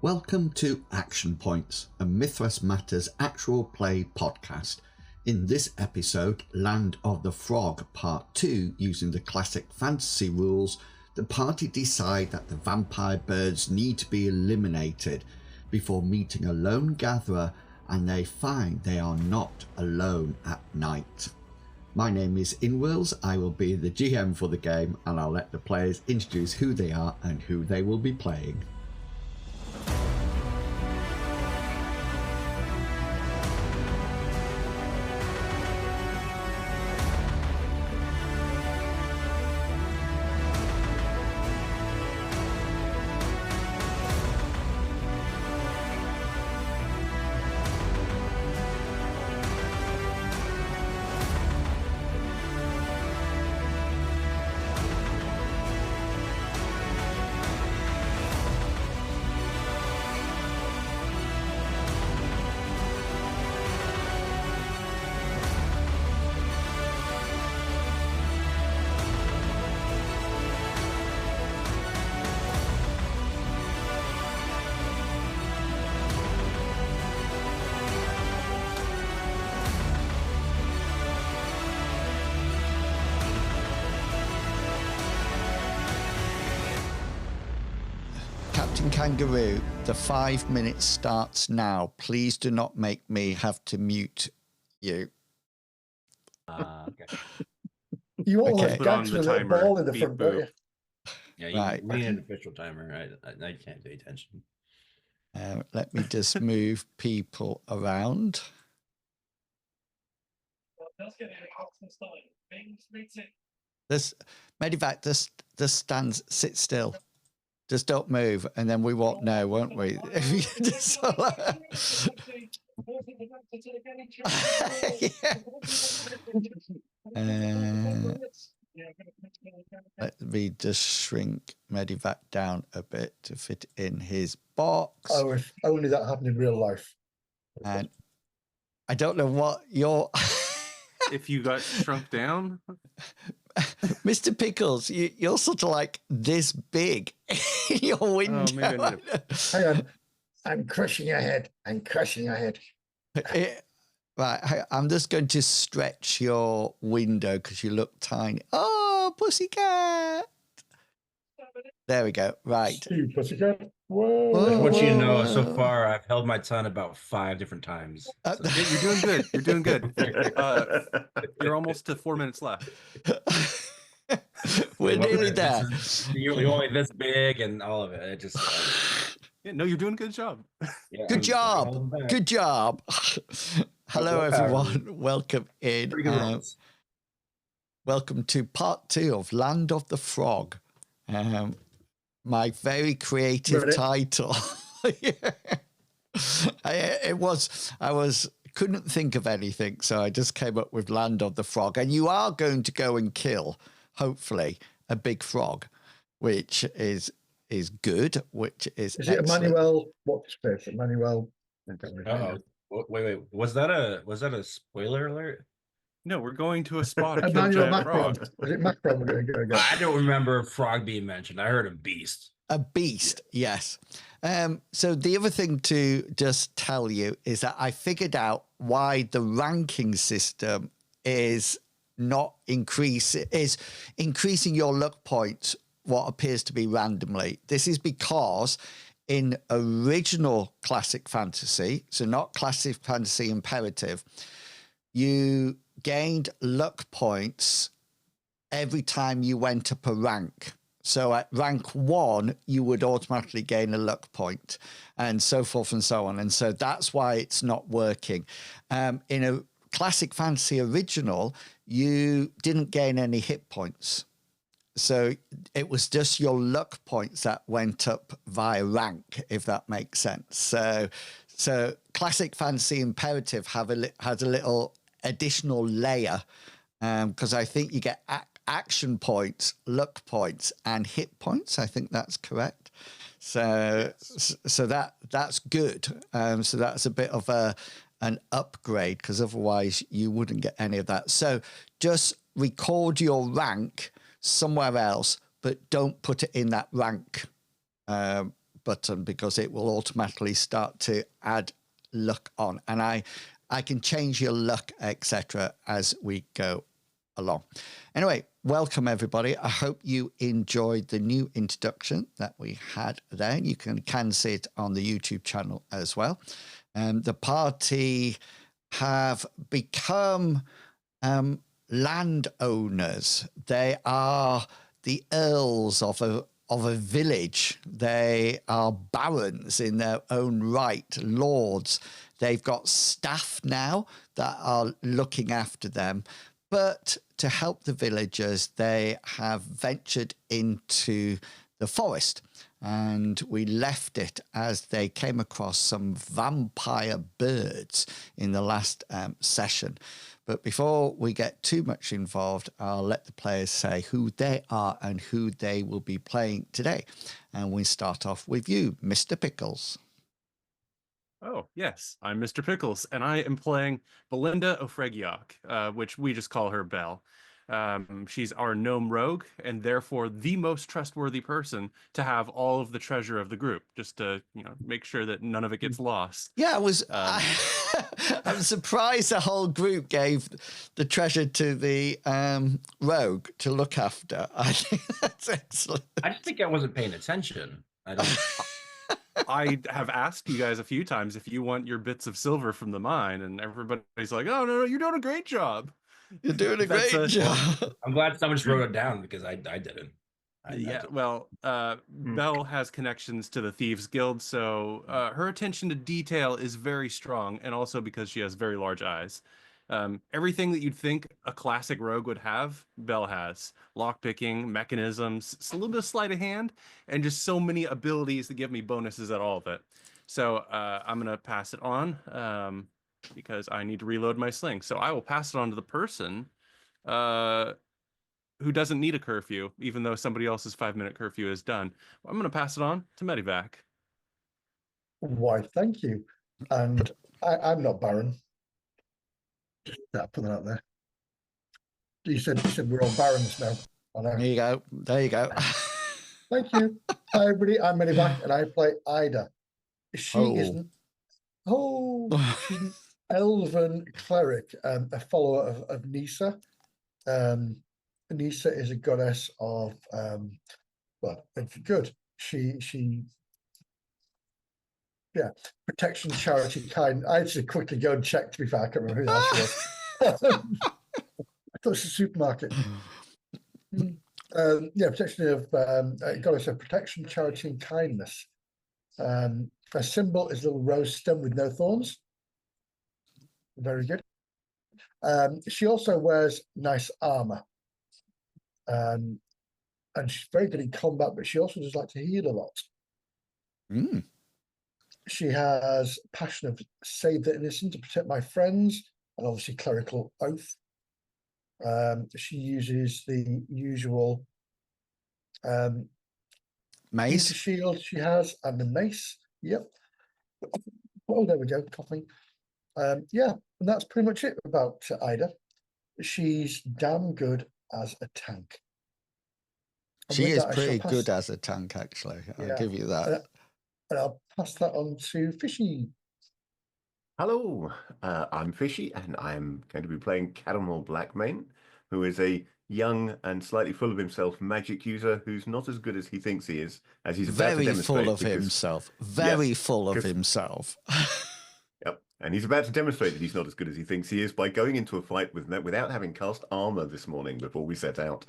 Welcome to Action Points, a Mythras Matters actual play podcast. In this episode, Land of the Frog Part 2, using the classic fantasy rules, the party decide that the vampire birds need to be eliminated before meeting a lone gatherer, and they find they are not alone at night. My name is Inwils, I will be the GM for the game, and I'll let the players introduce who they are and who they will be playing. Kangaroo, the 5 minutes starts now. Please do not make me have to mute you. Okay. You always got to a little ball in the front, don't you? Yeah, we need an official timer. I can't pay attention. Let me just move people around. This Medivac, just stands, sit still. Just don't move, and then we won't know, won't we? Let me just shrink Medivac down a bit to fit in his box. Oh, if only that happened in real life. And I don't know what your... If you got shrunk down? Mr. Pickles, you're sort of like this big in your window. Oh, maybe Hang on. I'm crushing your head. Right, I'm just going to stretch your window because you look tiny. Oh, pussycat. There we go. Right. See, pussycat. Whoa. What you know, so far, I've held my tongue about 5 different times. So. You're doing good. You're doing good. You're almost to 4 minutes left. We're nearly there. You're only this big and all of it. It just... Yeah, no, you're doing a good job. Yeah, Good job. Good job. Hello, everyone. Welcome in. Welcome to part 2 of Land of the Frog. My very creative title. I couldn't think of anything, so I just came up with Land of the Frog. And you are going to go and kill, hopefully, a big frog, which is good. Which is it Emmanuel? What's this? Emmanuel. Wait. Was that a spoiler alert? No, we're going to a spot to kill Emmanuel giant frog. Was it Macron we're going to go? I don't remember a frog being mentioned. I heard a beast. A beast, yes. So the other thing to just tell you is that I figured out why the ranking system is increasing your luck points what appears to be randomly. This is because in original classic fantasy, so not classic fantasy imperative, you gained luck points every time you went up a rank. So at rank 1, you would automatically gain a luck point, and so forth and so on. And so that's why it's not working. In a classic fantasy original, you didn't gain any hit points. So it was just your luck points that went up via rank, if that makes sense. So classic fantasy imperative has a little additional layer, because I think you get action points, luck points, and hit points. I think that's correct. So that's good. So that's a bit of an upgrade, because otherwise you wouldn't get any of that. So just record your rank somewhere else, but don't put it in that rank button because it will automatically start to add luck on. And I can change your luck, etc., as we go along. Anyway, welcome everybody. I hope you enjoyed the new introduction that we had there. You can see it on the YouTube channel as well. The party have become landowners. They are the earls of a village. They are barons in their own right, lords. They've got staff now that are looking after them. But to help the villagers, they have ventured into the forest. And we left it as they came across some vampire birds in the last session. But before we get too much involved, I'll let the players say who they are and who they will be playing today. And we start off with you, Mr. Pickles. Oh, yes, I'm Mr. Pickles, and I am playing Belinda O'Fregiach, which we just call her Belle. She's our gnome rogue, and therefore the most trustworthy person to have all of the treasure of the group, just to make sure that none of it gets lost. Yeah, I'm surprised the whole group gave the treasure to the rogue to look after. I think that's excellent. I just think I wasn't paying attention. I don't. I have asked you guys a few times if you want your bits of silver from the mine, and everybody's like, "Oh no, you're doing a great job. You're doing a great job." I'm glad someone just wrote it down because I didn't. Belle has connections to the Thieves Guild, so her attention to detail is very strong, and also because she has very large eyes. Everything that you'd think a classic rogue would have, Belle has. Lockpicking, mechanisms, a little bit of sleight of hand, and just so many abilities that give me bonuses at all of it. So I'm going to pass it on because I need to reload my sling. So I will pass it on to the person who doesn't need a curfew, even though somebody else's 5-minute curfew is done. I'm going to pass it on to Medivac. Why, thank you. And I'm not Baron. I'll put that out there. You said we're all barons now. I know. There you go. Thank you. Hi everybody, I'm Medivac and I play Ida. She's an elven cleric, a follower of Nisa. Nisa is a goddess of good. She protection, charity, kind. I had to quickly go and check, to be fair. I can't remember who that was. I thought it was a supermarket. Protection of goddess of protection, charity, and kindness. Her symbol is a little rose stem with no thorns. Very good. She also wears nice armor. And she's very good in combat, but she also does like to heal a lot. She has passion of save the innocent, to protect my friends, and obviously clerical oath. She uses the usual mace shield she has, and the mace. Yep. Oh, there we go. Coughing. And that's pretty much it about Ida. She's damn good as a tank. She is pretty good as a tank, actually. I'll give you that. And I'll pass that on to Fishy. Hello, I'm Fishy, and I'm going to be playing Caramel Blackmane, who is a young and slightly full of himself magic user who's not as good as he thinks he is, as he's about to demonstrate. Very full of himself. Very full of himself. Yep, and he's about to demonstrate that he's not as good as he thinks he is by going into a fight without having cast armor this morning before we set out.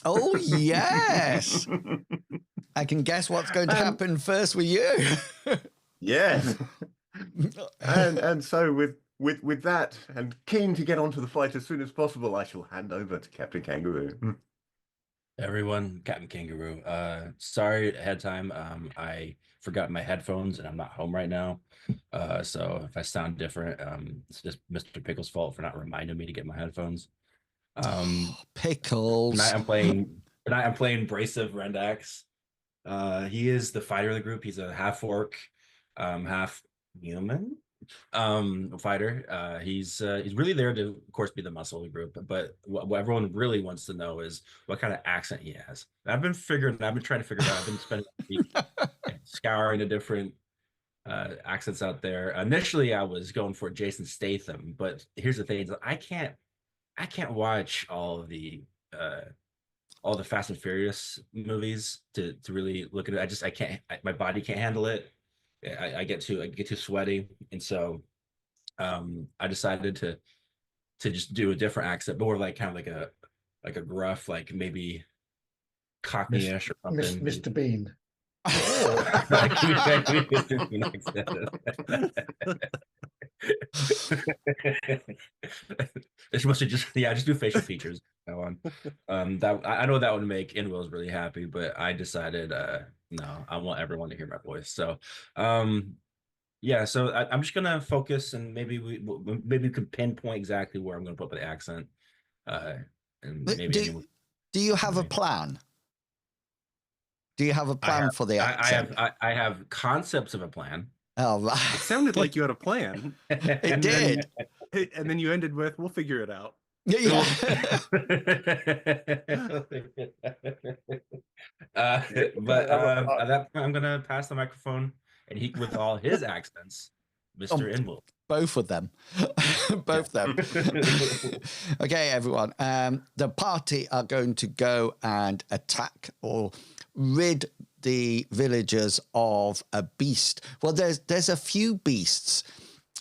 Oh, yes. I can guess what's going to happen first with you. Yes. and so with that, and keen to get onto the fight as soon as possible, I shall hand over to Captain Kangaroo. Everyone, Captain Kangaroo. Sorry ahead of time. I forgot my headphones and I'm not home right now. So if I sound different, it's just Mr. Pickles' fault for not reminding me to get my headphones. Pickles. Tonight I'm playing Brasive Rendax. He is the fighter of the group. He's a half orc, half human. fighter. He's really there to, of course, be the muscle of the group. But what everyone really wants to know is what kind of accent he has. I've been trying to figure it out. I've been spending a week scouring the different accents out there. Initially, I was going for Jason Statham, but here's the thing: I can't watch all the Fast and Furious movies to really look at it. I can't. My body can't handle it. I get too sweaty, and so I decided to just do a different accent, but more like kind of like a gruff, like maybe Cockney-ish or something. Mr. Bean. It's mostly just do facial features. That I know that would make inwils really happy, but I decided no, I want everyone to hear my voice. So yeah, so I'm just gonna focus, and maybe we can pinpoint exactly where I'm gonna put the accent. And maybe do you have a plan? Do you have a plan for the accent? I have concepts of a plan. Oh, right. It sounded like you had a plan. It did. And then you ended with, "We'll figure it out." Yeah. But at that point, I'm gonna pass the microphone, and he, with all his accents, Mr. Inwil. Both of them. Both them. Okay, everyone. The party are going to go and attack or rid the villagers of a beast. Well, there's a few beasts.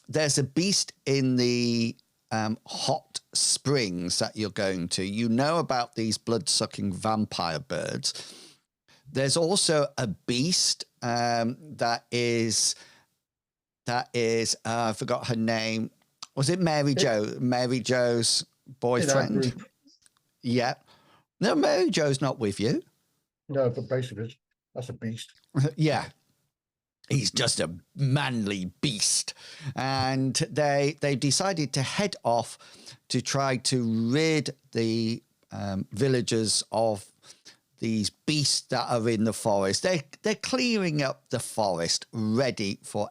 There's a beast in the hot springs that you're going to. You know about these blood-sucking vampire birds. There's also a beast that is I forgot her name. Was it Mary Jo? Mary Jo's boyfriend? Yeah. No, Mary Jo's not with you. No, but basically, that's a beast. Yeah. He's just a manly beast. And they decided to head off to try to rid the villagers of these beasts that are in the forest. They're clearing up the forest, ready for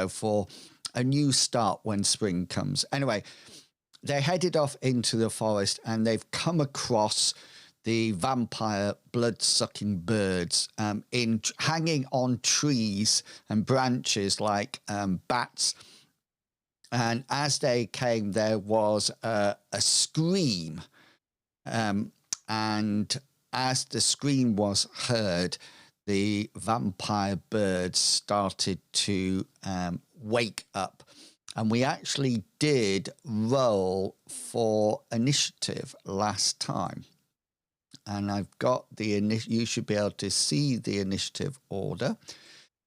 for a new start when spring comes. Anyway, they headed off into the forest, and they've come across the vampire blood-sucking birds hanging on trees and branches like bats. And as they came, there was a scream. And as the scream was heard, the vampire birds started to wake up. And we actually did roll for initiative last time. And I've got you should be able to see the initiative order.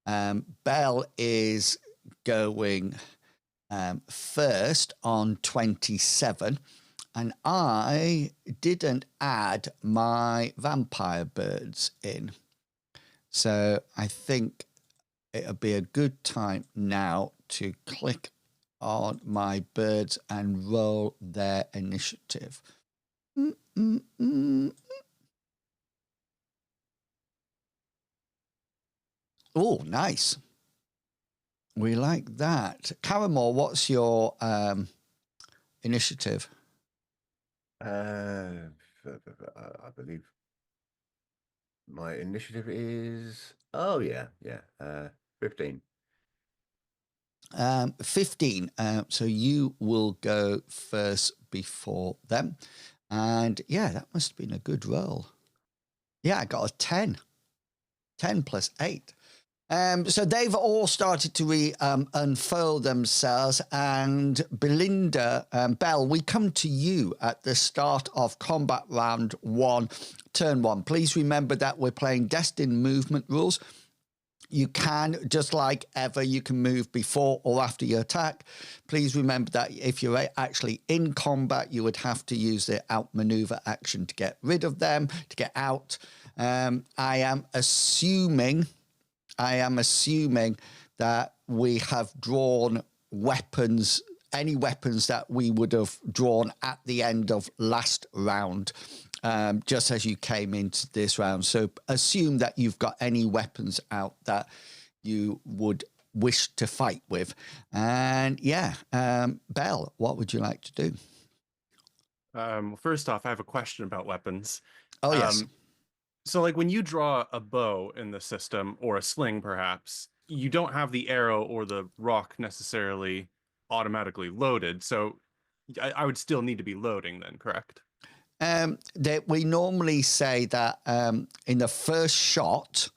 Belle is going first on 27. And I didn't add my vampire birds in. So I think it'll be a good time now to click on my birds and roll their initiative. Oh, nice. We like that. Caramel, what's your initiative? I believe my initiative is 15. 15. So you will go first before them. And yeah, that must have been a good roll. Yeah, I got a 10. 10 plus 8. So they've all started to unfurl themselves. And Belinda, Belle, we come to you at the start of combat round 1, turn 1. Please remember that we're playing destined movement rules. You can, just like ever, you can move before or after your attack. Please remember that if you're actually in combat, you would have to use the outmaneuver action to get rid of them, to get out. I am assuming that we have drawn weapons, any weapons that we would have drawn at the end of last round, just as you came into this round. So assume that you've got any weapons out that you would wish to fight with. And yeah, Belle, what would you like to do? First off, I have a question about weapons. Oh, yes. So like when you draw a bow in the system, or a sling perhaps, you don't have the arrow or the rock necessarily automatically loaded. So I would still need to be loading then, correct? That we normally say that in the first shot,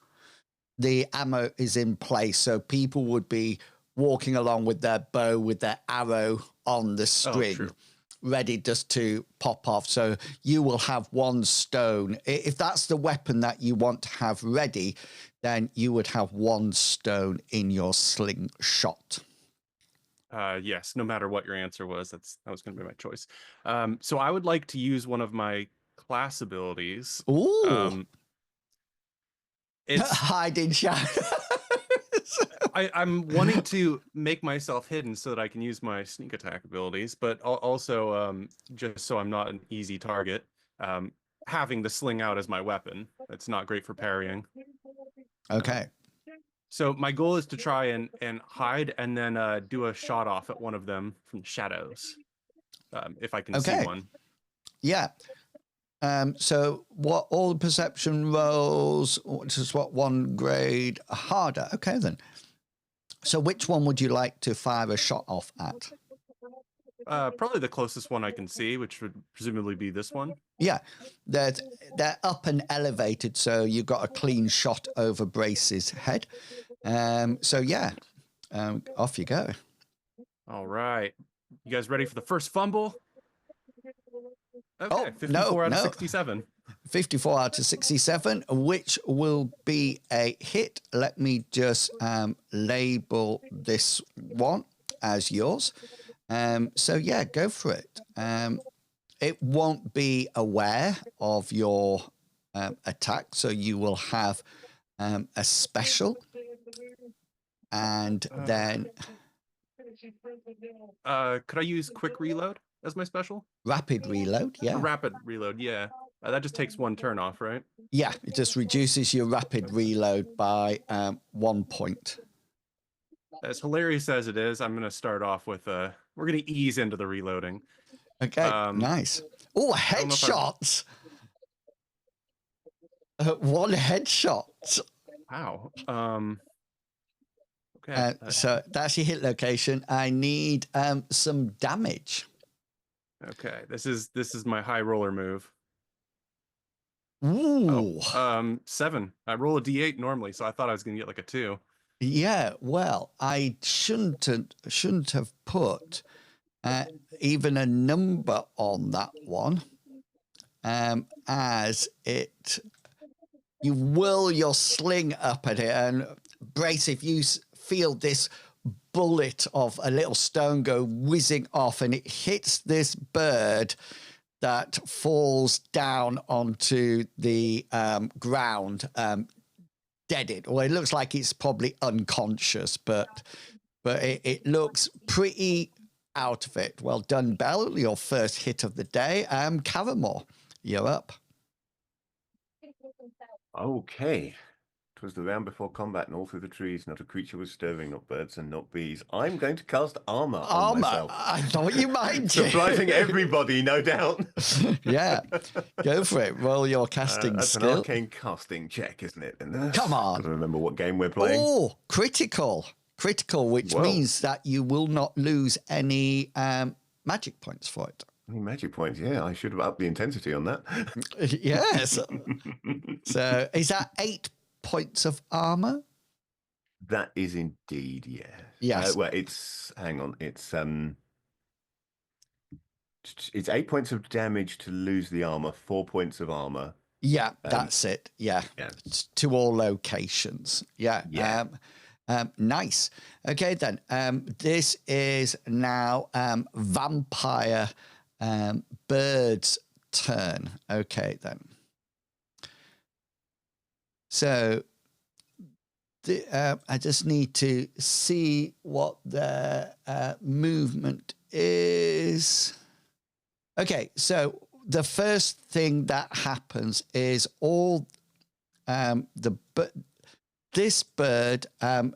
the ammo is in place. So people would be walking along with their bow, with their arrow on the string, ready just to pop off. So you will have one stone. If that's the weapon that you want to have ready, then you would have one stone in your slingshot. Yes, no matter what your answer was, that was going to be my choice. So I would like to use one of my class abilities. Ooh. It's hide in shadows. I'm wanting to make myself hidden so that I can use my sneak attack abilities, but also just so I'm not an easy target. Having the sling out as my weapon, it's not great for parrying. Okay. So my goal is to try and hide, and then do a shot off at one of them from the shadows, if I can see one. Yeah. So what, all the perception rolls, just what, 1 grade harder? Okay, then. So which one would you like to fire a shot off at? Probably the closest one I can see, which would presumably be this one. Yeah, they're up and elevated, so you've got a clean shot over Brace's head. So yeah, off you go. All right. You guys ready for the first fumble? Okay, 54 out of 67. 54 out of 67, which will be a hit. Let me just label this one as yours. So yeah, go for it. It won't be aware of your attack, so you will have a special. And then... could I use quick reload as my special? Rapid reload, yeah. Rapid reload, yeah. That just takes 1 turn off, right? Yeah, it just reduces your rapid reload by 1 point. As hilarious as it is, I'm going to start off with we're going to ease into the reloading. Okay, nice. Oh, headshots! 1 headshot. Wow. Okay. So that's your hit location. I need some damage. Okay, this is my high roller move. Ooh. 7. I roll a d8 normally, so I thought I was going to get like a 2. Yeah, well, I shouldn't have put even a number on that one, as you whirl your sling up at it, and Brace, if you feel this bullet of a little stone go whizzing off, and it hits this bird that falls down onto the ground, deaded. Well, it looks like it's probably unconscious, but it looks pretty out of it. Well done, Belle. Your first hit of the day. Caramore, you're up. Okay. 'Twas the round before combat, and all through the trees, not a creature was stirring, not birds and not bees. I'm going to cast armor on myself. I thought you might. Surprising everybody, no doubt. Yeah, go for it. Roll your casting that's skill. an arcane casting check, isn't it? And Come on. Gotta remember what game we're playing. Oh, critical, which means that you will not lose any magic points for it. Any magic points? Yeah, I should have upped the intensity on that. Yes. So is that 8 points of armor? That is indeed, yeah. Yes. Well, hang on. It's 8 points of damage to lose the armor, 4 points of armor. Yeah, that's it. Yeah. It's to all locations. Yeah. Nice. Okay, then. This is now Vampire Bird's turn. Okay, then. So I just need to see what their movement is. Okay, so the first thing that happens is all this bird,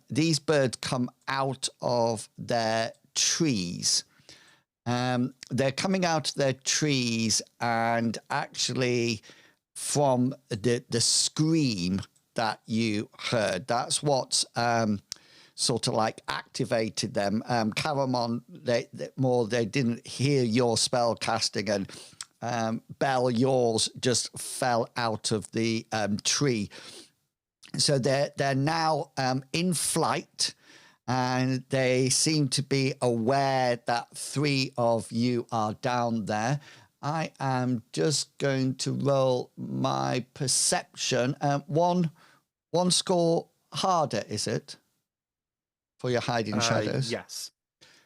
these birds come out of their trees. They're coming out of their trees, and actually from the scream that you heard, that's what's sort of like activated them. Caramon, they didn't hear your spell casting, and Bell, yours just fell out of the tree. So they're now in flight, and they seem to be aware that 3 of you are down there. I am just going to roll my perception. One score harder, is it? For your hiding shadows? Yes.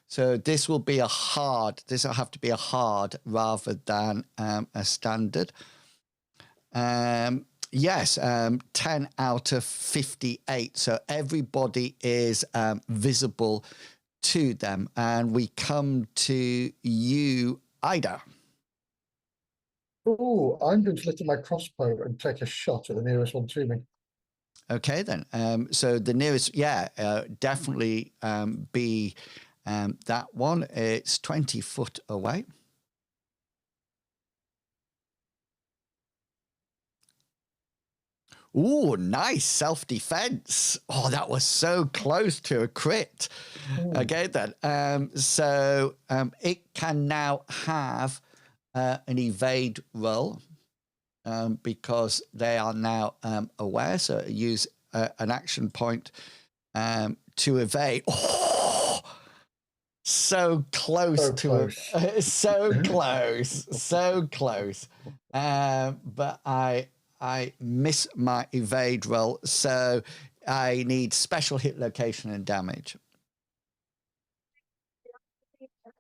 So this will be a hard. This will have to be a hard rather than a standard. Yes, 10 out of 58. So everybody is visible to them. And we come to you, Ida. Oh, I'm going to lift up my crossbow and take a shot at the nearest one to me. Okay, then. So the nearest, definitely be that one. It's 20 foot away. Ooh, nice self-defense. Oh, that was so close to a crit. Ooh. Okay, then. So it can now have an evade roll because they are now aware. So use an action point to evade. Oh, so close So to close. so close, so close. But I miss my evade roll, so I need special hit location and damage.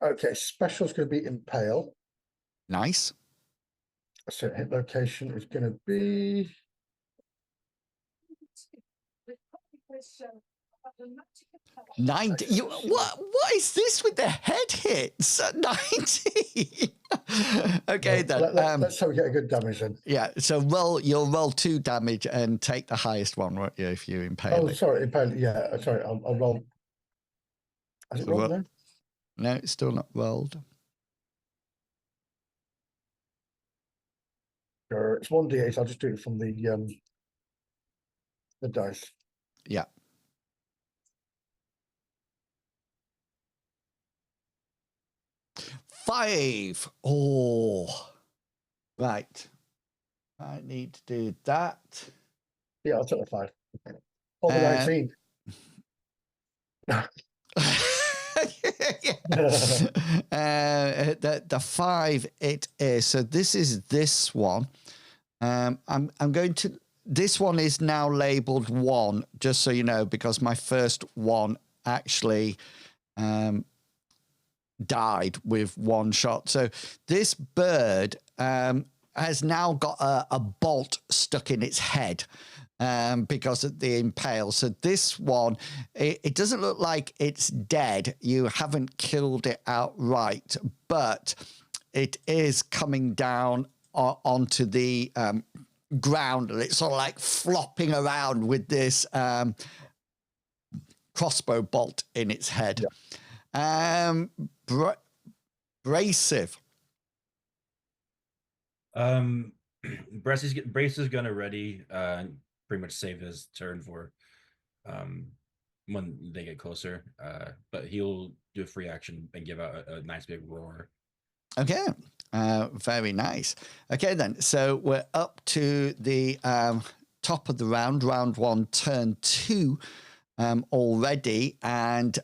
Okay, special's going to be impale. Nice. So hit location is going to be 90. What is this with the head hits? 90. Okay, then. Let's hope we get a good damage then. Yeah. So you'll roll 2 damage and take the highest one, won't you, if you impale Oh, it? sorry, impale. Yeah, sorry. I'll roll. Has it So rolled now? No, it's still not rolled. Sure, it's 1d8. I'll just do it from the dice. Yeah. Five. Oh, right. I need to do that. Yeah, I'll take the 5. Or the 19. The 5 it is. So this is this one. I'm going to. This one is now labeled 1, just so you know, because my first one actually died with 1 shot. So this bird has now got a bolt stuck in its head because of the impale. So this one, it doesn't look like it's dead. You haven't killed it outright, but it is coming down onto the ground, and it's sort of like flopping around with this crossbow bolt in its head. Yeah. Brasive. Brace is gonna ready, pretty much save his turn for when they get closer. But he'll do a free action and give out a nice big roar. Okay, very nice. Okay, then. So we're up to the top of the round 1, turn 2 already. And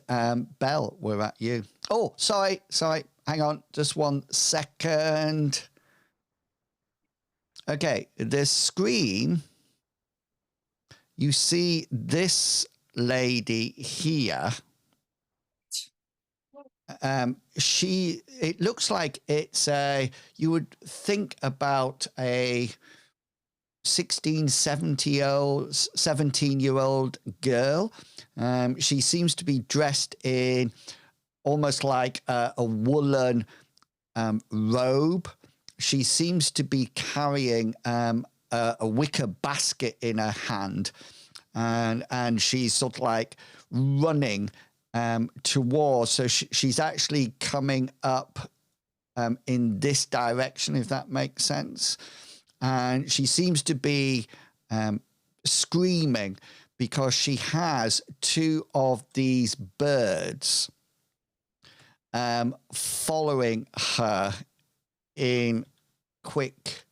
Belle, we're at you. Oh, sorry. Hang on, just 1 second. Okay, the screen. You see this lady here. It looks like it's you would think about a 17-year-old girl. She seems to be dressed in almost like a woolen robe. She seems to be carrying a wicker basket in her hand. and she's sort of like running towards. So she's actually coming up in this direction, if that makes sense. And she seems to be screaming because she has two of these birds following her in quick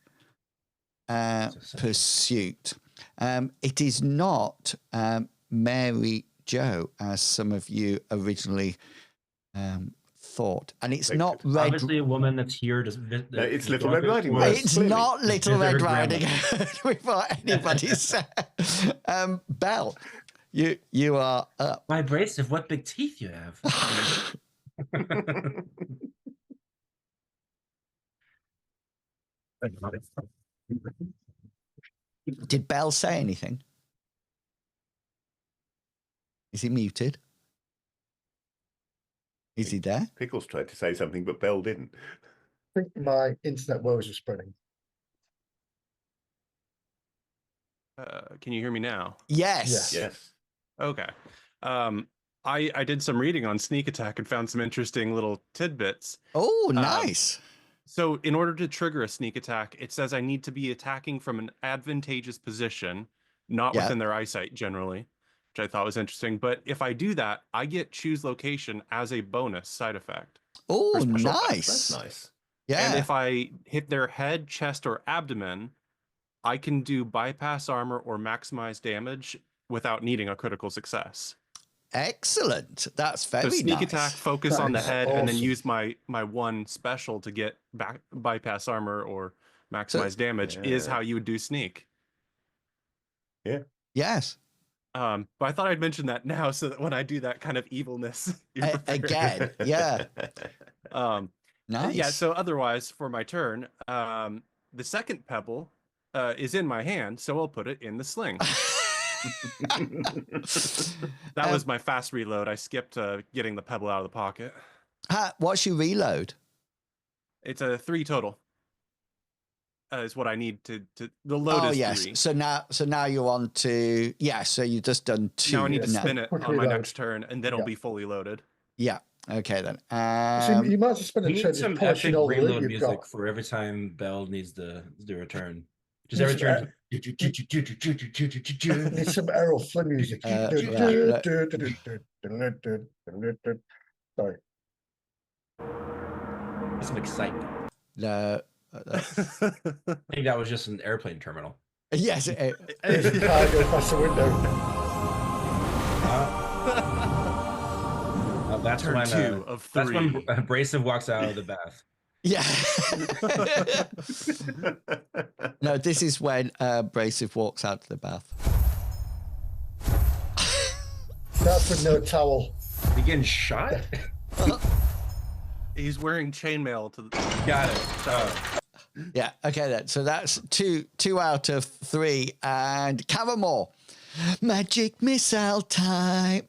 pursuit. It is not Mary Jo, as some of you originally thought, and it's not Red. Obviously, a woman that's here to. No, it's Little Red Riding Hood. It's clearly. not Little Visit her Red Riding grandma. Hood before anybody said. Belle, you are up. My abrasive, what big teeth you have. Did Belle say anything? Is he muted? Is he there? Pickles tried to say something, but Belle didn't. I think my internet woes are spreading. Can you hear me now? Yes. Yes. Okay. I did some reading on sneak attack and found some interesting little tidbits. Oh, nice. So in order to trigger a sneak attack, it says I need to be attacking from an advantageous position, not Yeah. within their eyesight generally, which I thought was interesting. But if I do that, I get choose location as a bonus side effect. Oh, special effects, nice. That's nice. Yeah. And if I hit their head, chest, or abdomen, I can do bypass armor or maximize damage without needing a critical success. Excellent. That's very So sneak nice. attack, focus That on the is head, and then awesome. use my one special to get back bypass armor or maximize damage is Yeah. how you would do sneak. Yes. But I thought I'd mention that now so that when I do that kind of evilness, you're prepared. Again. Yeah. Nice. Yeah. So otherwise, for my turn, the second pebble is in my hand, so I'll put it in the sling. That was my fast reload. I skipped getting the pebble out of the pocket. What's your reload? It's a 3 total. Is what I need to the load Oh is yes. 3. So now you're on to So you just done 2. Now I need to Yeah. spin it Quick on my reload. next turn, and then it'll Yeah. be fully loaded. Yeah. Okay then. So you might as well spend a We turn need some just polishing epic all the loot reload you've music got. for every time Belle needs to do a turn. Just Need every some turn. Need some Errol Flynn music. right. Sorry. Some excitement. No. I think that was just an airplane terminal. Yes. There's a car go past the window. That's Turn when 2 of 3. that's when Abrasive walks out of the bath. Yeah. No, this is when Abrasive walks out to the bath. That's with no towel. You getting shot? He's wearing chainmail to the. Got it. Yeah. Okay then. So that's two out of 3, and Caramore. Magic missile time.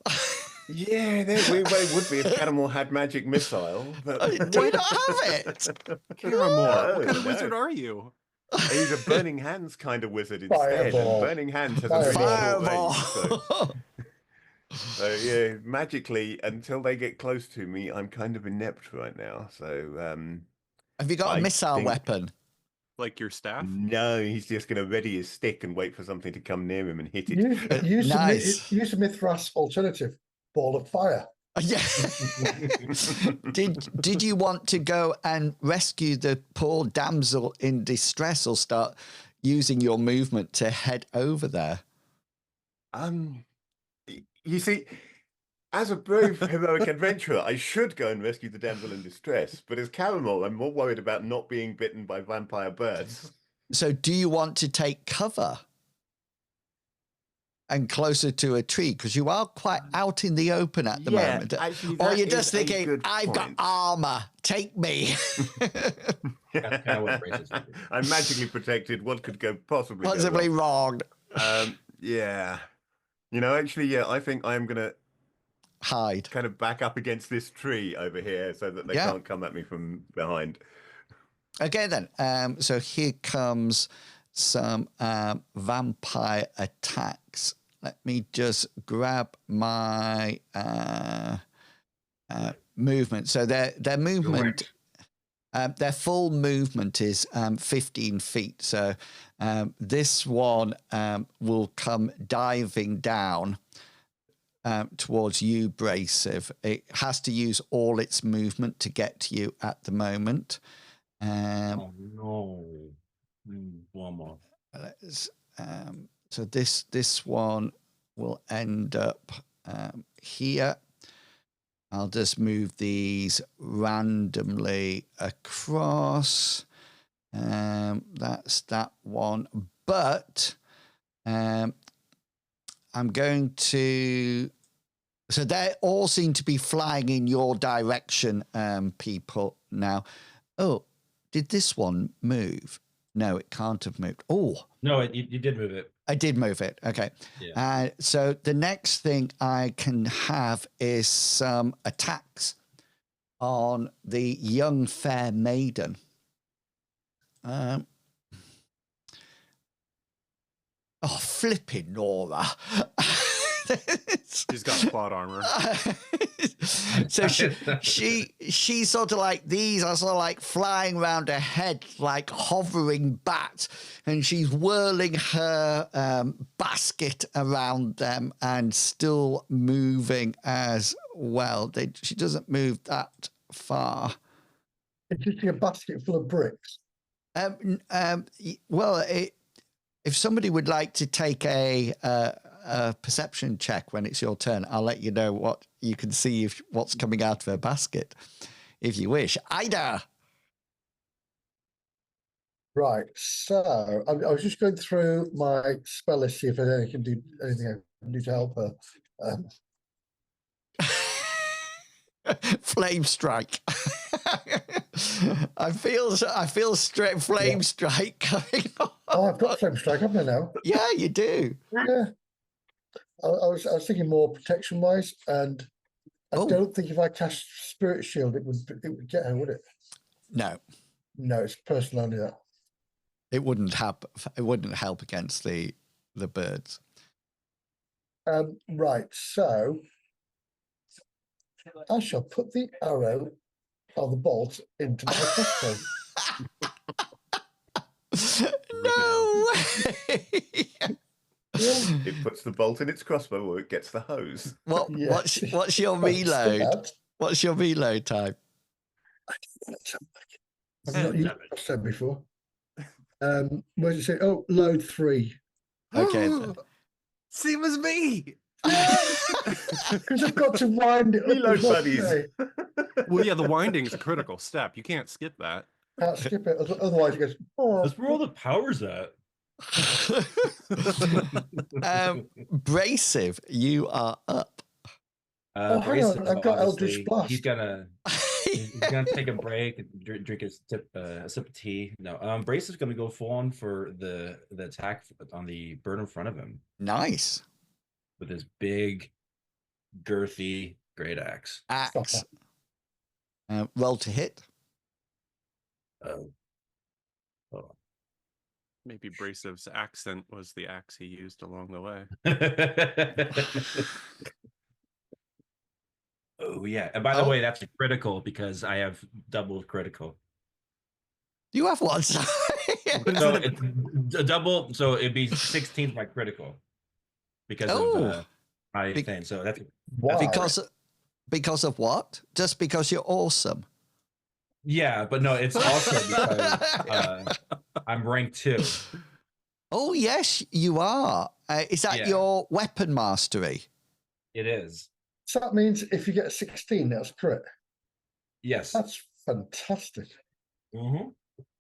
Yeah, we would be if Catamore had magic missile. But Do we not have it? Paramore. What kind of No. wizard are you? He's a Burning Hands kind of wizard instead. Fireball. And Burning Hands has a very short Fireball. range. So yeah, magically, until they get close to me, I'm kind of inept right now. So Have you got a I missile think- weapon? Like your staff? no, he's just going to ready his stick and wait for something to come near him and hit it. Use Nice. use the Mythras alternative. Ball of fire. Yeah. Did you want to go and rescue the poor damsel in distress, or start using your movement to head over there? You see, as a brave heroic adventurer, I should go and rescue the damsel in distress. But as Caramel, I'm more worried about not being bitten by vampire birds. So do you want to take cover and closer to a tree? Because you are quite out in the open at the moment. actually, Or that you're is just a thinking, good I've got point. armor, take me. That's kind of what Abrasive's doing. I'm magically protected. What could go possibly go Possibly wrong? wrong. Yeah. You know, actually, yeah, I think I'm going to Hide. kind of back up against this tree over here so that they Yeah. can't come at me from behind. Okay, then. So here comes some vampire attacks. let me just grab my movement. So their movement, their full movement is 15 feet. So this one will come diving down towards you, Brasive. It has to use all its movement to get to you at the moment. Oh no! One more. So this one will end up here. I'll just move these randomly across. That's that one. But I'm going to... So they all seem to be flying in your direction, people, now. Oh, did this one move? No, it can't have moved. Oh. No, you did move it. I did move it. Okay. Yeah. So the next thing I can have is some attacks on the young fair maiden. Oh, flipping Nora. She's got plot armor. So she sort of like, these are sort of like flying around her head like hovering bats, and she's whirling her basket around them and still moving as well. She doesn't move that far. It's just a basket full of bricks. Well, if somebody would like to take a perception check when it's your turn, I'll let you know what you can see, if what's coming out of her basket, if you wish. Ida. Right. So I was just going through my spell list, see if I can do anything I can do to help her. Flame strike. I feel straight flame strike coming on. Oh, I've got flame strike, haven't I now? Yeah, you do. Yeah. I was thinking more protection wise, and I don't think if I cast Spirit Shield it would get her, would it? No. No, it's personal only that. It wouldn't help against the birds. Right, so I shall put the arrow or the bolt into my crossbow. No way. It puts the bolt in its crossbow, or it gets the hose. What's your reload? What's your reload time? I've not used crossbow before. What does it say? Oh, load 3. Okay. Same as me. Because I've got to wind it. Reload buddies. Well, yeah, the winding is a critical step. You can't skip that. Can't skip it. Otherwise, it goes. Oh. That's where all the power's at. Brasive, you are up. Hang on, I've got Eldritch Blast. He's gonna take a break and drink a sip of tea. No, Brasive's gonna go full on for the attack on the bird in front of him. Nice. With his big, girthy great axe. Roll to hit. Oh. Maybe Brasive's accent was the axe he used along the way. Oh yeah, and by the way, that's a critical because I have double critical. You have one. So it's a double, so it'd be 16 my critical because of my thing. So that's because of what? Just because you're awesome. Yeah, but no, it's also because I'm rank 2. Oh yes, you are. Is that your weapon mastery? It is. So that means if you get a 16, that's crit. Yes. That's fantastic. Mm-hmm.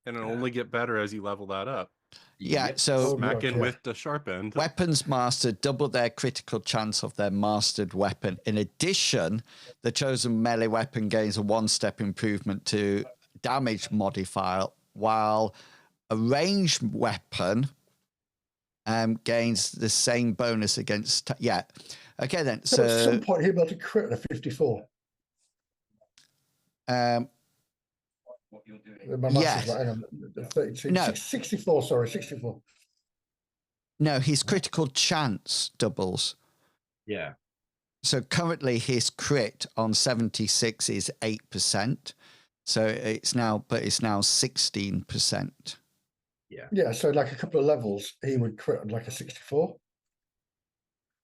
And it'll only get better as you level that up. Yeah, so smack in with the sharp end. Weapons mastered double their critical chance of their mastered weapon. In addition, the chosen melee weapon gains a 1-step improvement to damage modifier, while a ranged weapon gains the same bonus against. Okay then. So at some point he'll be able to crit a 54. Yes. Hang on, 32, 64, sorry, 64. No, his critical chance doubles. Yeah. So currently his crit on 76 is 8%. So it's now 16%. Yeah, so like a couple of levels, he would crit on like a 64.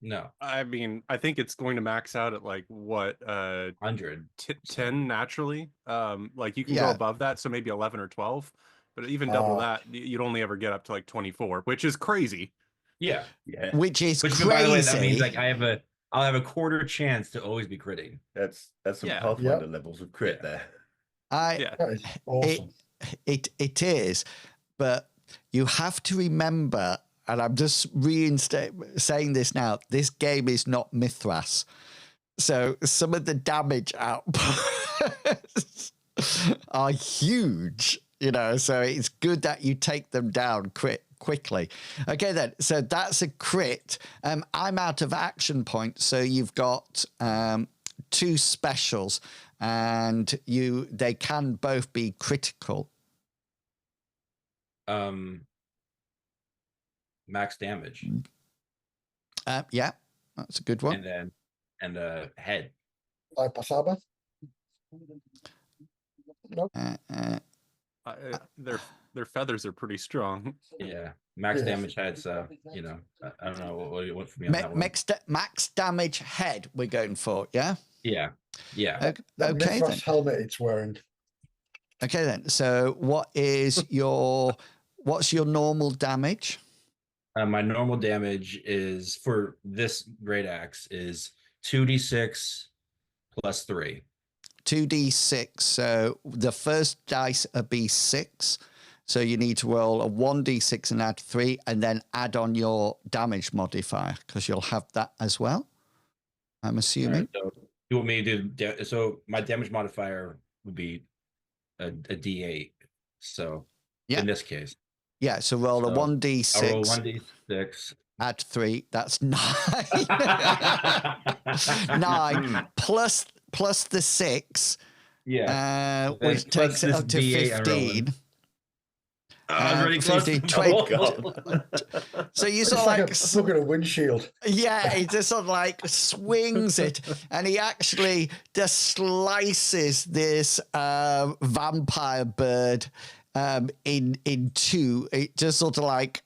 No. I mean, I think it's going to max out at like what 100. 10 naturally. Like you can go Yeah. above that, so maybe 11 or 12. But even double that, you'd only ever get up to like 24, which is crazy. Yeah. Yeah, Which is crazy. By the way, that means like I'll have a quarter chance to always be critting. that's some Yeah. Pathfinder levels of crit there. Yeah. That is awesome. It is, but you have to remember, and I'm just saying this now, this game is not Mythras. So some of the damage outputs are huge, you know, so it's good that you take them down quickly. Okay, then, so that's a crit. I'm out of action points, so you've got 2 specials, and they can both be critical. Max damage. Yeah, that's a good one. And then head. Pasaba? Nope. Their feathers are pretty strong. Yeah. Max Yes. damage head, so you know, I don't know what you want from me on that one. Max damage head we're going for, yeah? Yeah. That Okay, then. Mythras helmet it's wearing. Okay, then. So what's your normal damage? My normal damage is for this great axe is 2d6 plus 3. 2d6. So the first dice are b6. So you need to roll a 1d6 and add 3, and then add on your damage modifier, because you'll have that as well, I'm assuming. Right, so you want me to do? So my damage modifier would be a d8. So in this case, yeah. So roll a 1d6. I'll roll 1d6. Add 3. That's 9. 9 plus the 6. Yeah. Which takes it up to 15. I was really close. 15, 20. So you sort of Like look at a windshield. Yeah, he just sort of like swings it, and he actually just slices this vampire bird in 2. It just sort of like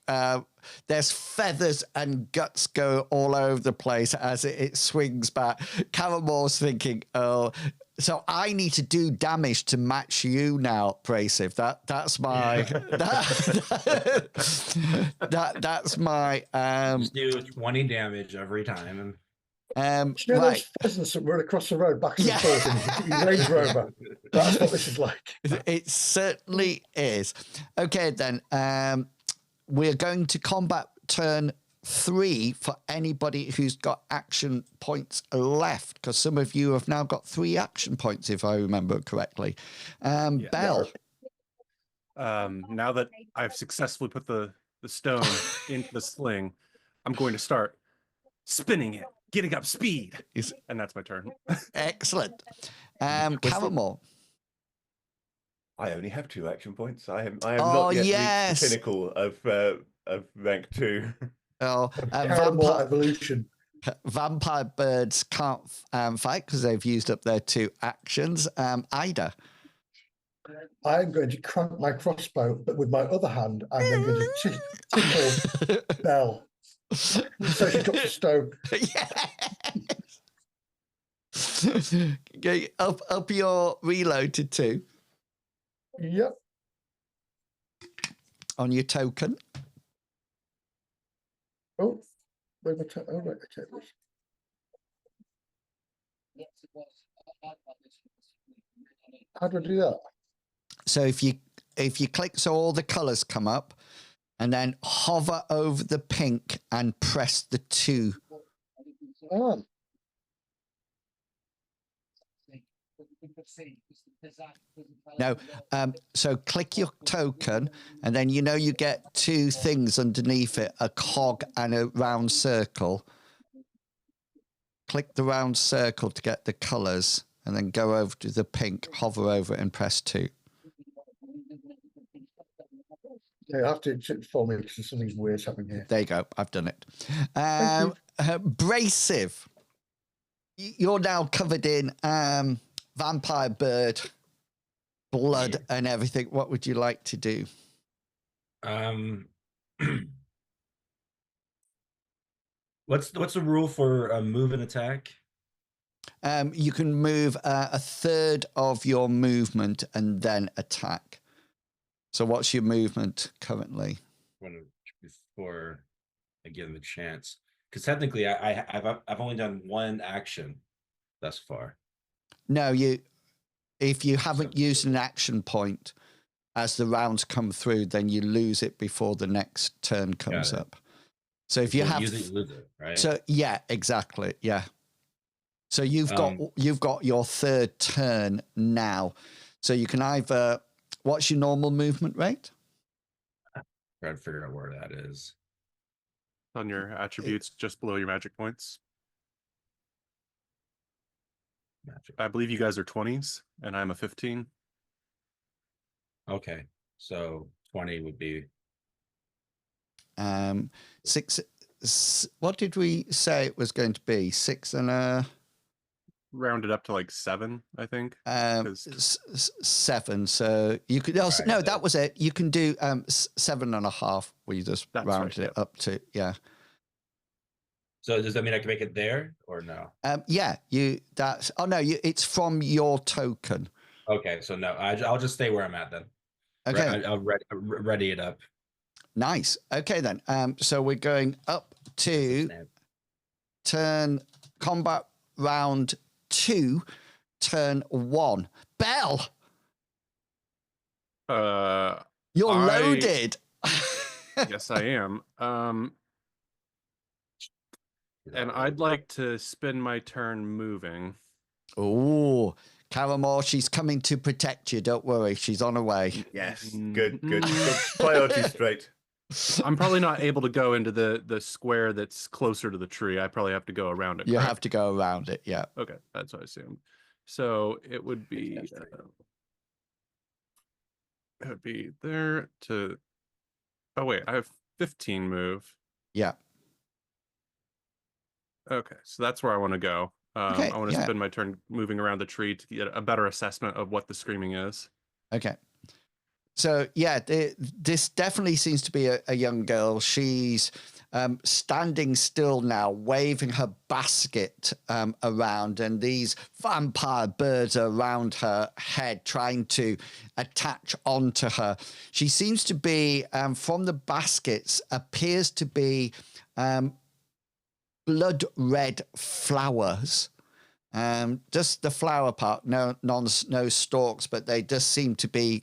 there's feathers and guts go all over the place as it swings back. Caramore's thinking, oh, so I need to do damage to match you now, Brasive. That's my that's my Just do 20 damage every time. You know right. those pheasants that run across the road back and forth in Range Rover? That's what this is like. It certainly is. Okay, then we're going to combat turn 3 for anybody who's got action points left, because some of you have now got 3 action points, if I remember correctly. Belle. Now that I've successfully put the stone into the sling, I'm going to start spinning it, getting up speed, and that's my turn. Excellent. Caramore. I only have 2 action points. I have not yet reached the pinnacle of rank 2. Oh, evolution. Vampire birds can't fight because they've used up their 2 actions. Ida. I'm going to crank my crossbow, but with my other hand, I'm then going to tickle Belle. So she drops a stone. Yes. Okay, up your reloaded 2. Yep. On your token. Oh, where's my token? Oh, right, okay. How do I do that? So if you click, so all the colors come up, and then hover over the pink and press the 2. Oh. No, so click your token, and then you get 2 things underneath it, a cog and a round circle. Click the round circle to get the colors, and then go over to the pink, hover over it and press 2. Yeah, I have to check for me because there's something weird happening here. There you go. I've done it. Thank Abrasive. You're now covered in vampire bird blood and everything. What would you like to do? What's the rule for move and attack? You can move a third of your movement and then attack. So what's your movement currently? Before I give him a chance, because technically I've only done one action thus far. No, if you haven't used an action point as the rounds come through, then you lose it before the next turn comes up. So if you have, use it, lose it, right? So yeah, exactly, yeah. So you've got your third turn now. So you can either, what's your normal movement rate? Try to figure out where that is. On your attributes, just below your magic points. Magic. I believe you guys are 20s, and I'm a 15. Okay, so 20 would be 6. What did we say it was going to be? 6 and a Rounded up to like 7, I think. 7. So you could also, no, that was it. You can do 7.5. We just rounded it up to, yeah. So does that mean I can make it there or no? Yeah, it's from your token. Okay, so no, I'll just stay where I'm at then. Okay, I'll ready it up. Nice. Okay then. So we're going up to turn combat round 2, turn 1. Bell, you're loaded. Yes, I am. And I'd like to spend my turn moving. Oh, Caramore, she's coming to protect you. Don't worry, she's on her way. Yes, good. Priorities straight. I'm probably not able to go into the square that's closer to the tree. I probably have to go around it. You correct? have to go around it, yeah. Okay, that's what I assumed. So it would be there to. Oh wait, I have 15 move. Yeah. Okay, so that's where I want to go. Okay, I want to yeah. spend my turn moving around the tree to get a better assessment of what the screaming is. Okay. So yeah, this definitely seems to be a young girl. She's standing still now, waving her basket around, and these vampire birds are around her head, trying to attach onto her. She seems to be, from the baskets, appears to be blood red flowers. Just the flower part, no stalks, but they just seem to be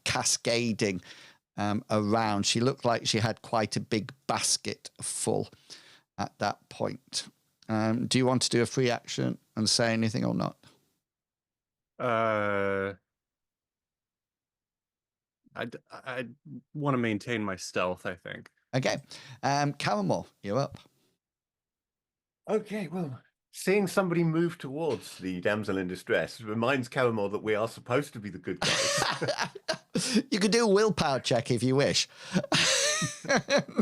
cascading around. She looked like she had quite a big basket full at that point. Do you want to do a free action and say anything or not? I want to maintain my stealth, I think. Okay. Caramore, you're up. Okay, well, seeing somebody move towards the damsel in distress reminds Caramore that we are supposed to be the good guys. You could do a willpower check if you wish.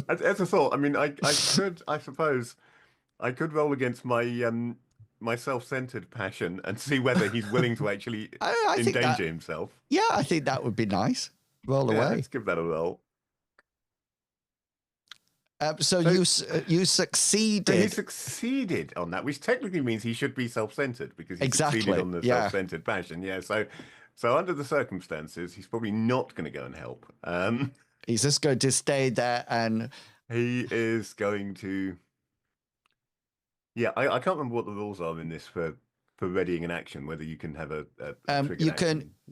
As a thought, I mean, I suppose, I could roll against my my self-centered passion and see whether he's willing to actually endanger himself. Yeah, I think that would be nice. Roll away. Let's give that a roll. So you succeeded. So he succeeded on that, which technically means he should be self-centered because he succeeded on the self-centered passion. Yeah, so under the circumstances, he's probably not going to go and help. He's just going to stay there, and he is going to. Yeah, I can't remember what the rules are in this for readying an action. Whether you can have a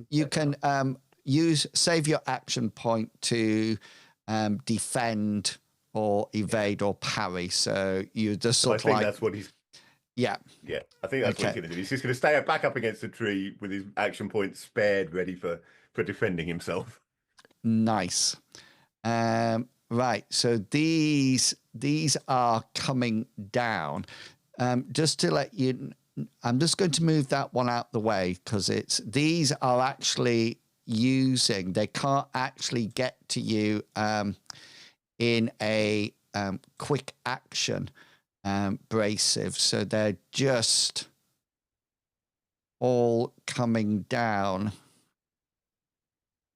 you can save your action point to defend or evade or parry. So you just sort of I think that's what he's. Yeah. Yeah, I think that's what he's going to do. He's just going to stay back up against the tree with his action points spared, ready for defending himself. Nice. Right. So these are coming down. Just to let you, I'm just going to move that one out the way because these are actually using. They can't actually get to you in a quick action abrasive. So they're just all coming down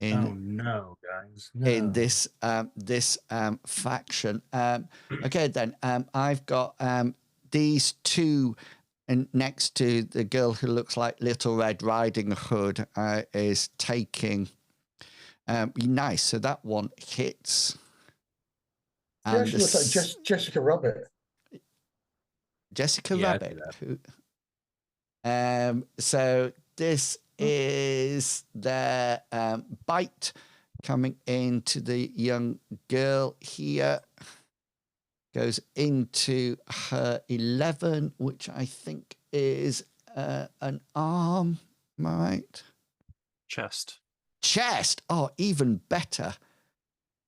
in Oh no, guys! in No. this faction. Okay, then I've got these two. And next to the girl who looks like Little Red Riding Hood is taking. Nice. So that one hits. She actually looks like Jessica Rabbit. Jessica Yeah, I Rabbit. see that. Who, so this is their bite coming into the young girl here. Goes into her 11, which I think is an arm, right? Chest. Chest. Oh, even better.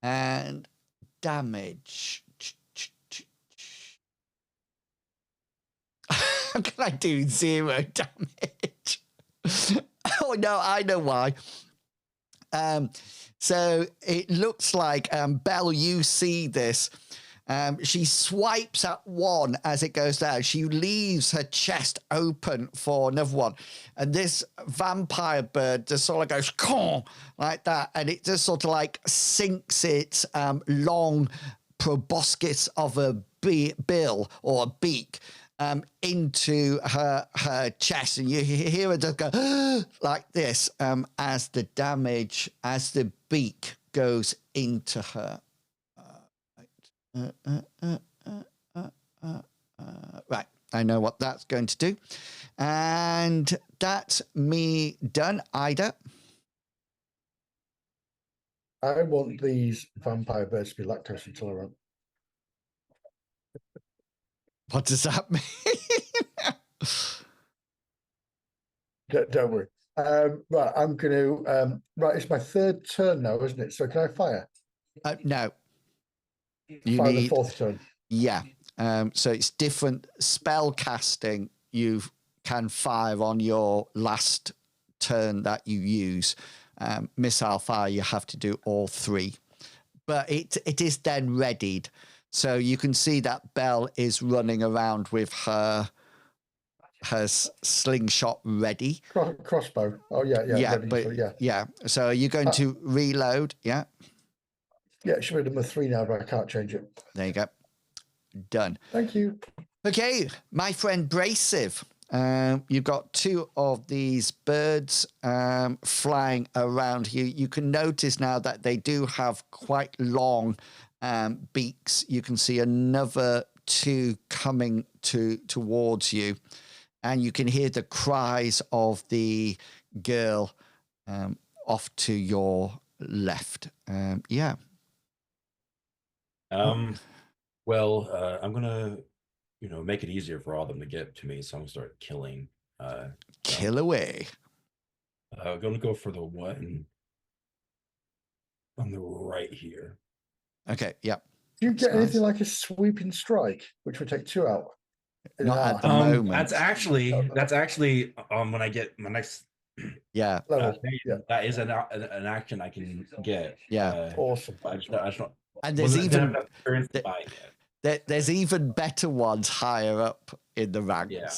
And damage. How can I do 0 damage? Oh, no, I know why. So it looks like, Belle, you see this. She swipes at one as it goes down. She leaves her chest open for another one. And this vampire bird just sort of goes Caw! Like that. And it just sort of like sinks its long proboscis of a bill or a beak into her chest. And you hear her just go like this as the beak goes into her. Right, I know what that's going to do. And that's me done. Ida? I want these vampire birds to be lactose intolerant. What does that mean? Don't worry. Right, I'm going to... right, it's my 3rd turn now, isn't it? So can I fire? No. You Fire need... the 4th turn. Yeah. So it's different spell casting you can fire on your last turn that you use. Missile fire, you have to do all 3. But it is then readied. So you can see that Belle is running around with her slingshot ready. Crossbow. Oh, yeah. Ready, but so, yeah. Yeah. So are you going to reload? Yeah. Yeah, it should be number 3 now, but I can't change it. There you go. Done. Thank you. Okay, my friend Brasive. You've got 2 of these birds flying around you. You can notice now that they do have quite long beaks. You can see another 2 coming towards you. And you can hear the cries of the girl off to your left. Yeah. Well, I'm gonna, make it easier for all of them to get to me, so I'm gonna start killing. Kill away. I'm gonna go for the one on the right here. Okay. Yeah. Do you get Nice. anything like a sweeping strike, which would take 2 out? Not at the moment. That's actually when I get my next Yeah. Level. that is an action I can get. Yeah. Awesome. I just don't, And there's even there's even better ones higher up in the ranks. Yeah.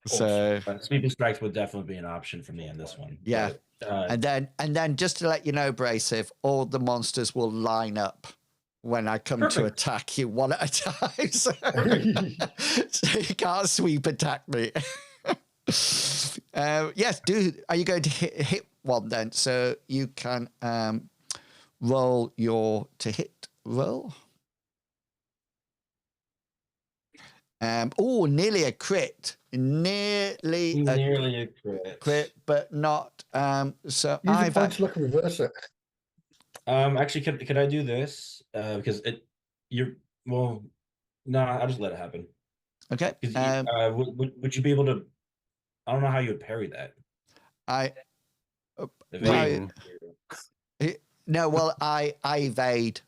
So sweeping strikes would definitely be an option for me in this one. Yeah. But, and then just to let you know, Brasive, all the monsters will line up when I come to attack you one at a time. So you can't sweep attack me. Yes, are you going to hit one then? So you can roll your to hit roll. Nearly a crit. Nearly a crit, but not. So Use I've the point to look and reverse it. Actually, could I do this? Because no, I'll just let it happen. okay. Would you be able to? I don't know how you would parry that. No, well, I evade.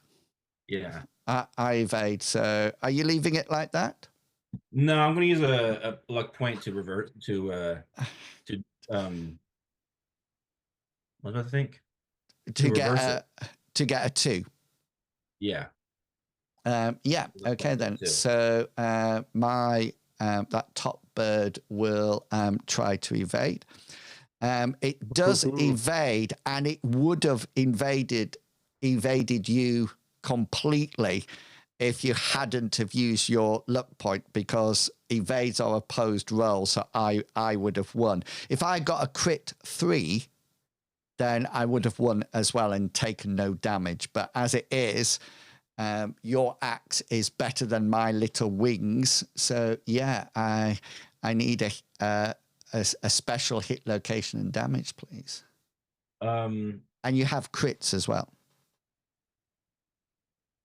Yeah. I evade. So, are you leaving it like that? No, I'm going to use a luck point to revert What do I think? to reverse get a 2. Yeah. Yeah. Okay then. Two. So my that top bird will try to evade. It does evade, and it would have evaded you completely if you hadn't have used your luck point, because evades are opposed rolls. So I would have won. If I got a crit 3, then I would have won as well and taken no damage. But as it is, your axe is better than my little wings. So yeah, I need a special hit location and damage, please. And you have crits as well.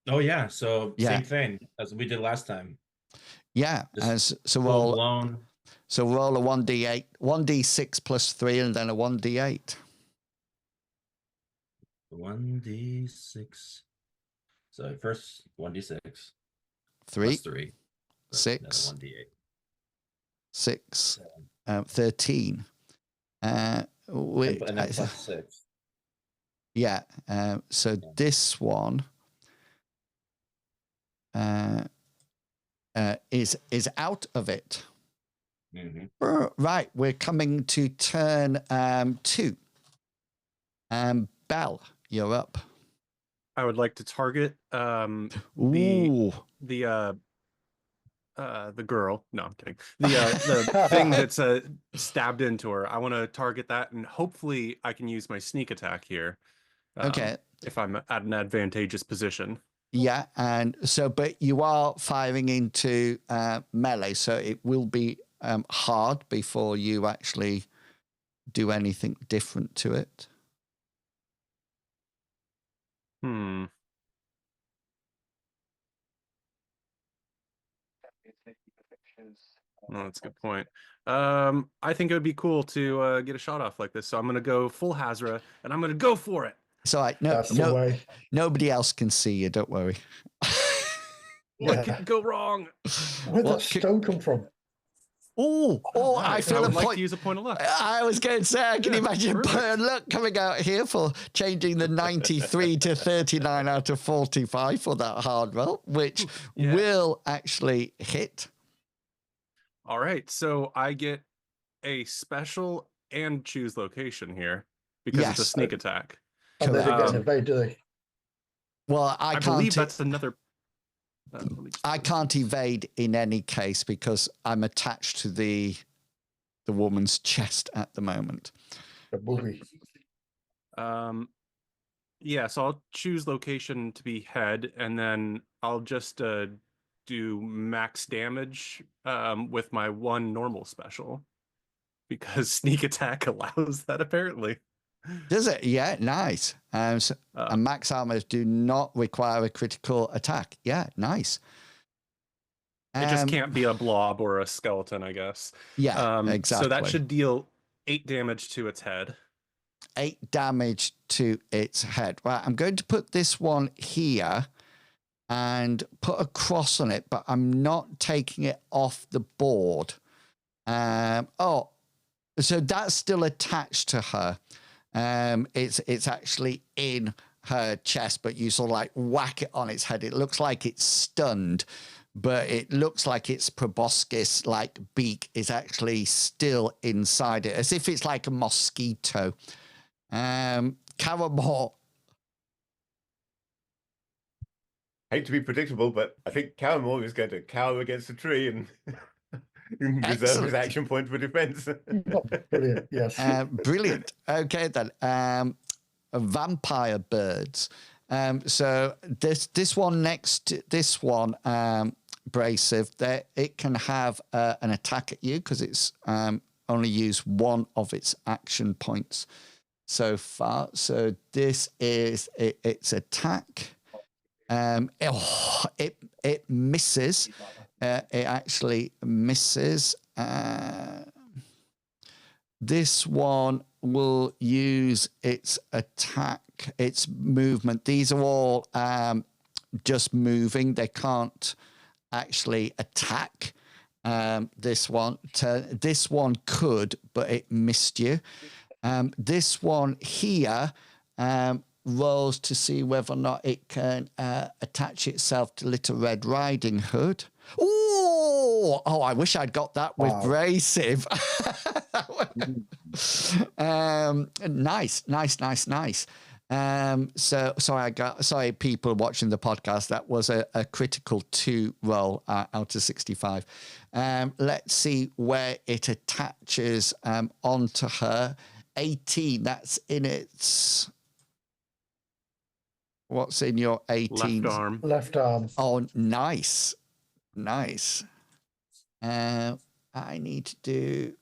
Oh yeah, so Yeah. same thing as we did last time. Yeah, so Full blown. So roll a 1d8, 1d6 plus 3, and then a 1d8. 1d6. So first 1d6. 3, Plus 3. 6, 1d8. 6, 13. And then plus 6. Yeah. So this one is out of it. Mm-hmm. Right. We're coming to turn 2. Belle, you're up. I would like to target the girl. No, I'm kidding. The thing that's stabbed into her. I want to target that, and hopefully I can use my sneak attack here. Okay. If I'm at an advantageous position. Yeah, and so, but you are firing into melee, so it will be hard before you actually do anything different to it. Oh, that's a good point. I think it would be cool to get a shot off like this, so I'm going to go full Hazra, and I'm going to go for it. So nobody else can see you. Don't worry. What could go wrong? Where'd that stone come from? Oh! Right. I feel I would a like point. to use a point of luck. I was going to say, I can imagine a point of luck coming out here for changing the 93 to 39 out of 45 for that hard roll, which will actually hit. All right, so I get a special and choose location here because it's a sneak attack. And they don't get an evade, do they? Well, I can't. Believe that's another. I can't evade in any case because I'm attached to the woman's chest at the moment. A booby. Yeah, so I'll choose location to be head, and then I'll just do max damage with my 1 normal special because sneak attack allows that apparently. Does it? Yeah, nice. And max armors do not require a critical attack. Yeah, nice. It just can't be a blob or a skeleton, I guess. Yeah, exactly. So that should deal 8 damage to its head. 8 damage to its head. Right, I'm going to put this one here and put a cross on it, but I'm not taking it off the board. So that's still attached to her. It's actually in her chest, but you sort of like whack it on its head. It looks like it's stunned, but it looks like its proboscis like beak is actually still inside it, as if it's like a mosquito. Caramore. Hate to be predictable, but I think Caramore is going to cower against a tree and reserve his action point for defense. Brilliant, yes. Brilliant. Okay, then. Vampire birds. So this one next to this one, Brasive, it can have an attack at you because it's only used 1 of its action points so far. So this is its attack. It misses. It actually misses. This one will use its attack, its movement. These are all just moving. They can't actually attack. This one could, but it missed you. This one here rolls to see whether or not it can attach itself to Little Red Riding Hood. Oh, I wish I'd got that with Brasive. Nice. Sorry, people watching the podcast. That was a critical 2 roll out of 65. Let's see where it attaches onto her. 18. That's in its. What's in your 18? Left arm. Left arm. Oh, nice. I need to do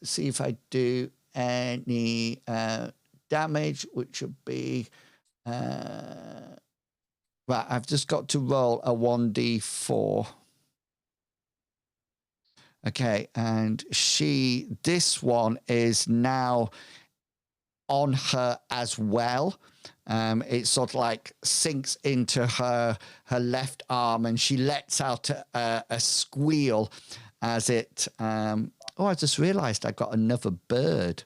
see if I do any damage, which would be right. I've just got to roll a 1d4. Okay, and this one is now on her as well. It sort of like sinks into her left arm, and she lets out a squeal as it. I just realised I got another bird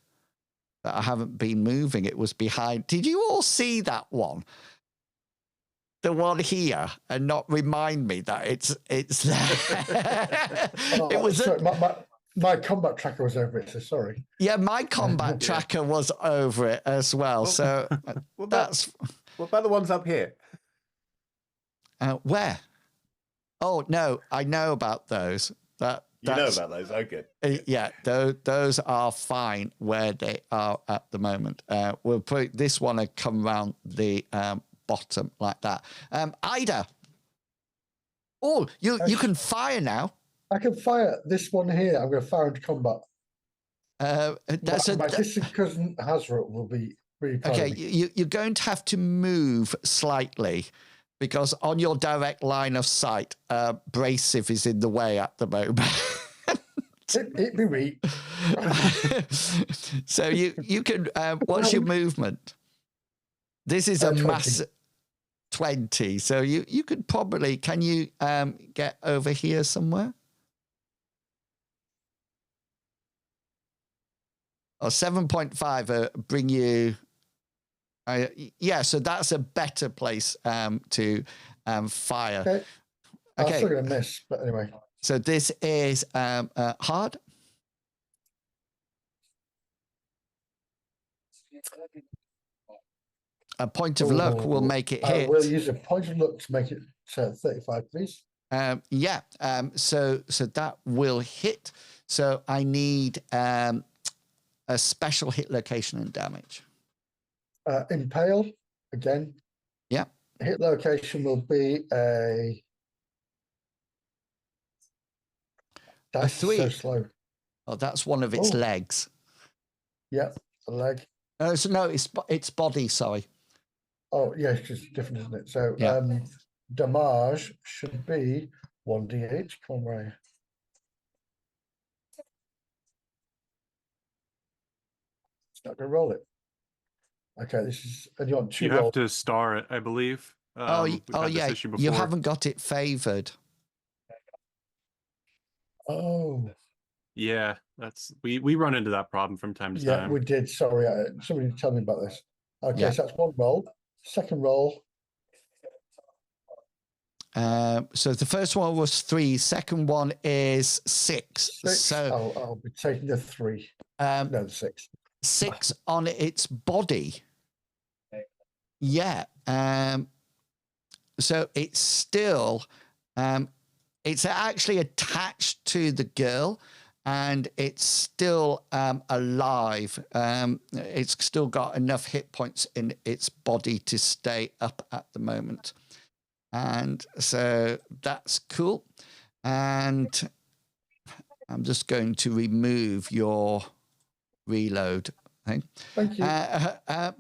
that I haven't been moving. It was behind. Did you all see that one? The one here, and not remind me that it's there. It was. Sorry, my combat tracker was over it, so sorry. Yeah, my combat tracker was over it as well. So what about the ones up here? Where? Oh no, I know about those. You know about those? Okay. Yeah, those are fine where they are at the moment. We'll put this one and come round the bottom like that. Ida. Oh, you can fire now. I can fire this one here. I'm going to fire into combat. That's my distant cousin Hazrat will be really proud okay. of me. You're going to have to move slightly because on your direct line of sight, Brasive is in the way at the moment. It be me. So you can. What's your movement? This is a 20. massive 20. So you could probably. Can you get over here somewhere? Or 7.5 bring you. Yeah, so that's a better place to fire. Okay. I'm Okay. still going to miss, but anyway. So this is hard. A point of luck will make it hit. We'll use a point of luck to make it 35, please. Yeah. So that will hit. So I need a special hit location and damage. Impale again. Yeah. Hit location will be a. That's 3. so slow. Oh, that's one of its legs. Yep, a leg. No, it's body. Sorry. Oh, yeah, it's different, isn't it? So, Yeah. damage should be 1d8. Come on, Ray. It's not going to roll it. Okay, this is. And you want 2 You have rolls. to star it, I believe. We've had this yeah. issue You before. haven't got it favored. Oh, Yeah, we run into that problem from time to yeah, time. we did. Sorry, somebody tell me about this. Okay, Yeah. so that's 1 roll. Second roll. So the first one was 3. Second one is 6. 6. So I'll be taking the 3. No, the 6. 6 on its body. Yeah. So it's still, it's actually attached to the girl, and it's still alive. It's still got enough hit points in its body to stay up at the moment. And so that's cool. And I'm just going to remove your reload thing. Thank you.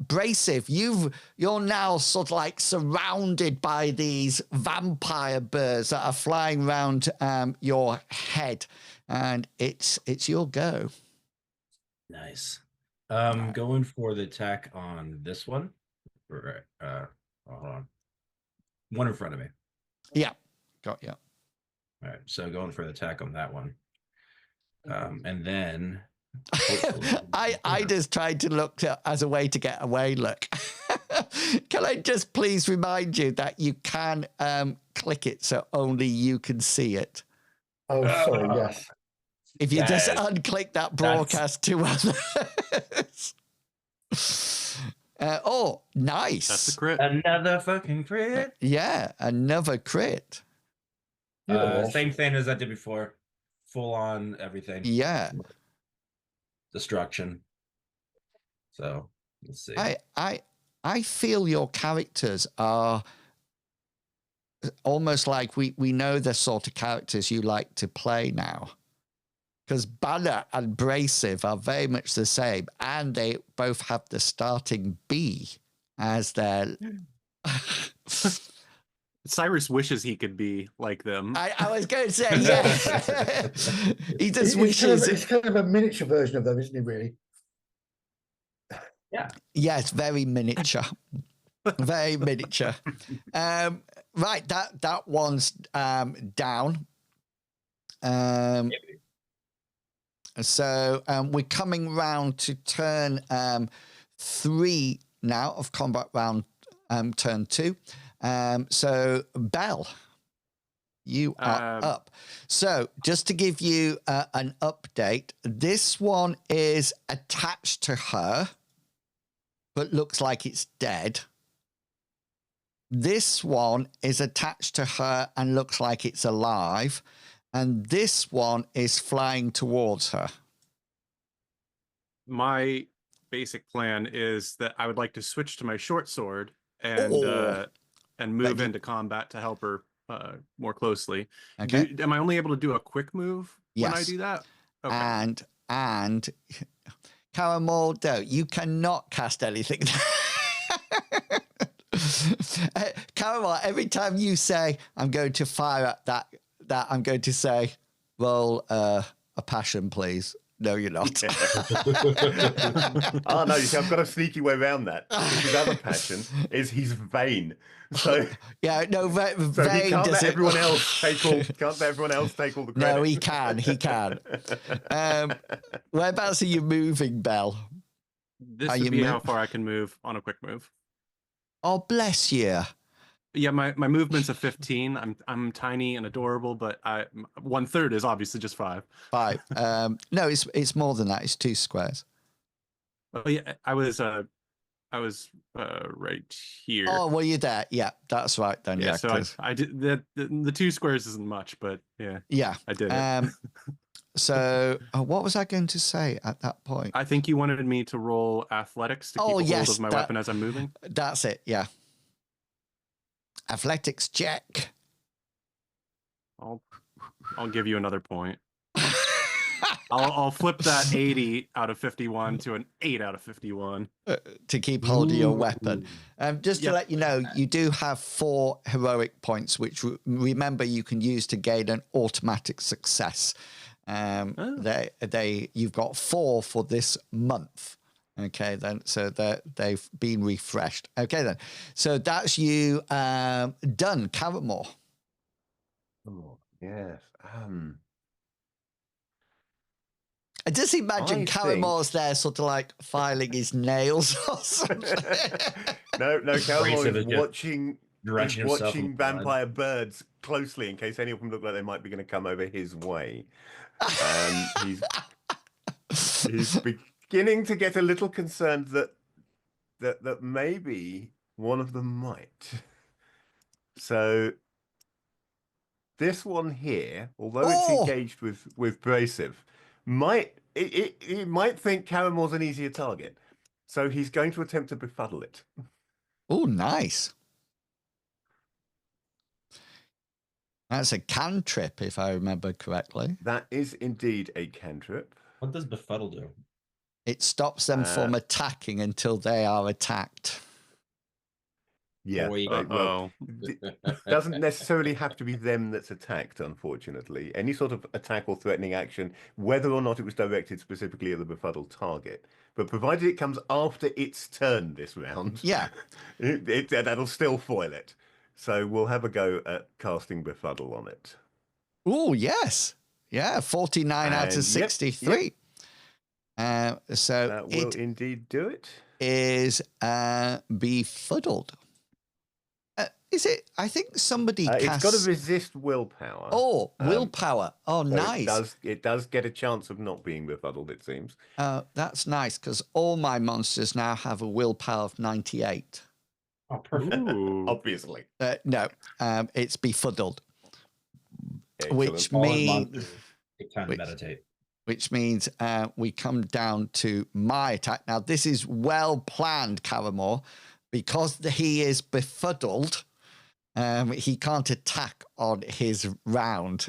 Brasive, you're now sort of like surrounded by these vampire birds that are flying around your head, and it's your go. Nice. Going for the attack on this one. Right. Hold on. One in front of me. Yeah, got you. All right. So going for the attack on that one. And then I just tried to look as a way to get away. Look, can I just please remind you that you can click it so only you can see it. Oh, sorry. Yes. If you just unclick that broadcast to others. Oh, nice. That's a crit. Another fucking crit. Yeah, another crit. Same thing as I did before. Full on everything. Yeah. Destruction. So let's see. I feel your characters are almost like we know the sort of characters you like to play now. Because Banner and Brasive are very much the same, and they both have the starting B as their. Cyrus wishes he could be like them. I was going to say, yeah. He just wishes. It's kind of a miniature version of them, isn't he, really? Yeah. Yes, very miniature. Very miniature. Right, that one's down. So we're coming round to turn 3 now of combat round, turn 2. So Belle, you are up. So just to give you an update, this one is attached to her, but looks like it's dead. This one is attached to her and looks like it's alive. And this one is flying towards her. My basic plan is that I would like to switch to my short sword and move into combat to help her more closely. Okay. Am I only able to do a quick move when I Yes. do that? Okay. And Caramoldo, you cannot cast anything. Caramel, every time you say, I'm going to fire at that I'm going to say, roll a passion, please. No, you're not. Oh, no, you see, I've got a sneaky way around that. His other passion is he's vain. So yeah, no, so vain he can't let doesn't. everyone else take all the credit. No, he can. Whereabouts are you moving, Belle? This would be how far I can move on a quick move. Oh, bless you. Yeah, my movement's a 15. I'm tiny and adorable, but 1/3 is obviously just 5. 5. No, it's more than that. It's 2 squares. Oh yeah, I was right here. Oh, well, you're there. Yeah, that's right then. Yeah, Yeah, so I did the 2 squares isn't much, but yeah. Yeah, I did it. So what was I going to say at that point? I think you wanted me to roll athletics to keep a hold of my weapon as I'm moving. That's it. Yeah. Athletics check. I'll give you another point. I'll flip that 80 out of 51 to an 8 out of 51 to keep hold of your weapon. Just to let you know, you do have 4 heroic points, which remember you can use to gain an automatic success. You've got 4 for this month. Okay, then, so they've been refreshed. Okay, then, so that's you done, Caramore. Oh, yes. I just imagine Caramore's there sort of like filing his nails or something. No, Caramore is watching himself vampire birds closely in case any of them look like they might be going to come over his way. He's beginning to get a little concerned that maybe one of them might. So this one here, although it's engaged with Brasive, might think Caramore's an easier target. So he's going to attempt to befuddle it. Oh, nice. That's a cantrip, if I remember correctly. That is indeed a cantrip. What does befuddle do? It stops them from attacking until they are attacked. Yeah, well, it doesn't necessarily have to be them that's attacked, unfortunately. Any sort of attack or threatening action, whether or not it was directed specifically at the befuddled target, but provided it comes after its turn this round, yeah, that'll still foil it. So we'll have a go at casting befuddle on it. Oh, yes. Yeah, 49 out of 63. Yep. So That will it indeed do it. is befuddled. Is it? I think somebody It's got to casts. resist willpower. Oh, willpower. Oh, So nice. It does get a chance of not being befuddled, it seems. That's nice because all my monsters now have a willpower of 98. Oh, perfect. Ooh. Obviously. No, it's befuddled, Excellent. which All his means monsters take time to meditate. which means we come down to my attack. Now, this is well planned, Caramore, because he is befuddled. He can't attack on his round.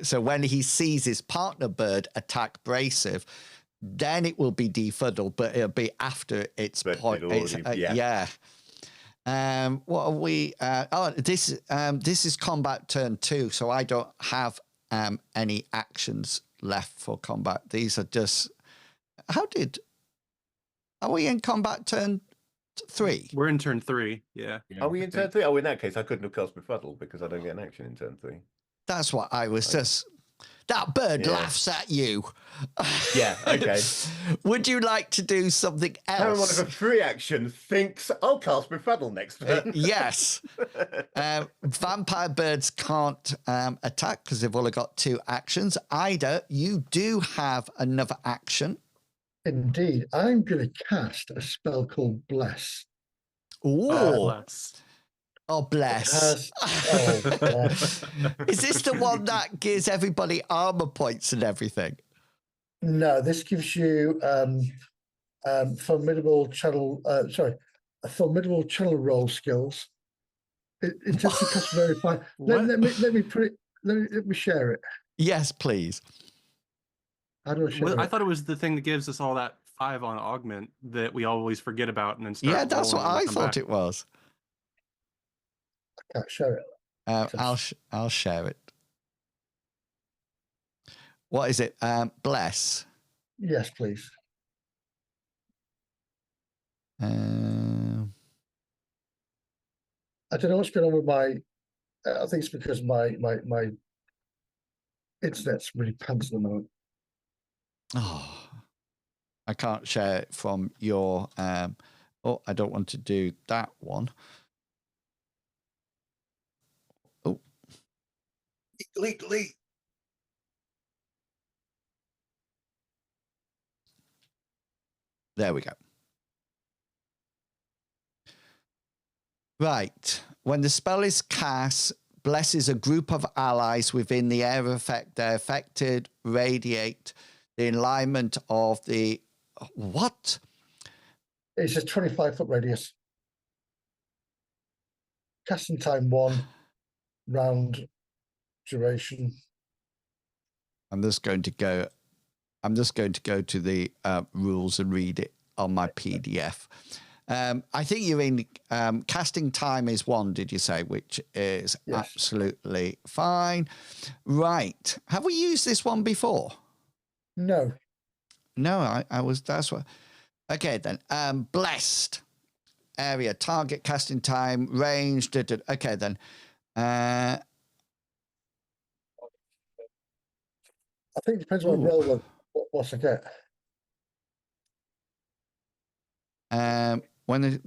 So when he sees his partner bird attack Brasive, then it will be befuddled, but it'll be after its But point. it'll already- yeah. What are we? This is combat turn 2, so I don't have any actions left for combat. These are just. Are we in combat turn 3? We're in turn 3. Yeah. Are we I in turn think. 3? Oh, in that case, I couldn't have cast befuddled because I don't get an action in turn 3. That's what I was just. That bird Yeah. laughs at you. Yeah, okay. Would you like to do something Karen, one else? of a free action, thinks I'll cast befuddle next turn. Yes. Vampire birds can't attack because they've only got 2 actions. Ida, you do have another action. Indeed, I'm going to cast a spell called Bless. Ooh. Bless. Oh, bless. Bless. Is this the one that gives everybody armor points and everything? No, this gives you formidable channel. Formidable channel roll skills. It just becomes very fine. Let me put it. Let me share it. Yes, please. How do I share I it? thought it was the thing that gives us all that 5 on augment that we always forget about and then start. Yeah, that's what rolling when we I come thought back. it was. I can't share it. I'll share it. What is it? Bless. Yes, please. Uh, I don't know what's going on with my. I think it's because my internet's really pants at the moment. oh, I can't share it from your. Oh, I don't want to do that one. Oh, delete. There we go. Right. When the spell is cast, blesses a group of allies within the area effect. They're affected, radiate the alignment of the. What? It's a 25-foot radius. Casting time 1, round duration. I'm just going to go to the rules and read it on my PDF. I think you're in casting time is 1, did you say, which is Yes. absolutely fine. Right. Have we used this one before? No. No, that's what. Okay, then. Blessed area, target, casting time, range. Okay, then. I think it depends on Ooh. roll what I get. When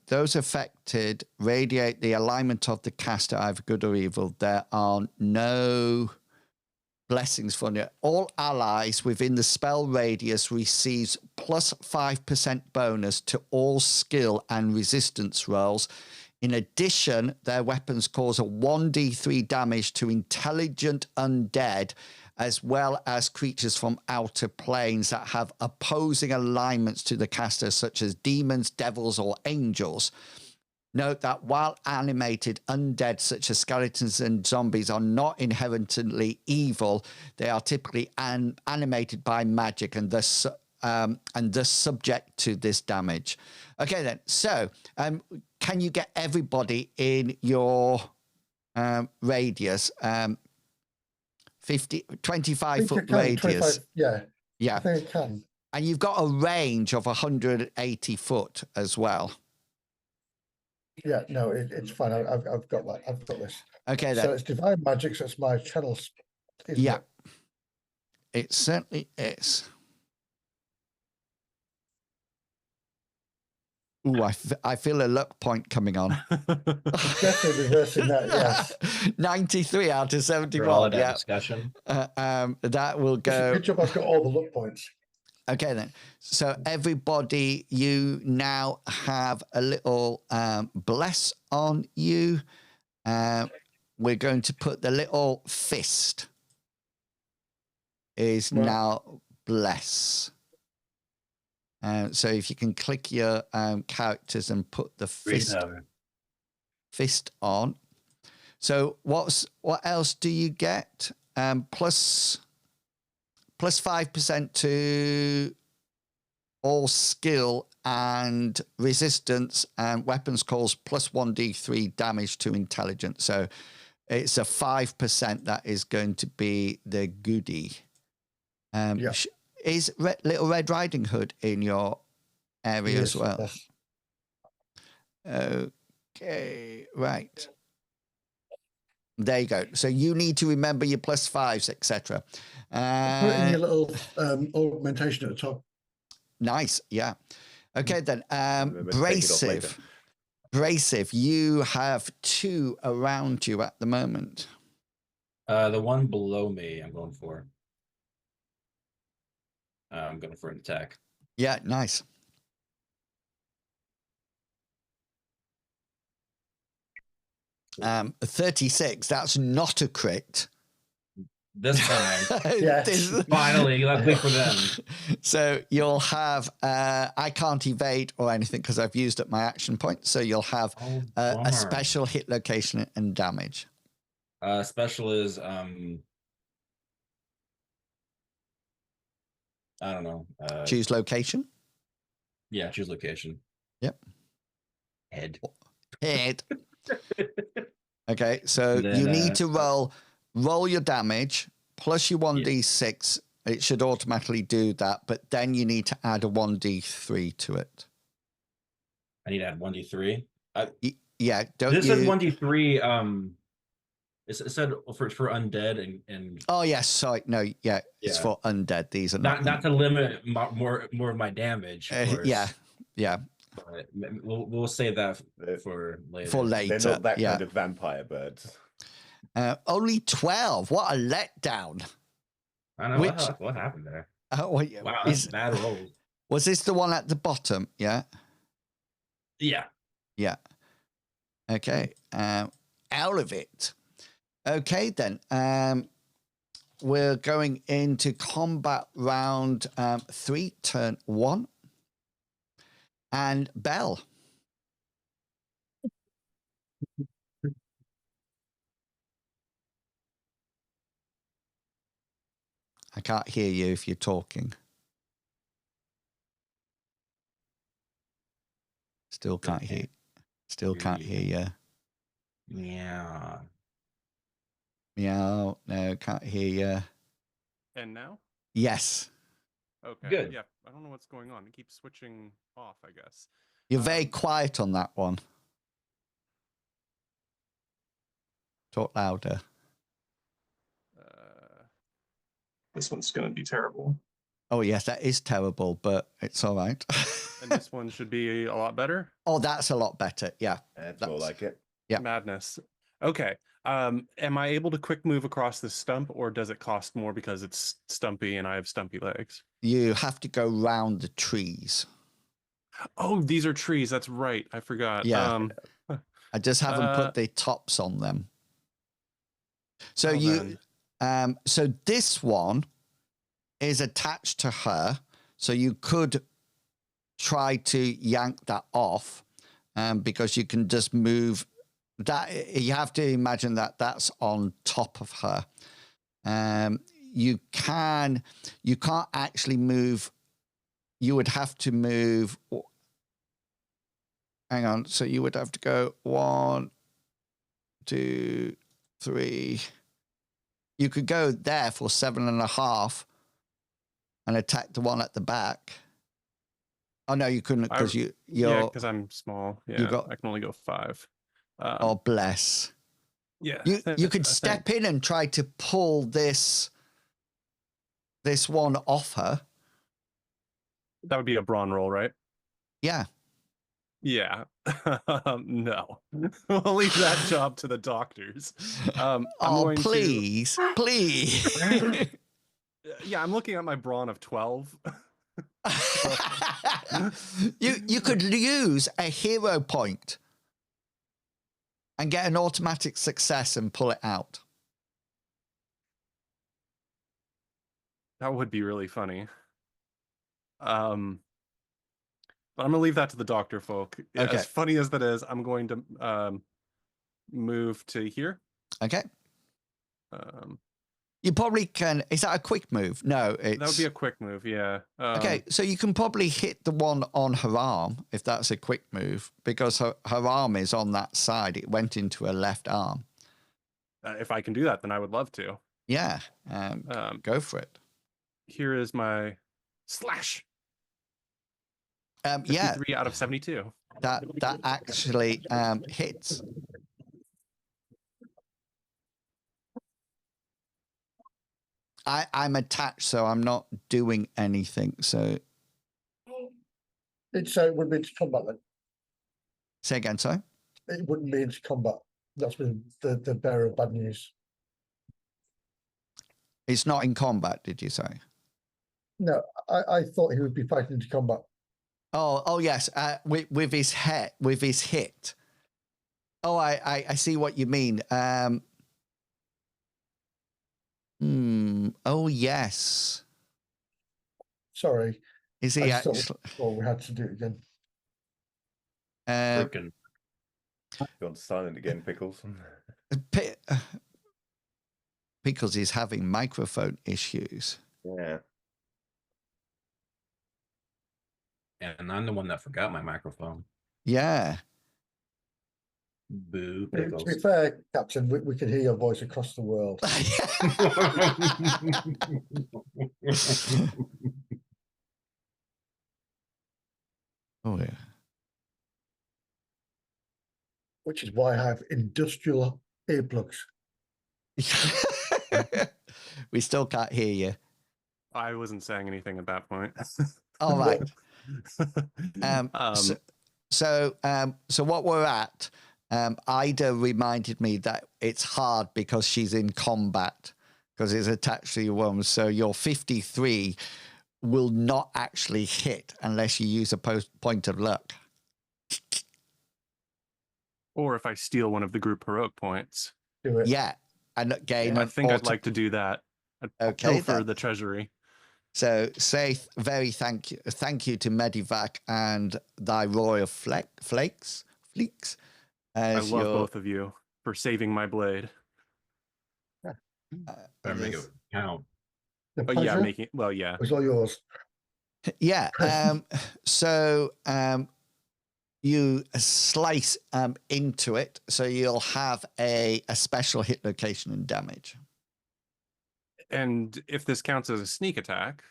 those affected radiate the alignment of the caster, either good or evil, there are no blessings for you. All allies within the spell radius receives plus 5% bonus to all skill and resistance rolls. In addition, their weapons cause a 1d3 damage to intelligent undead, as well as creatures from outer planes that have opposing alignments to the caster, such as demons, devils, or angels. Note that while animated undead, such as skeletons and zombies, are not inherently evil, they are typically animated by magic and thus subject to this damage. Okay, then. So, can you get everybody in your radius? 25-foot radius. 25, yeah. Yeah. I think I can. And you've got a range of 180 foot as well. Yeah, no, it's fine. I've got that. I've got this. Okay, then. So it's divine magic. So it's my channels. Yeah. It certainly is. Ooh, I feel a luck point coming on. Definitely reversing that, yes. 93 out of For all 71. of that Yeah. discussion. That will go. Good job, I've got all the luck points. Okay, then. So everybody, you now have a little bless on you. We're going to put the little fist is Right. now bless. So if you can click your characters and put the fist on. So what else do you get? Plus 5% to all skill and resistance and weapons calls, plus 1d3 damage to intelligence. So it's a 5% that is going to be the goodie. Yeah. Is Little Red Riding Hood in your area as well? Yes. Okay, right. There you go. So you need to remember your plus 5s, etc. Put in your little augmentation at the top. Nice, yeah. Okay, then. Remember to take it off later. Brasive, you have 2 around you at the moment. The one below me, I'm going for. I'm going for an attack. Yeah, nice. Um, 36. That's not a crit. This time, Yes. finally, luckily for them. So you'll have. I can't evade or anything because I've used up my action point. So you'll have a bummer. special hit location and damage. Special is I don't know. Choose location. Yeah, choose location. Yep. Head. Okay, so Then, you need to roll your damage plus your 1d6. It should automatically do that, but then you need to add a 1d3 to it. I need to add 1d3. Yeah, don't This you? said 1d3. It said for undead and. Oh yes, sorry. No, yeah, it's for undead. These are not to limit more of my damage. Of course. Yeah. But we'll save that for later. For later, They're not that yeah. kind of vampire birds. Only 12. What a letdown. I don't know what happened there. Wow, That's bad roll. Was this the one at the bottom? Yeah. Yeah. Yeah. Okay. Out of it. Okay, then. We're going into combat round 3, turn 1. And Belle. I can't hear you if you're talking. Still can't hear. Still can't hear you. Yeah. Meow. No, can't hear you. And now? Yes. Okay. Good. Yeah. I don't know what's going on. It keeps switching off, I guess. You're very quiet on that one. Talk louder. This one's going to be terrible. Oh, yes, that is terrible, but it's all right. And this one should be a lot better. Oh, that's a lot better. Yeah. That's more like it. Yeah. Madness. Okay. Am I able to quick move across this stump, or does it cost more because it's stumpy and I have stumpy legs? You have to go round the trees. Oh, these are trees. That's right. I forgot. Yeah. I just haven't put the tops on them. So so this one is attached to her. So you could try to yank that off because you can just move that. You have to imagine that that's on top of her. You can't actually move. You would have to move. Hang on. So you would have to go 1, 2, 3. You could go there for 7.5 and attack the one at the back. Oh no, you couldn't because you're because I'm small. Yeah, I can only go 5. Oh bless. Yeah. You could step in and try to pull this this one off her. That would be a brawn roll, right? Yeah. Yeah. No. We'll leave that job to the doctors. I'm going please, please. Yeah, I'm looking at my brawn of 12. You could use a hero point and get an automatic success and pull it out. That would be really funny. But I'm gonna leave that to the doctor folk. Okay. As funny as that is, I'm going to move to here. Okay. You probably can. Is that a quick move? No, it's... That would be a quick move, yeah. Okay, so you can probably hit the one on her arm if that's a quick move, because her arm is on that side. It went into her left arm. If I can do that, then I would love to. Yeah, go for it. Here is my slash. Yeah, 53 out of 72. that actually hits. I'm attached, so I'm not doing anything. So It would be into combat then. say again, sorry. It wouldn't be into combat. That's been the bearer of bad news. It's not in combat, did you say? No, I thought he would be fighting into combat. Oh yes, with his hit. Oh, I see what you mean. Oh yes. Sorry. Is he I actually? thought we had to do it again. Frickin'. Gone silent again, Pickles. Pickles is having microphone issues. Yeah. And I'm the one that forgot my microphone. Yeah. Boo, To Pickles. be fair, Captain, we could hear your voice across the world. Oh yeah. Which is why I have industrial earplugs. We still can't hear you. I wasn't saying anything at that point. All right. So what we're at, Ida reminded me that it's hard because she's in combat because it's attached to your woman. So your 53 will not actually hit unless you use a point of luck. Or if I steal one of the group heroic points. Do it. Yeah, and gain. I think I'd like to do that. Okay, for the treasury. So say thank you to Medivac and thy royal fleeks. I love both of you for saving my blade. Better make it count. The But yeah, pleasure yeah. was all yours. Yeah. So you slice into it, so you'll have a special hit location and damage. And if this counts as a sneak attack,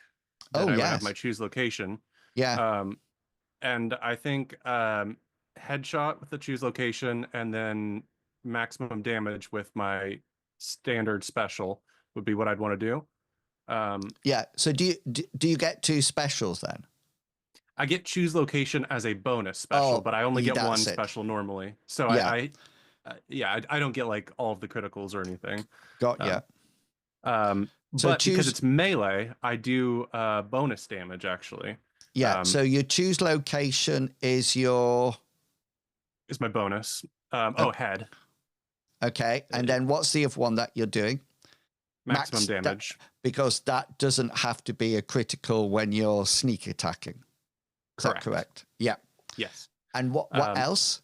then I would have my choose location. Yeah. And I think headshot with the choose location and then maximum damage with my standard special would be what I'd want to do. Yeah. So do you get two specials then? I get choose location as a bonus special, but I only get one special normally. So I don't get like all of the criticals or anything. Got ya. So but because it's melee, I do bonus damage actually. Yeah. So your choose location is my bonus. Head. Okay. And then what's the other one that you're doing? Maximum damage. Because that doesn't have to be a critical when you're sneak attacking. Is that correct? Yeah. Yes. And what else?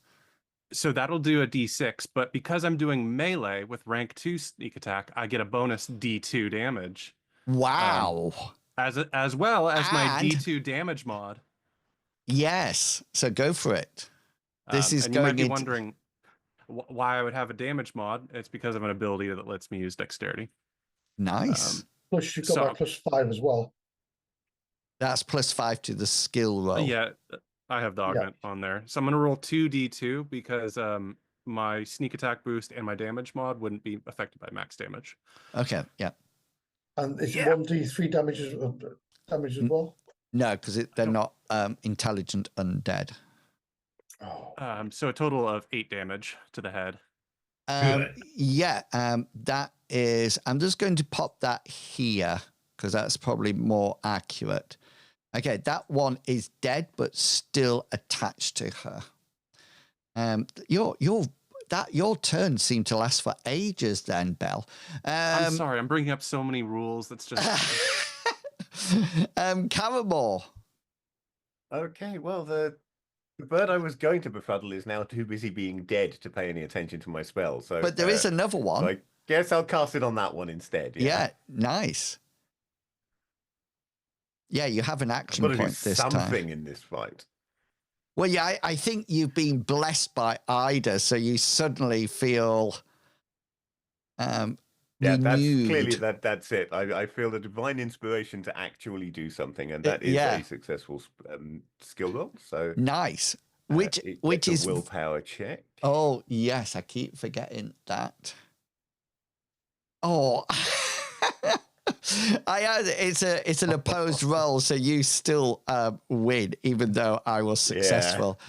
So that'll do a D6, but because I'm doing melee with rank 2 sneak attack, I get a bonus D2 damage. Wow. As well as my D2 damage mod. Yes. So go for it. This is and going you might be wondering why I would have a damage mod. It's because of an ability that lets me use dexterity. Nice. Plus you've got my +5 as well. That's +5 to the skill roll. Yeah, I have the augment on there. So I'm going to roll 2d2 because my sneak attack boost and my damage mod wouldn't be affected by max damage. Okay, yeah. And it's Yeah. 1d3 damage as well. No, because they're not intelligent undead. Oh, So a total of 8 damage to the head. Yeah, that is. I'm just going to pop that here because that's probably more accurate. Okay, that one is dead but still attached to her. Your turn seemed to last for ages then, Belle. I'm sorry, I'm bringing up so many rules. That's just Caramore. Okay, well, the bird I was going to befuddle is now too busy being dead to pay any attention to my spell. So, But there is another one. So I guess I'll cast it on that one instead. Yeah, nice. Yeah, you have an action I've got to do point this something time. in this fight. Well, yeah, I think you've been blessed by Ida, so you suddenly feel Yeah, that's renewed. clearly that's it. I feel the divine inspiration to actually do something, and that is yeah. a successful skill roll. So Nice. it Which gets is a willpower check. Oh, yes, I keep forgetting that. Oh. It's an opposed roll, so you still win, even though I was successful.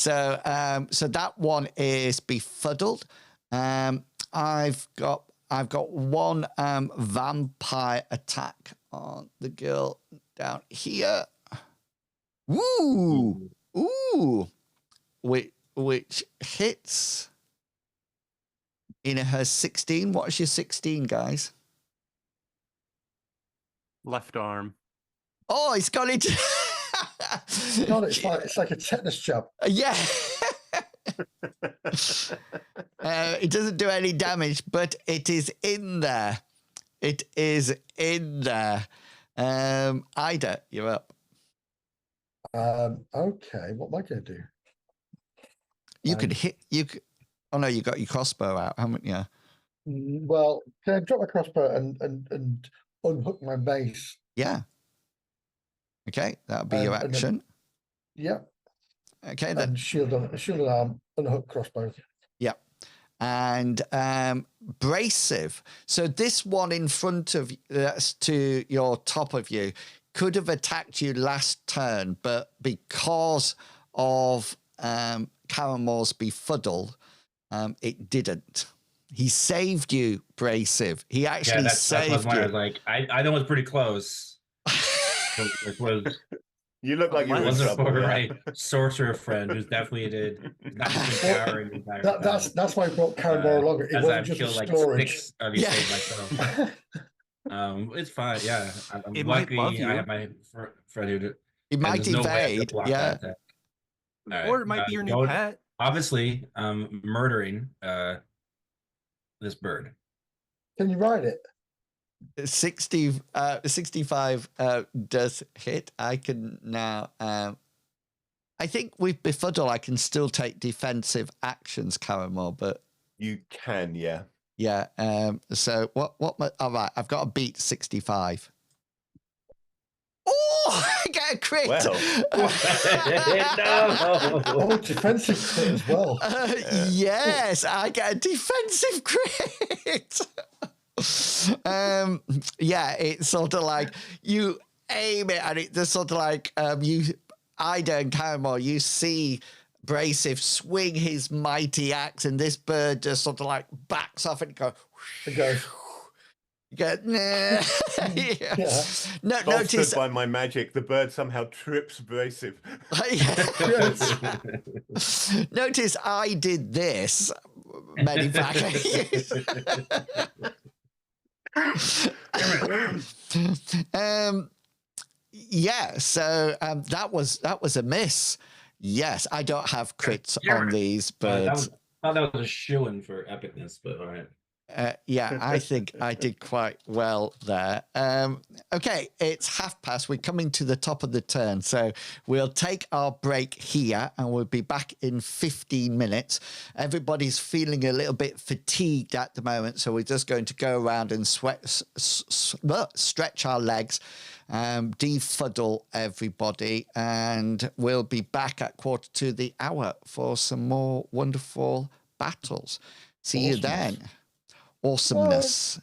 Yeah. So that one is befuddled. I've got one vampire attack on the girl down here. Ooh, ooh, which hits in her 16. What's your 16, guys? left arm. Oh, it's got into. God, it's like a tetanus jab. Yeah. It doesn't do any damage, but it is in there. It is in there. Ida, you're up. Okay, what am I going to do? You could hit. Oh no, you got your crossbow out, haven't you? Well, can I drop my crossbow and unhook my mace? Yeah. Okay, that'll be your And then- action. Yeah, Okay, then. and shield arm, unhook crossbow. Yeah. And brasive. So this one in front of that's to your top of you could have attacked you last turn, but because of Caramore's befuddled, it didn't. He saved you, brasive. He actually saved you. I was like, I know it's pretty close. It was. You look like you were in wasn't trouble. for Yeah. my sorcerer friend who's definitely not been cowering the entire time. That's why I brought Caramore along. It as wasn't I've just killed a like storage. 6 of these things myself. It's fine. Yeah, I'm It might lucky. buff you. I have my friend who. He might there's no way I could evade. block Yeah. that attack. All Or right, it might be your new going- pet. Obviously, murdering this bird. Can you ride it? 65 does hit. I can now. I think with befuddle, I can still take defensive actions, Caramore, but You can, yeah. yeah. So what? All right, I've got to beat 65. Oh, I get a crit. Well. No. Oh, defensive crit as well. Yes, I get a defensive crit. Yeah, it's sort of like you aim it and it just sort of like Ida and Caramore, you see Brasive swing his mighty axe and this bird just sort of like backs off and It goes. You go, nah. Yeah. Yeah. No, Bolstered notice by my magic, the bird somehow trips Brasive. Notice I did this many vacations. Yeah, so that was a miss. Yes, I don't have crits on these birds. I thought that was a shoo-in for epicness, but all right. Yeah, I think I did quite well there. Okay, it's past. We're coming to the top of the turn. So we'll take our break here and we'll be back in 15 minutes. Everybody's feeling a little bit fatigued at the moment. So we're just going to go around and stretch our legs, defuddle everybody. And we'll be back at 1:45 for some more wonderful battles. See you then. Awesomeness.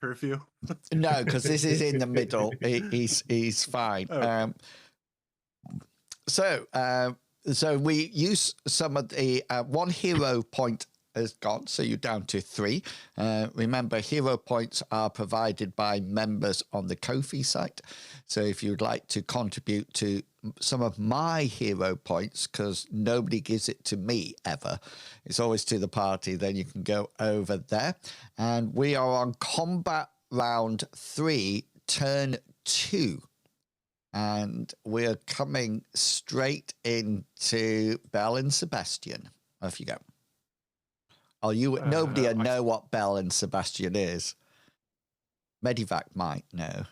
Curfew. No, because this is in the middle. He's fine. Okay. So we use some of the 1 hero point has gone, so you're down to 3. Remember, hero points are provided by members on the Ko-fi site. So if you'd like to contribute to some of my hero points, because nobody gives it to me ever, it's always to the party, then you can go over there. And we are on combat round 3, turn 2. And we're coming straight into Belle and Sebastian. Off you go. Oh, nobody will know what Belle and Sebastian is. Medivac might know.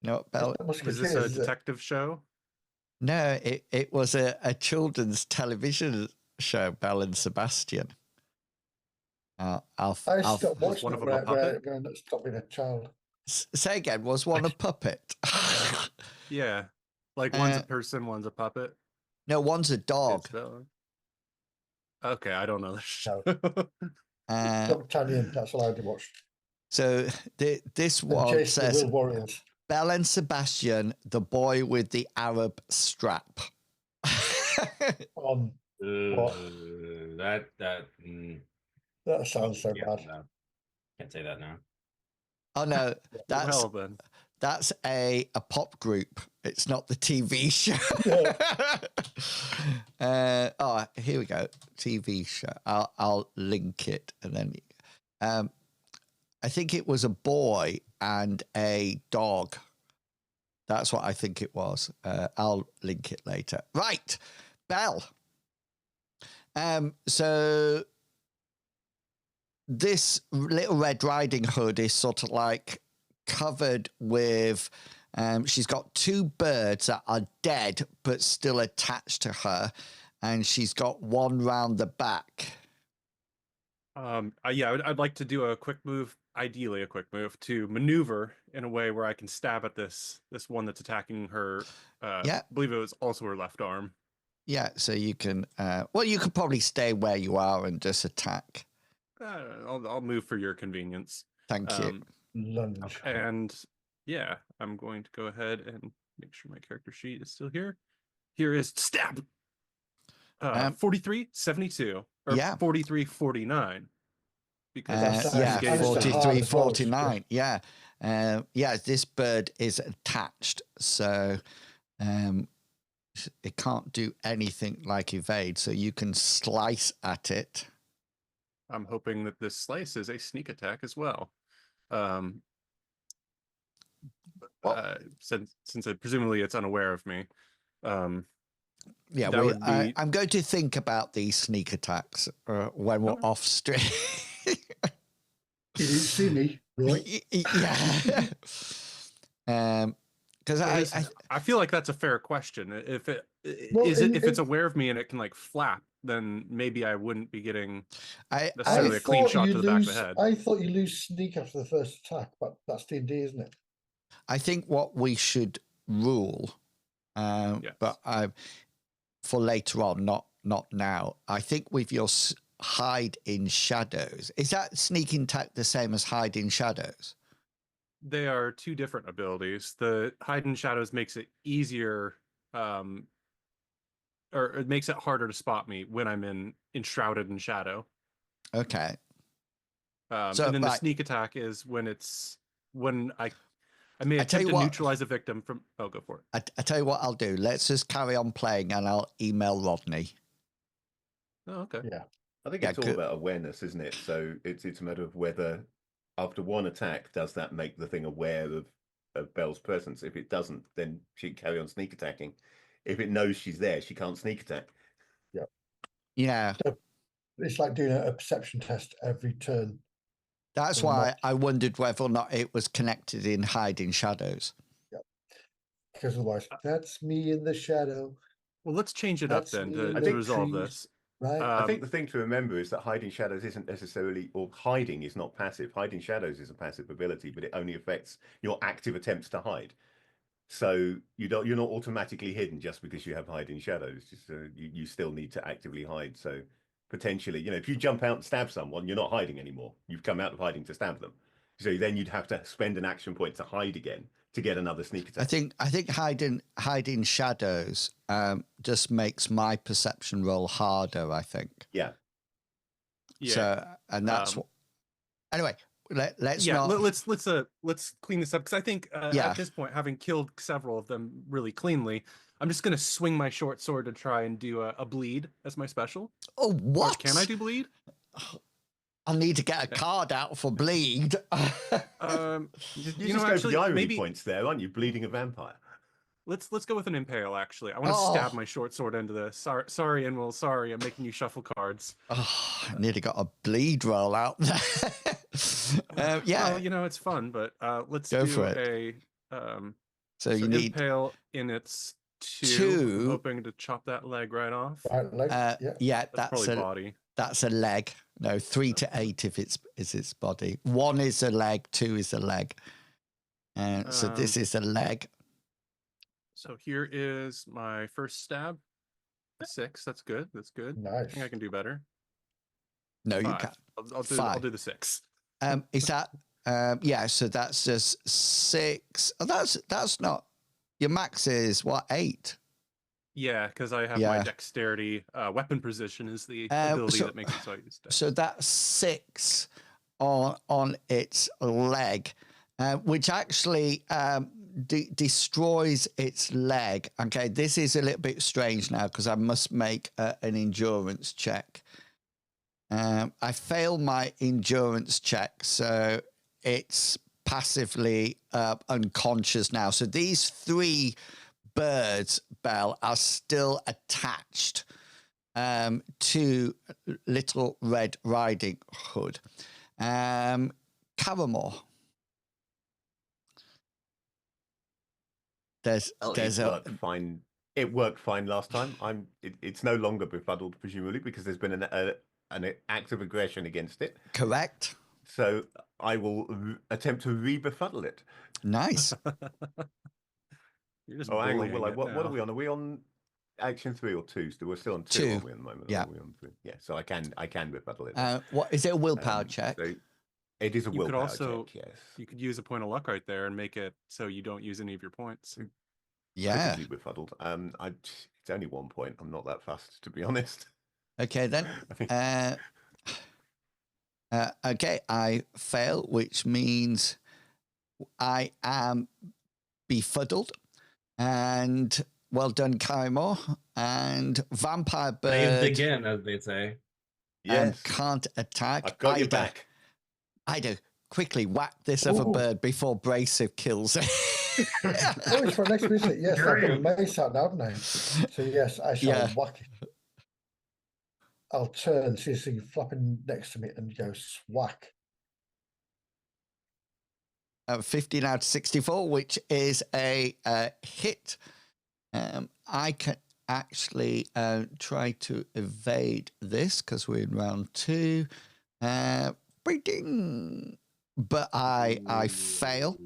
You know what Belle? Is this a detective show? No, it was a children's television show, Belle and Sebastian. I stopped watching one it of them a puppet? when I stopped being a child. Say again, was one a puppet? Yeah. Like one's a person, one's a puppet. No, one's a dog. Okay, I don't know this show. Italian, that's all I had to watch. So this And one Jason the says Will Warriors. Belle and Sebastian, the boy with the Arab strap. On what? That sounds so yeah, bad. No. Can't say that now. Oh no, then. that's a pop group. It's not the TV show. Oh, here we go. TV show. I'll link it, and then I think it was a boy and a dog. That's what I think it was. I'll link it later. Right, Belle. So this Little Red Riding Hood is sort of like covered with, she's got 2 birds that are dead but still attached to her, and she's got one round the back. Yeah, I'd like to do a quick move, ideally a quick move, to maneuver in a way where I can stab at this one that's attacking her. Yeah. I believe it was also her left arm. Yeah, so you can, well, you could probably stay where you are and just attack. I'll move for your convenience. Thank you. Lunge. And yeah, I'm going to go ahead and make sure my character sheet is still here. Here is stab. 43-72 or yeah. 43-49. Because yeah, against 43-49. Yeah. Yeah, this bird is attached, so it can't do anything like evade, so you can slice at it. I'm hoping that this slice is a sneak attack as well. Since presumably it's unaware of me. Yeah, I'm going to think about these sneak attacks when we're off stream. You didn't see me, right? Yeah. Because I feel like that's a fair question. If it's aware of me and it can like flap, then maybe I wouldn't be getting necessarily a clean shot to the back of the head. I thought you lose sneak after the first attack, but that's D&D, isn't it? I think what we should rule, yes. but for later on, not now. I think with your hide in shadows, is that sneaking attack the same as hide in shadows? They are 2 different abilities. The hide in shadows makes it easier, or it makes it harder to spot me when I'm enshrouded in shadow. Okay. And then the sneak attack is when I may attempt to neutralize a victim from. Oh, go for it. I tell you what I'll do. Let's just carry on playing, and I'll email Rodney. Oh, okay. Yeah. I think it's all about awareness, isn't it? So it's a matter of whether after one attack, does that make the thing aware of Belle's presence? If it doesn't, then she can carry on sneak attacking. If it knows she's there, she can't sneak attack. Yeah. Yeah. So it's like doing a perception test every turn. That's why I wondered whether or not it was connected in hiding shadows. Yeah. Because otherwise, that's me in the shadow. Well, let's change it up then to resolve this. Right. I think the thing to remember is that hiding shadows isn't necessarily, or hiding is not passive. Hiding shadows is a passive ability, but it only affects your active attempts to hide. So you're not automatically hidden just because you have hiding shadows. You still need to actively hide. So potentially. If you jump out and stab someone, you're not hiding anymore. You've come out of hiding to stab them. So then you'd have to spend an action point to hide again to get another sneak attack. I think hiding shadows just makes my perception roll harder, I think. Yeah. Yeah. So, and that's what. Anyway, let's yeah. not. Let's clean this up, because I think at this point, having killed several of them really cleanly, I'm just gonna swing my short sword to try and do a bleed as my special. Oh, what? Or can I do bleed? I'll need to get a card out for bleed. You just go for the irony points there, aren't you? Bleeding a vampire. Let's go with an impale. Actually, I want to stab my short sword into this. Sorry, Inwils. Sorry, I'm making you shuffle cards. Oh, I nearly got a bleed roll out there. Yeah, well, it's fun, but let's go do for it. So you need impale in its two. I'm hoping to chop that leg right off. Right leg. yeah, That's probably body. That's a leg. No, 3 to 8 if it's its body. 1 is a leg, 2 is a leg. So this is a leg. So here is my first stab. 6. That's good. That's good. Nice. I think I can do better. No, 5. you can't. I'll do the 6. Is that yeah, so that's just 6. Oh, that's not your max is what, 8? Yeah, because I have my dexterity. Weapon position is the ability that makes it so I use dex. So that's 6 on its leg, which actually destroys its leg. Okay, this is a little bit strange now because I must make an endurance check. I failed my endurance check, so it's passively unconscious now. So these 3 birds, Belle, are still attached to Little Red Riding Hood. Caramore. Fine. It worked fine last time. It's no longer befuddled, presumably, because there's been an act of aggression against it. Correct. So I will attempt to re-befuddle it. Nice. You're just hang on, bullying it what now. are we on? Are we on action 3 or 2? So we're still on 2, aren't we, at the moment? Yeah. Are we on 3? Yeah, so I can befuddle it. What is it? A willpower check? So it is a willpower check, yes. You could use a point of luck right there and make it so you don't use any of your points. Yeah. Critically befuddled. It's only 1 point. I'm not that fast, to be honest. Okay, then. Okay, I fail, which means I am befuddled. And well done, Kymore. And Vampire Bird. Again, as they say. Yes. Can't attack. I've got your back. I do. Quickly whack this other bird before Brasive kills it. Oh, it's for next visit. Yes, I've got a mace out now, haven't I? So yes, I shall whack it. I'll turn, see this thing flapping next to me and go swack. 15 out of 64, which is a hit. I can actually try to evade this because we're in round 2. But I fail.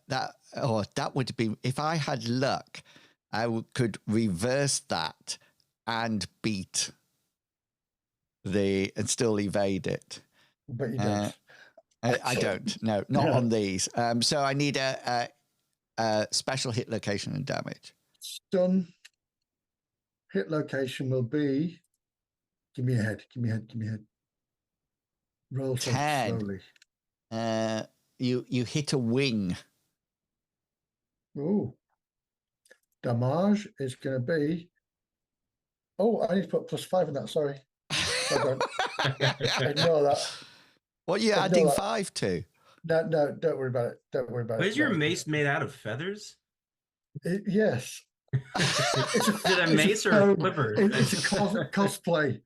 That would be, if I had luck, I could reverse that and beat and still evade it. But you don't. I don't. No, not on these. So I need a special hit location and damage. Stun. Hit location will be. Give me a head. Give me a head. Give me a head. Roll 10. Slowly. You hit a wing. Ooh. Damage is going to be. Oh, I need to put +5 in that. Sorry. Ignore that. What are you adding 5 to? No, don't worry about it. Don't worry about it. Is your mace made out of feathers? Yes. Is it a mace or a quiver? It's a cosplay.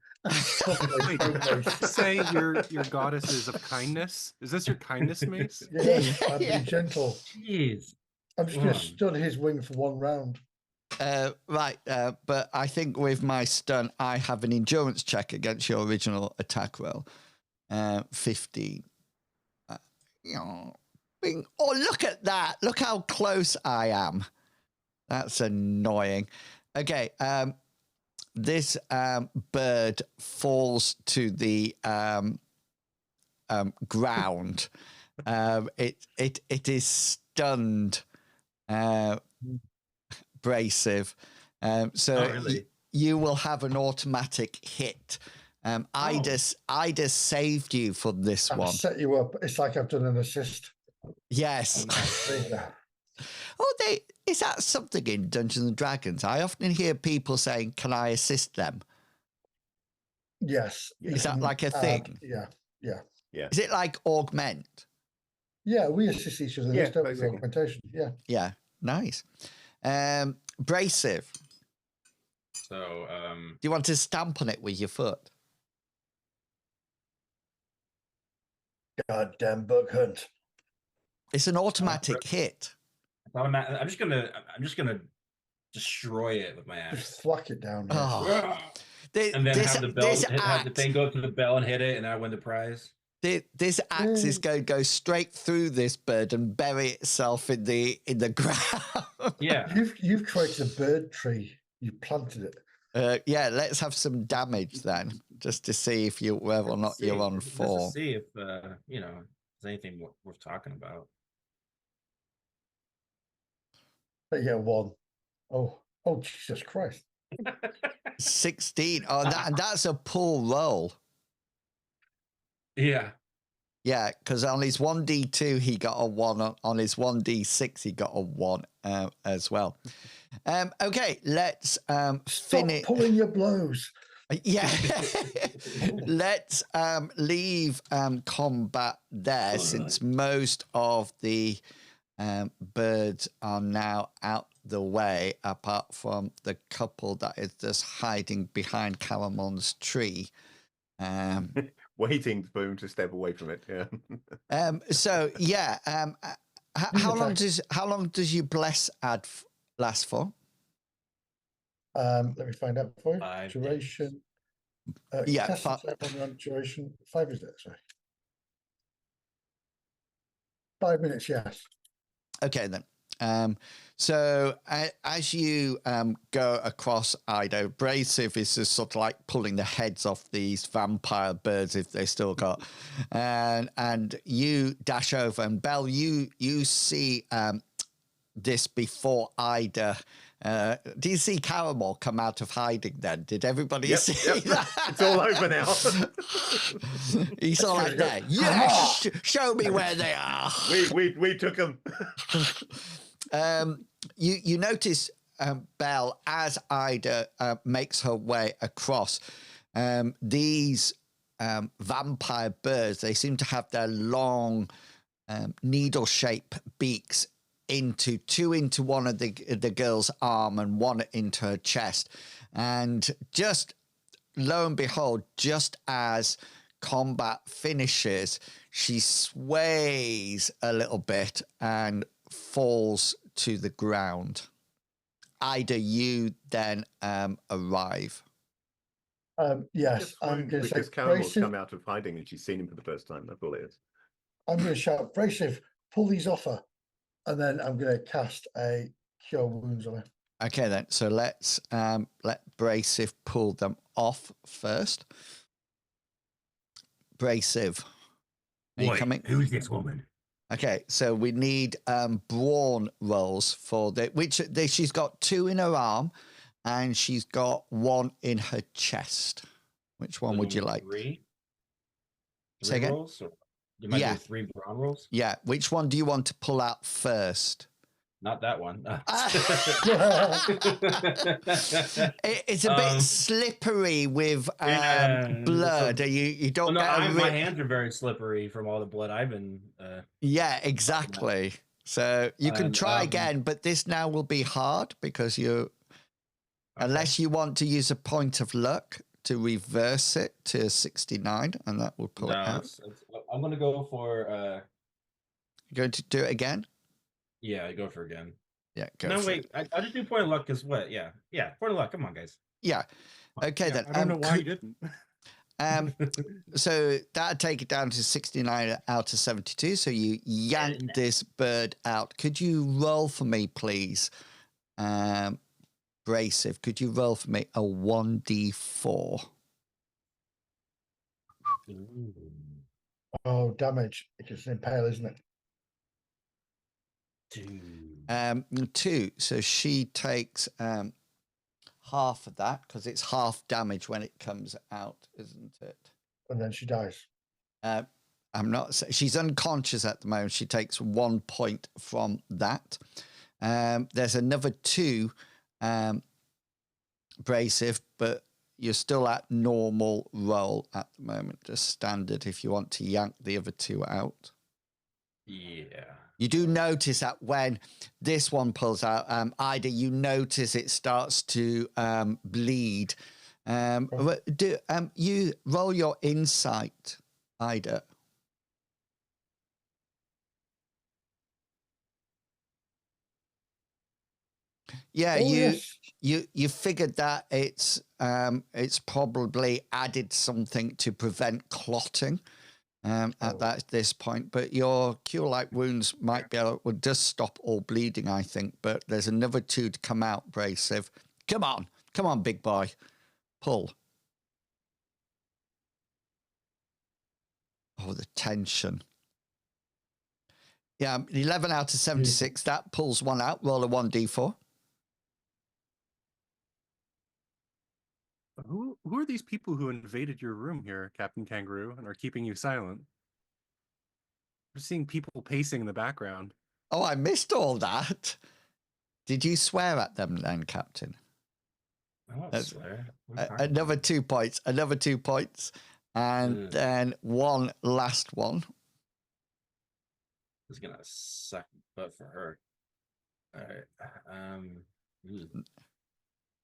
Say your goddess is of kindness. Is this your kindness mace? Yes, I'm being gentle. Jeez. I'm just going to stun his wing for 1 round. Right, but I think with my stun, I have an endurance check against your original attack roll. 15. Bing. Oh, look at that. Look how close I am. That's annoying. Okay, this bird falls to the ground. It is stunned, Brasive. So really? you will have an automatic hit. Ida saved you for this I've one. set you up. It's like I've done an assist. Yes. There you go. Oh, is that something in Dungeons and Dragons? I often hear people saying, "Can I assist them?" Yes. you Is that can like a add- thing? Yeah. Is it like augment? Yeah, we assist each other. Yeah, There's no basically. augmentation. Yeah. Yeah, nice. Brasive. So, Do you want to stamp on it with your foot? Goddamn bug hunt. It's an automatic hit. I'm just gonna destroy it with my axe. Just thwack it down. Yeah. Oh. And then have the bell, this have the thing go to the bell and hit it, and I win the prize. This axe is going to go straight through this bird and bury itself in the ground. Yeah. You've created a bird tree. You planted it. Yeah, let's have some damage then, just to see if you whether or not you're on Just to form. see if there's anything worth talking about. But yeah, 1. Oh, Jesus Christ. 16. Oh, and that's a poor roll. Yeah. Yeah, because on his 1d2 he got a 1. On his 1d6 he got a 1 as well. Okay, let's Stop finish. pulling your blows. Yeah, let's leave combat there, since most of the birds are now out the way, apart from the couple that is just hiding behind Caramon's tree. Waiting for him to step away from it. Yeah. So yeah, how long does your bless ad last for? Let me find out for you. 5 Duration. Yeah, Cast attack on duration. 5 is it? Sorry. 5 minutes. Yes. Okay then. So as you go across Ido, Brasive is just sort of like pulling the heads off these vampire birds if they still got, and you dash over, and Belle, you see this before Ida. Do you see Caramel come out of hiding then? Did everybody see that? It's all over now. He's all like that. Yes, show me where they are. we took them. You notice, Belle, as Ida makes her way across, these vampire birds, they seem to have their long needle-shaped beaks two into one of the girl's arm and one into her chest. And just lo and behold, just as combat finishes, she sways a little bit and falls to the ground. Ida, you then arrive. Yes, I'm going to say, because Caramel's Brasive, come out of hiding and she's seen him for the first time. That's all it is. I'm going to shout, Brasive, pull these off her. And then I'm going to cast a Cure Wounds on her. Okay, then. So let's let Brasive pull them off first. Brasive, are you coming? Who's this woman? Okay, so we need brawn rolls for she's got 2 in her arm and she's got 1 in her chest. Which one would you like? 3? Say again? Rolls? Or you might Yeah. do 3 brawn rolls? Yeah, which one do you want to pull out first? Not that one. It's a bit slippery with blood. You don't get my hands are very slippery from all the blood I've been. Yeah, exactly. So you can try again, but this now will be hard because unless you want to use a point of luck to reverse it to 69, and that will pull it out. I'm going to go for. You're going to do it again? Yeah, go for again. Yeah, go No, for wait. it. I just do point of luck because what? Yeah, point of luck. Come on, guys. Yeah. Okay, then. I don't know why you didn't. So that'd take it down to 69 out of 72. So you yank this bird out. Could you roll for me, please? Abrasive, could you roll for me a 1d4? Ooh. Oh, damage. It's an impale, isn't it? 2. 2. So she takes half of that because it's half damage when it comes out, isn't it? And then she dies. I'm not. She's unconscious at the moment. She takes 1 point from that. There's another 2 abrasive, but you're still at normal roll at the moment, just standard. If you want to yank the other 2 out, Yeah. you do notice that when this one pulls out, Ida, you notice it starts to bleed. Do you roll your insight, Ida? Yeah, Oh, yes. you figured that it's probably added something to prevent clotting at this point, but your cure light wounds might be able will just stop all bleeding, I think. But there's another 2 to come out, abrasive. Come on, big boy, pull. Oh, the tension. Yeah, 11 out of 76. That pulls 1 out. Roll a 1d4. Who are these people who invaded your room here, Captain Kangaroo, and are keeping you silent? We're seeing people pacing in the background. Oh, I missed all that. Did you swear at them then, Captain? I swear. Another 2 points. Another 2 points. And then one last one. It's gonna suck butt for her. All right.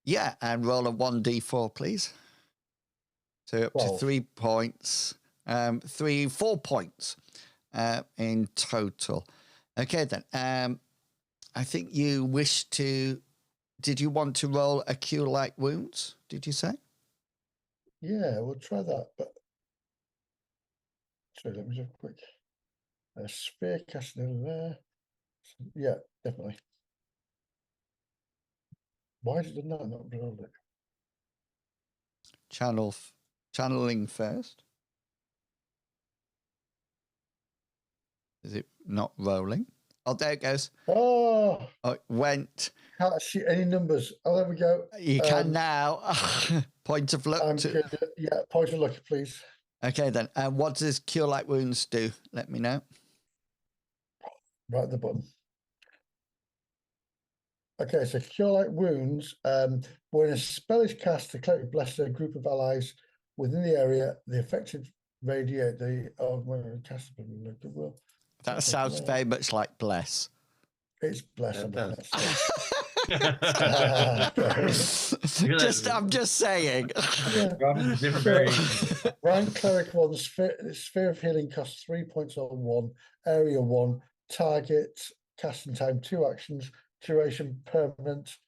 Yeah, and roll a 1d4, please. So up to 3 points. 4 points in total. Okay, then. I think you wish to... Did you want to roll a cure light wounds, did you say? Yeah, we'll try that. But sorry, let me just quick. A sphere casting over there. Yeah, definitely. Why did it not roll it? Channeling first. Is it not rolling? Oh, there it goes. Oh, It went. Can't see any numbers. Oh, there we go. You can now. Point of luck. Yeah, point of luck, please. Okay, then. And what does cure light wounds do? Let me know. Right at the bottom. Okay, so cure light wounds. When a spell is cast, the cleric blesses a group of allies within the area. The affected radiate the cast. Goodwill. That sounds very much like bless. It's bless. I'm just saying. Rank cleric 1. Sphere of healing costs 3 points on 1. Area 1. Target. Casting time 2 actions. Duration permanent.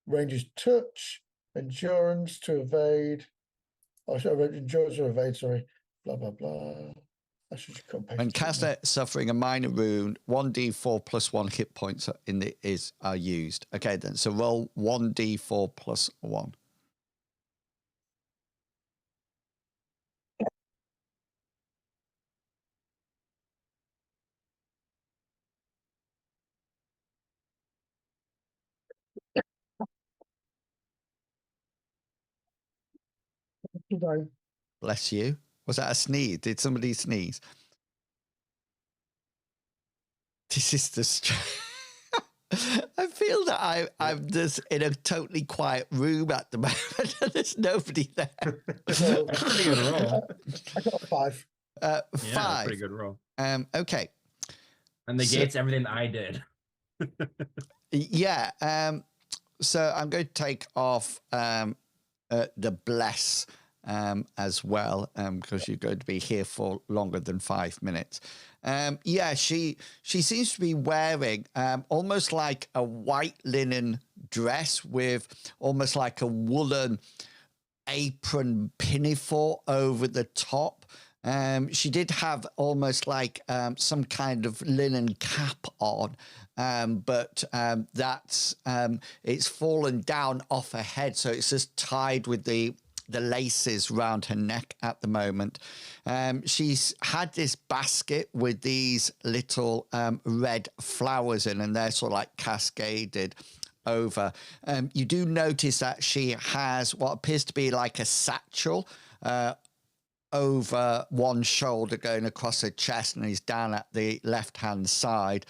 Ranges touch. Endurance to evade. Oh, sorry, endurance to evade. Sorry. Blah blah blah. When caster suffering a minor wound, 1d4 plus 1 hit points are used. Okay, then. So roll 1d4 plus 1. Bless you. Was that a sneeze? Did somebody sneeze? This is the... I feel that I'm just in a totally quiet room at the moment and there's nobody there. So, that's a pretty good roll. I got a 5. 5. Yeah, pretty good roll. Okay. And negates everything I did. Yeah. So I'm going to take off the bless as well, because you're going to be here for longer than 5 minutes. Yeah, she seems to be wearing almost like a white linen dress with almost like a woolen apron pinafore over the top. She did have almost like some kind of linen cap on, but that's it's fallen down off her head, so it's just tied with the laces round her neck at the moment. She's had this basket with these little red flowers in, and they're sort of like cascaded over. You do notice that she has what appears to be like a satchel over one shoulder going across her chest, and he's down at the left-hand side.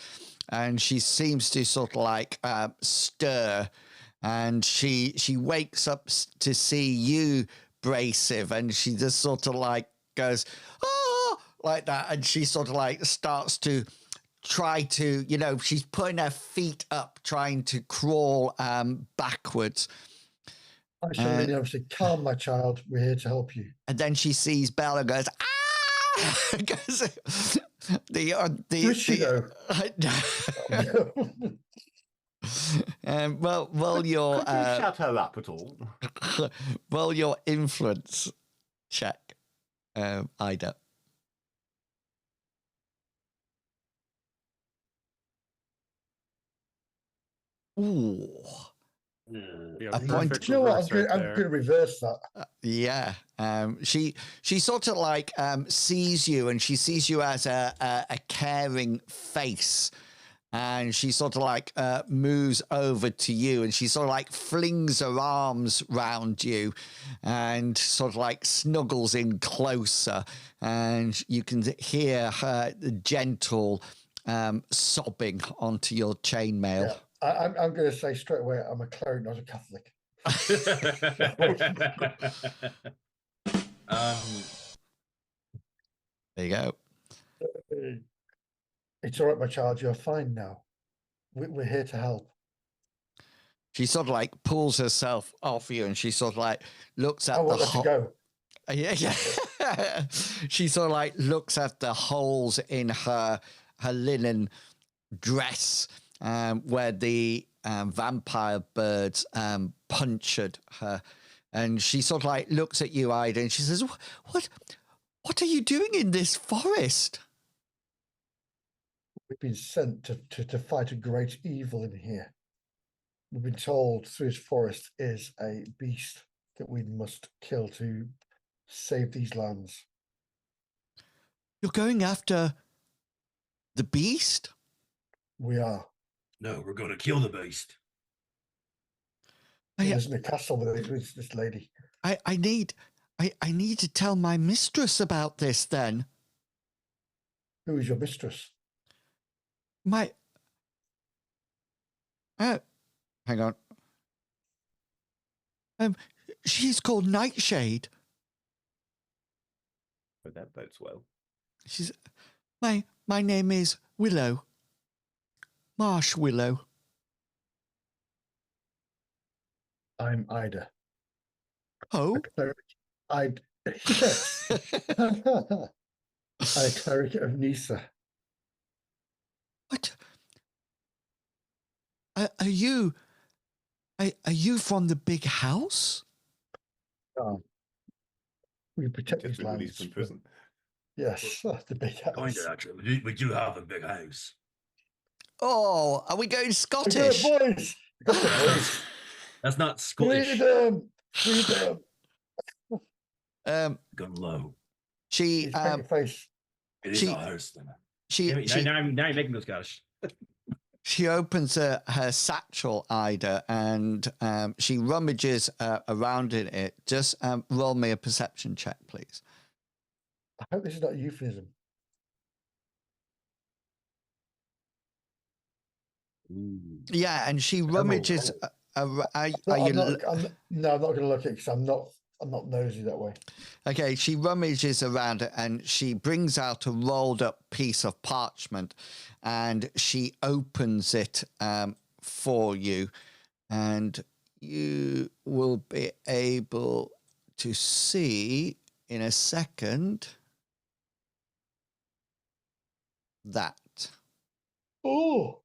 And she seems to sort of like stir, and she wakes up to see you, Brasive, and she just sort of like goes, oh, like that, and she sort of like starts to try to, you know, she's putting her feet up, trying to crawl backwards. I shall lean over and say, calm, my child, we're here to help you. And then she sees Bella and goes, ah! Does she though? Well, your Could you shut her up at all? well, your influence check, Ida. Ooh. Yeah, A point- perfect You know what? reverse right I'm there. going to reverse that. Yeah. She sort of like sees you, and she sees you as a caring face, and she sort of like moves over to you, and she sort of like flings her arms round you and sort of like snuggles in closer, and you can hear her gentle sobbing onto your chainmail. Yeah. I'm going to say straight away, I'm a cleric, not a Catholic. There you go. It's all right, my child. You're fine now. We're here to help. She sort of like pulls herself off you, and she sort of like looks at I the won't let you go. Yeah. She sort of like looks at the holes in her linen dress, where the vampire birds punctured her, and she sort of like looks at you, Ida, and she says, "What are you doing in this forest?" We've been sent to fight a great evil in here. We've been told through this forest is a beast that we must kill to save these lands. You're going after the beast? We are. No, we're going to kill the beast. There's in the castle with this lady. I need to tell my mistress about this then. Who is your mistress? My hang on. She's called Nightshade. But that bodes well. She's my name is Willow. Marsh Willow. I'm Ida. Oh. A cleric. Yes. A cleric of Nisa. What? Are you from the big house? We protect Just these been released lands. from prison. Yes, the big house. Kind of, actually. We do have a big house. Oh, are we going We got Scottish? the boys. We got the boys. That's not Scottish. Freedom. Freedom. Gone low. She He's paint your face. It is She- our house, then. she Now you're making those Scottish. she opens her satchel, Ida, and she rummages around in it. Just roll me a perception check, please. I hope this is not a euphemism. Yeah, and she rummages. Are No, you I'm not going to look at it because I'm not nosy that way. okay? She rummages around it, and she brings out a rolled up piece of parchment, and she opens it for you, and you will be able to see in a second that. Oh,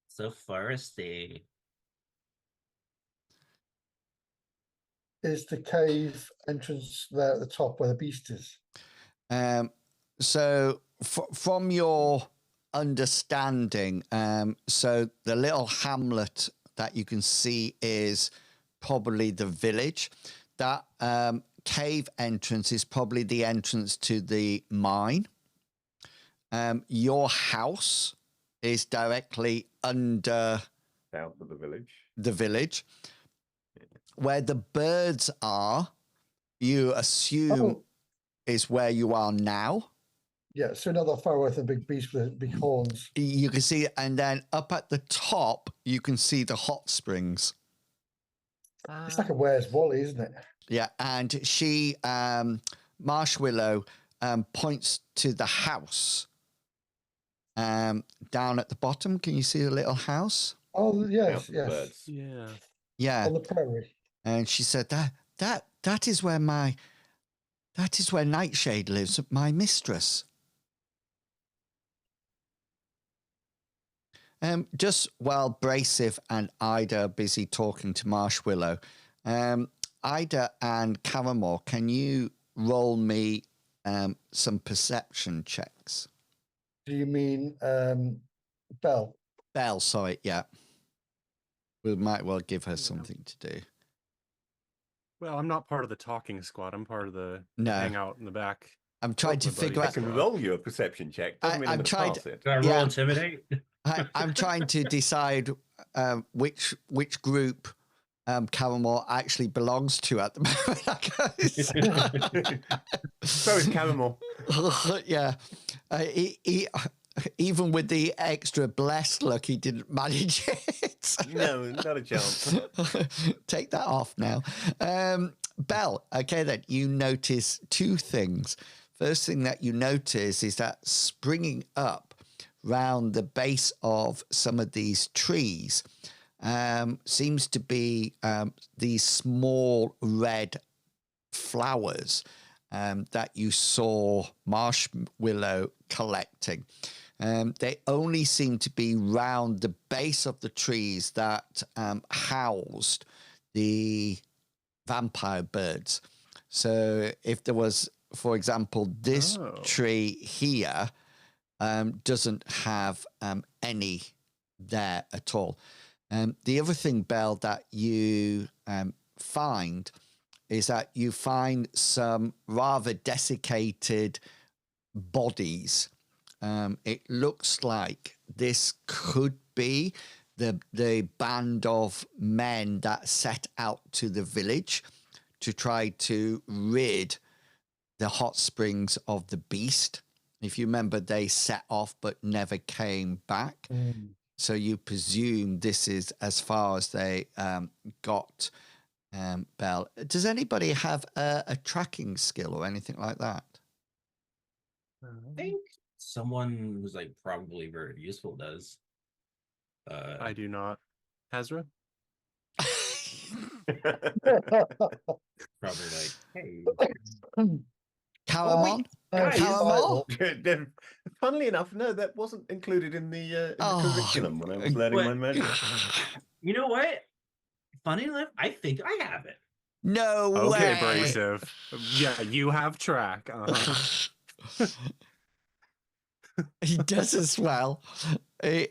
So foresty. is the cave entrance there at the top where the beast is? So from your understanding, so the little hamlet that you can see is probably the village. That cave entrance is probably the entrance to the mine. Your house is directly under South of the village. the village. Where the birds are, you assume is where you are now. Yeah, so not that far away from the big beast with the big horns. You can see, and then up at the top, you can see the hot springs. It's like a Where's Wally, isn't it? Yeah, and she, Marshwillow, points to the house down at the bottom. Can you see the little house? Oh, yes, South of the yes. birds. Yeah. Yeah, On the prairie. and she said that is where Nightshade lives, my mistress. Just while Bracif and Ida are busy talking to Marshwillow, Ida and Caramore, can you roll me some perception checks? Do you mean Belle? Belle, sorry, yeah. We might well give her something to do. Well, I'm not part of the talking squad. I'm part of the No. hangout in the back. I'm trying to my buddy. figure I out. can roll you a perception check. Doesn't mean I'm I'm going trying to pass it. Can I roll Yeah. intimidate? I'm trying to decide which group Caramore actually belongs to at the moment. So is Caramore. Yeah. He, even with the extra blessed look, he didn't manage it. No, not a chance. Take that off now. Belle, okay, then you notice two things. First thing that you notice is that springing up round the base of some of these trees seems to be these small red flowers that you saw Marshwillow collecting. They only seem to be round the base of the trees that housed the vampire birds. So if there was, for example, this tree here doesn't have any there at all. The other thing, Belle, that you find is that you find some rather desiccated bodies. It looks like this could be the band of men that set out to the village to try to rid the hot springs of the beast. If you remember, they set off but never came back. So you presume this is as far as they got, Belle. Does anybody have a tracking skill or anything like that? I think someone who's like probably very useful does. I do not. Hazra? Probably like, hey, Caramon? guys. Caramon? Funnily enough, no, that wasn't included in the curriculum when I was learning What? my magic. You know what? Funny enough, I think I have it. No Okay, way. abrasive. Yeah, you have track. He does as well. I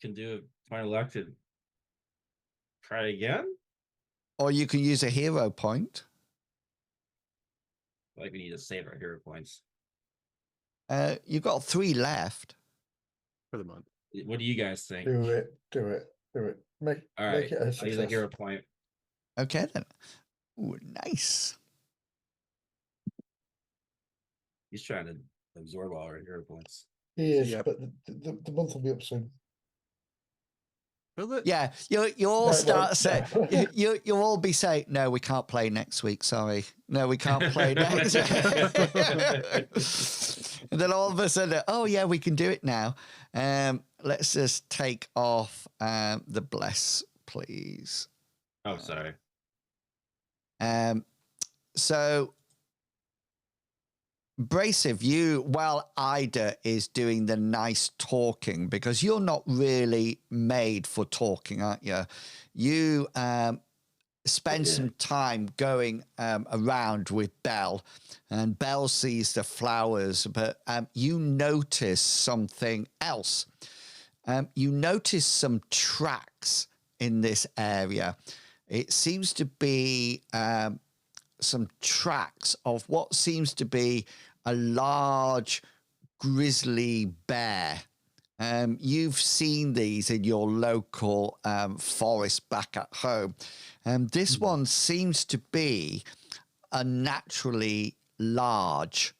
can do it. My luck to try again. Or you can use a hero point. Like we need to save our hero points. You've got 3 left. For the month. What do you guys think? Do it. Make All right, it a I'll use a success. hero point. Okay, then. Ooh, nice. He's trying to absorb all our hero points. He is, Yep. but the month will be up soon. Will it? Yeah, you all No, start no, saying, no. you'll all be saying, no, we can't play next week. Sorry. No, we can't play next week. And then all of a sudden, oh, yeah, we can do it now. Let's just take off the bless, please. Oh, sorry. So Brasive, while Ida is doing the nice talking, because you're not really made for talking, aren't you? You spend some time going around with Belle, and Belle sees the flowers, but you notice something else. You notice some tracks in this area. It seems to be some tracks of what seems to be a large grizzly bear. You've seen these in your local forest back at home. This one seems to be unnaturally large.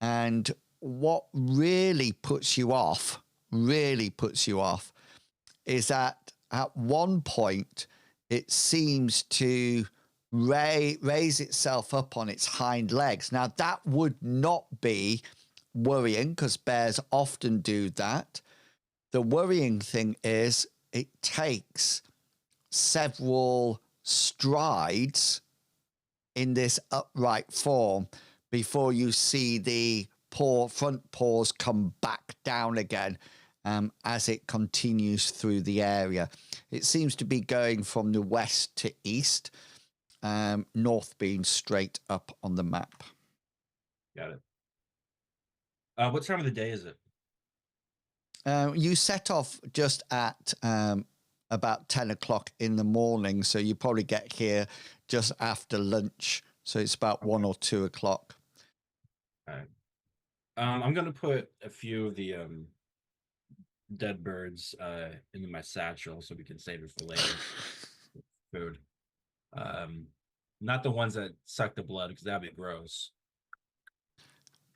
And what really puts you off is that at one point it seems to raise itself up on its hind legs. Now, that would not be worrying, because bears often do that. The worrying thing is it takes several strides in this upright form before you see the front paws come back down again as it continues through the area. It seems to be going from the west to east, north being straight up on the map. Got it. What time of the day is it? You set off just at about 10 o'clock in the morning, so you probably get here just after lunch. So it's about 1 or 2 o'clock. All right. I'm going to put a few of the dead birds into my satchel so we can save it for later. Food. Not the ones that suck the blood, because that'd be gross.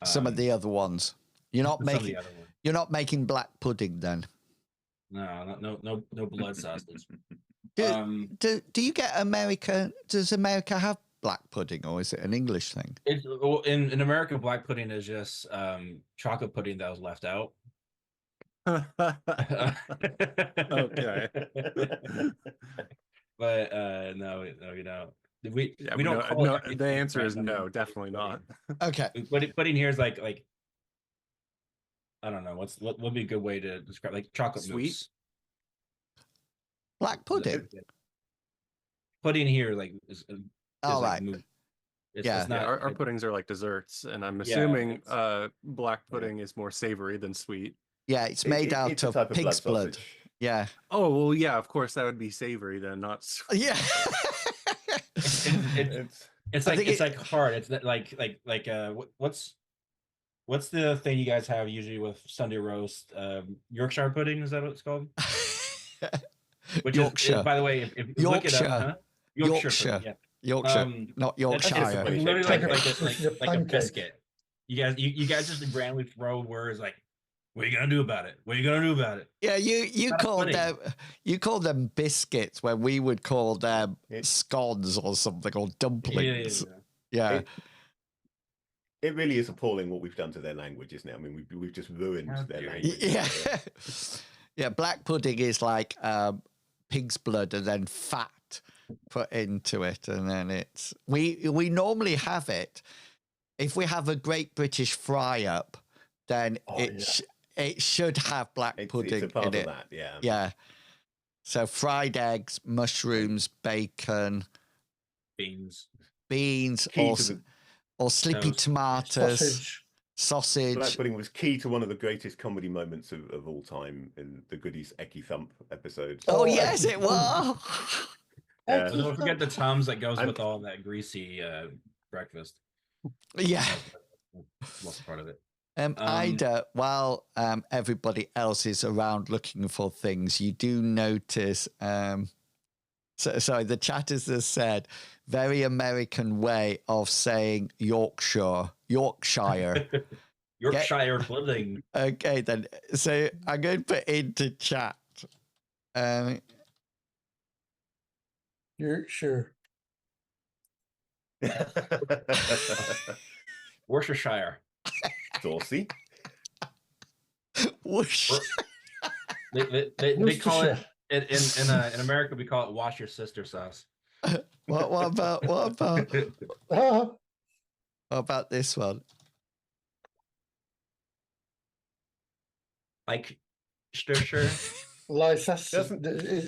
Some of the other ones. You're not making. You're not making black pudding then. No blood sausage. Do you get America? Does America have black pudding, or is it an English thing? In America, black pudding is just chocolate pudding that was left out. Okay. But no, you know, we don't call no, it the answer is no, definitely not. Okay. Pudding here is like I don't know what would be a good way to describe, like chocolate Sweet? mousse. Black pudding. Pudding here is All like right. mousse. It's Yeah. not, Our puddings are like desserts, and I'm assuming black pudding is more savory than sweet. Yeah, it's made out it's a of type of pig's blood. sausage. Yeah. Oh well, yeah, of course that would be savory then, not sweet. Yeah. It's like hard. It's like what's the thing you guys have usually with Sunday roast? Yorkshire pudding, is that what it's called? Which Yorkshire. is, by the way, if you look it up, huh? Yorkshire pudding, yeah. Yorkshire, not Yorkshire. It's literally like a pancake. biscuit. You guys just randomly throw words like, "What are you gonna do about it? What are you gonna do about it?" Yeah, you call them biscuits when we would call them scones or something, or dumplings. Yeah. It really is appalling what we've done to their language, isn't it? I mean, we've just ruined their language. Yeah. Yeah, black pudding is like pig's blood and then fat put into it, and then it's we normally have it if we have a Great British fry up, then it should have black pudding it's a part in of it. that, yeah. Yeah. So fried eggs, mushrooms, bacon, beans, or sleepy toast. tomatoes, sausage. Black pudding was key to one of the greatest comedy moments of all time in the Goodies Ecky Thump episode. Oh yes, it was. Yeah. So don't forget the Tums that goes with all that greasy breakfast. Yeah. That's part of it. Ida, while everybody else is around looking for things, you do notice. Sorry, the chatters has said very American way of saying Yorkshire. Yorkshire pudding. Okay, then. So I'm going to put into chat. Yorkshire. Worcestershire. Saucy. Whoosh. They call it in America. We call it wash your sister sauce. What about this one? Like, sure. Leicester. Doesn't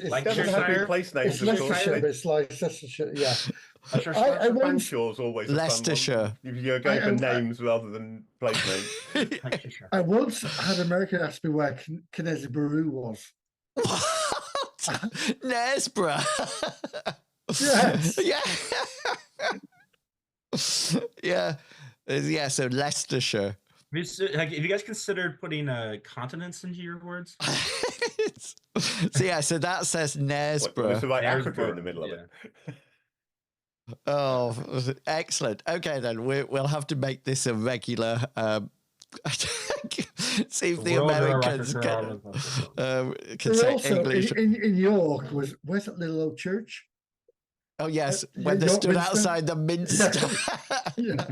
Like doesn't have to be Leicestershire? place names, It's of course. Leicestershire, but it's Leicestershire. Yeah. I once- Fanshaw's always a fun Leicestershire. one. You're going for I- names rather than place names. Leicestershire. I once had an American ask me where Knezbaru was. What? Nesborough. Yes. Yeah. Yeah. So Leicestershire. Have you guys considered putting continents into your words? So yeah, so that says What, Nesborough. so like Africa Knaresborough, in the middle of it. Oh, excellent. Okay, then we'll have to make this a regular. See if the World Americans record can say Also, English. in York where's that little old church? Oh yes, yeah, when they York stood Minster? outside the Minster. Yeah.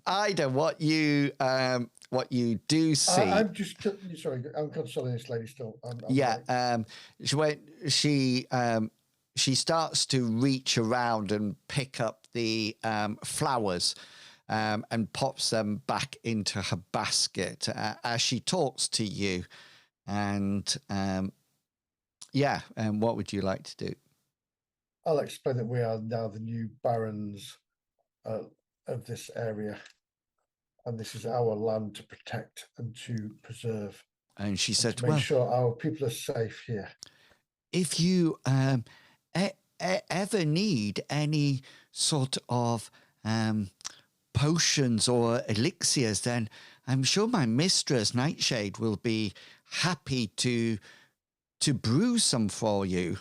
Ida, what you do see? I'm just sorry. I'm consoling this lady still. I'm Yeah, sorry. she starts to reach around and pick up the flowers and pops them back into her basket as she talks to you. And what would you like to do? I'll explain that we are now the new barons of this area, and this is our land to protect and to preserve. And she and said, to make well, sure our people are safe here. if you ever need any sort of potions or elixirs, then I'm sure my mistress Nightshade will be happy to brew some for you.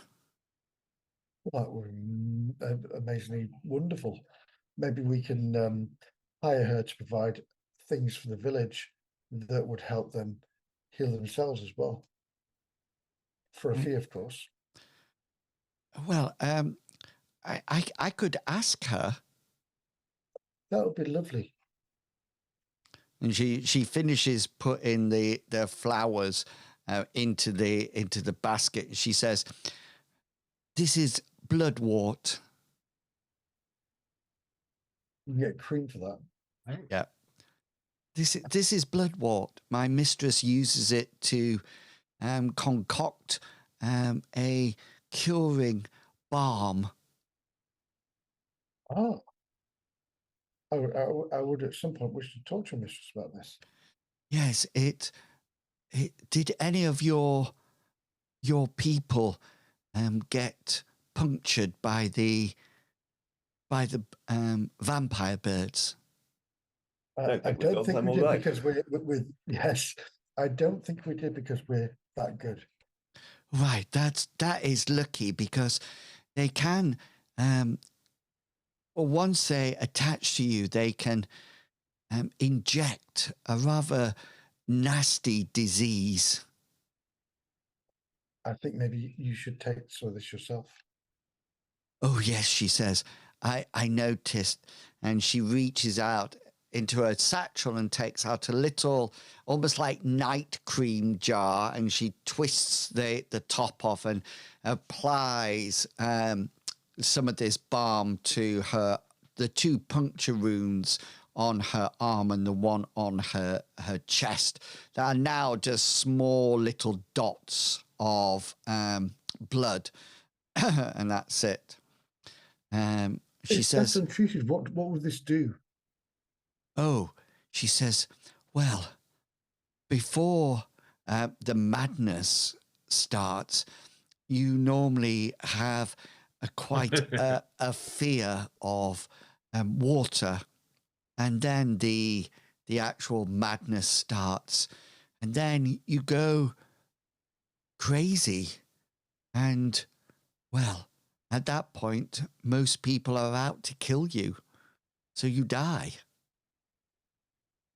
Well, that would be amazingly wonderful. Maybe we can hire her to provide things for the village that would help them heal themselves as well, for a fee, of course. Well, I could ask her. That would be lovely. And she finishes putting the flowers into the basket. She says, "This is bloodwort." You can get cream for that. Yeah. This is bloodwort. My mistress uses it to concoct a curing balm. Oh, I would at some point wish to talk to your mistress about this. Yes, it did any of your people get punctured by the vampire birds? I think we don't got think them we all did right. because we're yes. I don't think we did because we're that good. Right, that is lucky because they can, or once they attach to you, they can inject a rather nasty disease. I think maybe you should take some of this yourself. Oh yes, she says. I noticed, and she reaches out into her satchel and takes out a little, almost like night cream jar, and she twists the top off and applies some of this balm to the two puncture wounds on her arm and the one on her chest that are now just small little dots of blood, and that's it. She It's says, left untreated. What would this do? "Oh," she says, "well, before the madness starts, you normally have quite a fear of water, and then the actual madness starts, and then you go crazy, and well, at that point, most people are out to kill you, so you die."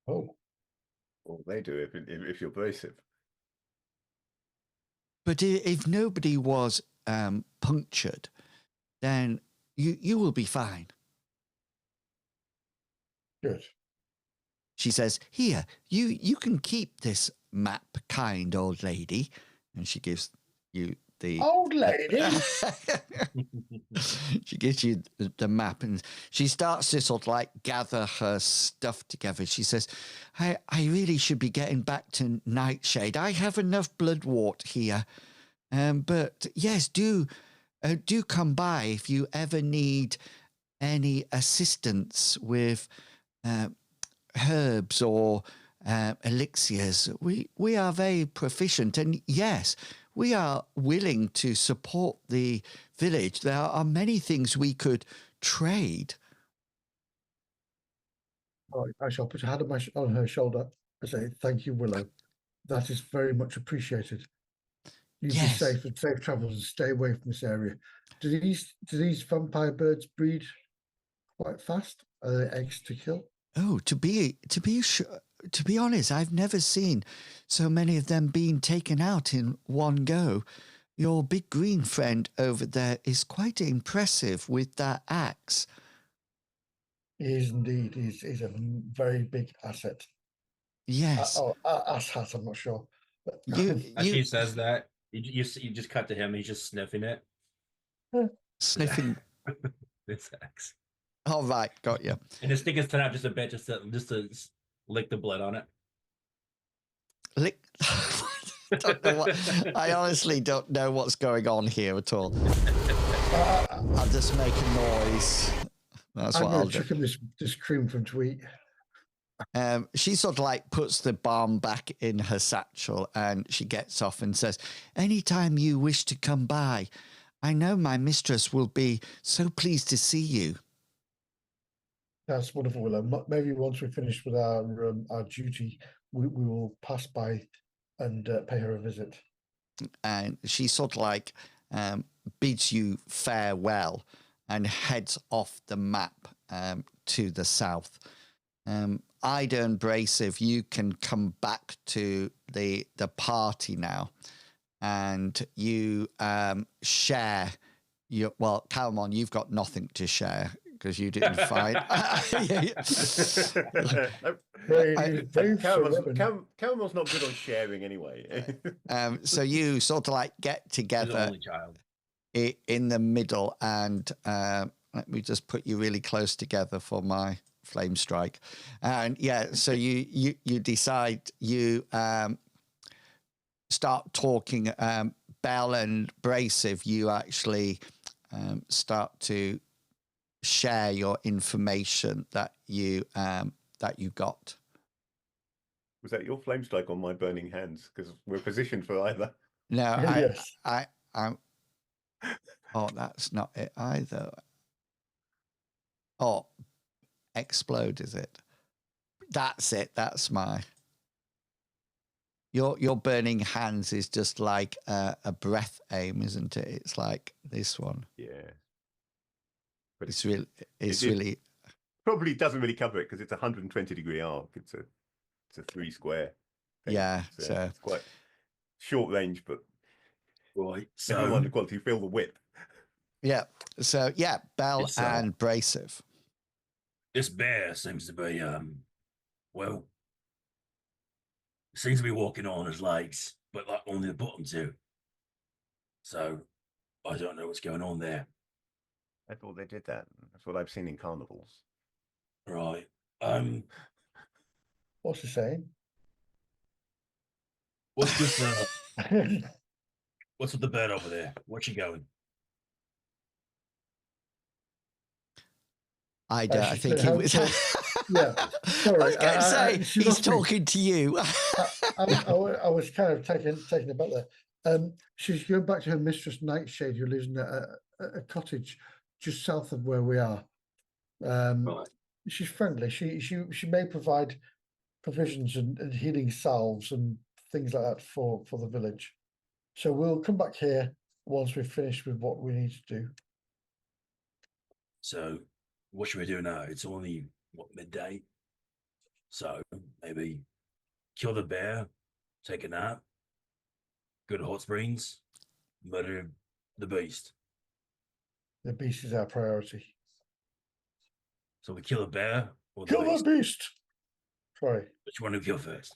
Oh, Well, they do if you're abrasive. But if nobody was punctured, then you will be fine. good. She says, "Here, you can keep this map, kind old lady." And she gives you the Old lady. she gives you the map, and she starts to sort of like gather her stuff together. She says, I really should be getting back to Nightshade. I have enough bloodwort here. But yes, do come by if you ever need any assistance with herbs or elixirs. We are very proficient, and yes, we are willing to support the village. There are many things we could trade. Right, I shall put a hand on her shoulder and say, "Thank you, Willow. That is very much appreciated. You be Yes. safe and safe travels and stay away from this area. Do these vampire birds breed quite fast? Are they eggs to kill?" Oh, to be honest, I've never seen so many of them being taken out in one go. Your big green friend over there is quite impressive with that axe. He is indeed. He's a very big asset. Yes. Asshat, I'm not sure. But As she says that, you just cut to him. He's just sniffing it. Sniffing. This axe. All right, got you. And his stick is turned out just a bit, just to lick the blood on it. Lick. Don't know I honestly don't know what's going on here at all. I'll just make a noise. That's I'm what I'll going to do. chuck him this cream from Tweet. She sort of like puts the balm back in her satchel, and she gets off and says, anytime you wish to come by, I know my mistress will be so pleased to see you. That's wonderful, Willow. Maybe once we're finished with our duty, we will pass by and pay her a visit. And she sort of like bids you farewell and heads off the map to the south. Ida and Brasive, you can come back to the party now, and you share your, well, Calmon, you've got nothing to share because you didn't find. Caramel's not good on sharing anyway. So you sort of like get He's the together only child. in the middle, and let me just put you really close together for my flame strike. And yeah, so you decide you start talking. Bell and Brasive, you actually start to share your information that you got. Was that your flame strike on my burning hands? Because we're positioned for either. No, Yes. I'm. Oh, that's not it either. Oh, explode, is it? That's it. That's my. Your burning hands is just like a breath aim, isn't it? It's like this one. Yeah. But It's really. Probably doesn't really cover it because it's a 120-degree arc. It's a 3 square thing. Yeah, so it's quite short range, but Right. never mind the quality. Feel the whip. yeah. So yeah, Bell It's, and Brasive. This bear seems to be well, seems to be walking on his legs, but like only the bottom two. So I don't know what's going on there. I thought they did that. That's what I've seen in carnivals. Right. What's he saying? What's this? What's with the bird over there? Where's she going? I she's think been he was. Yeah, I sorry. was going to say she he's must be- talking to you. I was kind of taken aback there. She's going back to her mistress Nightshade, who lives in a cottage just south of where we are. Right. She's friendly. She may provide provisions and healing salves and things like that for the village. So we'll come back here once we've finished with what we need to do. So what should we do now? It's only midday. So maybe kill the bear, take a nap, go to hot springs, murder the beast. The beast is our priority. So we kill the bear or the Kill beast? the beast. Sorry. Which one do we kill first?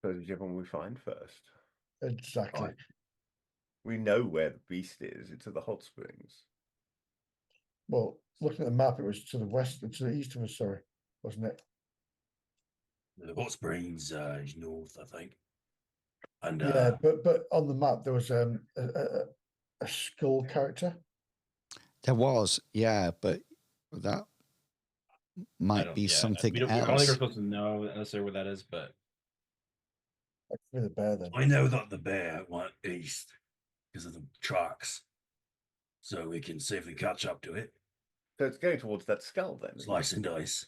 So whichever one we find first. Exactly. We know where the beast is. It's at the hot springs. Well, looking at the map, it was to the west, to the east of us, sorry, wasn't it? The hot springs is north, I think. And Yeah, but on the map there was a skull character. There was, yeah, but that might be I something don't think we're else. supposed to know necessarily what that is, but Like with a bear then. I know that the bear went east because of the tracks, so we can safely catch up to it, So it's going towards that skull then. slice and dice,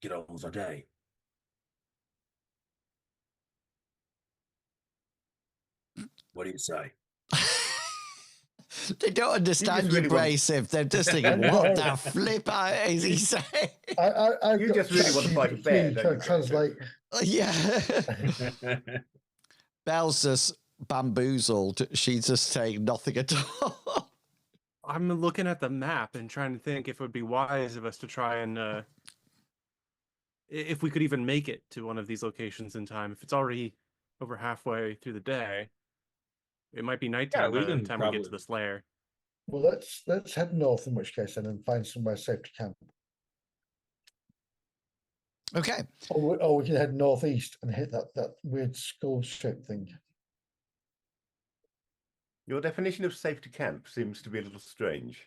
get on with our day. What do you say? They don't understand you, really want- Bracif. They're just thinking, what the flip is he saying? I've You got just really want to fight a ChatGPT bear, don't trying you, to translate. Yeah. Belle's just bamboozled. She's just saying nothing at all. I'm looking at the map and trying to think if it would be wise of us to try and if we could even make it to one of these locations in time. If it's already over halfway through the day, it might be nighttime we by the can time we get to probably- this lair. Well, let's head north in which case then and find somewhere safe to camp. Okay. Or we can head northeast and hit that weird skull shaped thing. Your definition of safe to camp seems to be a little strange.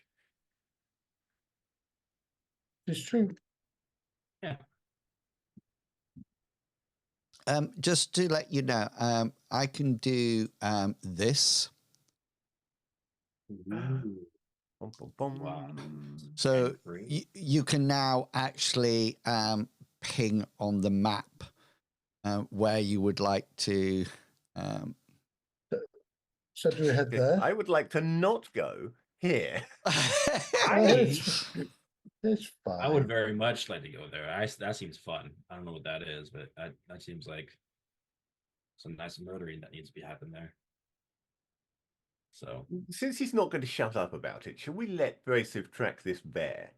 It's true. Yeah. Just to let you know, I can do this. Ooh. Bum, bum, bum. Wow. So Free. you can now actually ping on the map where you would like to. So do we head there? I would like to not go here. It's fine. I would very much like to go there. That seems fun. I don't know what that is, but that seems like some nice murdering that needs to be happening there. So Since he's not going to shut up about it, shall we let Bracif track this bear?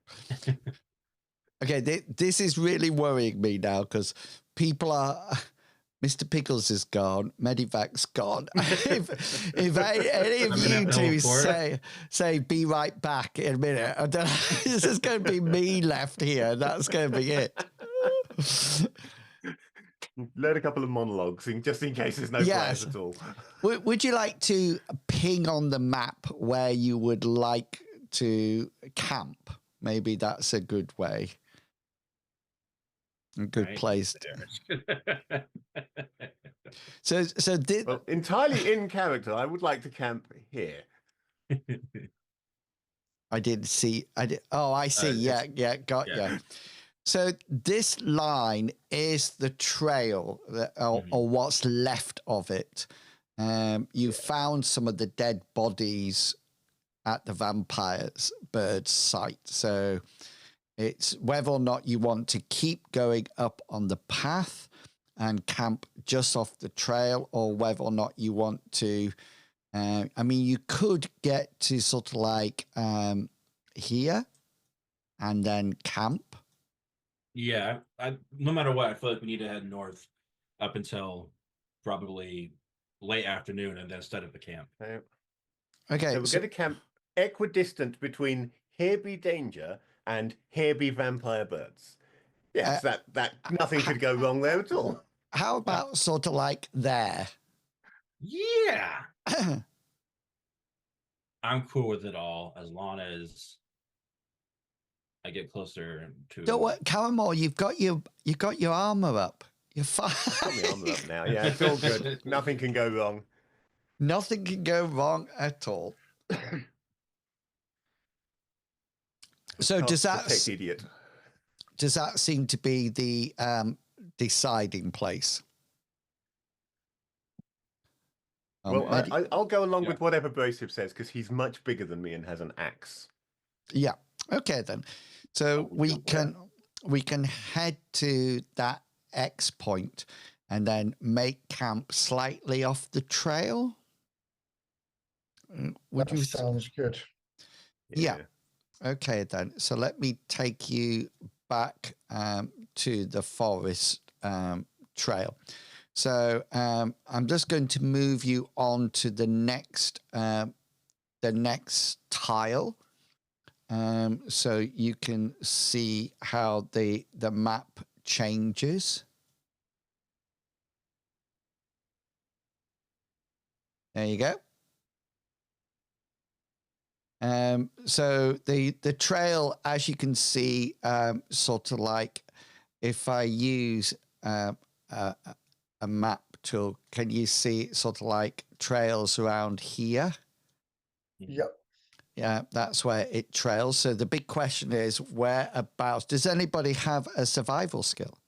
Okay, this is really worrying me now because people are. Mr. Pickles is gone. Medivac's gone. if any of you two say be right back in a minute, I don't know, it's just going to be me left here. That's going to be it. Learn a couple of monologues just in case there's no Yes. players at all. Would you like to ping on the map where you would like to camp? Maybe that's a good way. A good Right. place. So Well, entirely in character, I would like to camp here. I didn't see. I did. Oh, I see. Yeah, got yeah. you. So this line is the trail, or what's left of it. You found some of the dead bodies at the vampire's bird site. So it's whether or not you want to keep going up on the path and camp just off the trail, or whether or not you want to. I mean, you could get to sort of like here and then camp. Yeah, no matter what, I feel like we need to head north up until probably late afternoon and then set up a camp. Okay. So we're going to camp equidistant between here be danger and here be vampire birds. Yes, that nothing could go wrong there at all. How about sort of like there? Yeah. I'm cool with it all as long as I get closer to. Don't worry, Caramel, you've got your armor up. You're fine. Got my armor up now. Yeah, it's all good. Nothing can go wrong. Nothing can go wrong at all. So Can't does protect idiot? Does that seem to be the deciding place? Well, I'll go along with whatever Bracif says because he's much bigger than me and has an axe. Yeah. Okay then. So we can head to that X point and then make camp slightly off the trail. That sounds good. Yeah. Okay then. So let me take you back to the forest trail. So I'm just going to move you on to the next tile, so you can see how the map changes. There you go. So the trail, as you can see, sort of like if I use a map tool, can you see sort of like trails around here? Yep. Yeah, that's where it trails. So the big question is, whereabouts? Does anybody have a survival skill?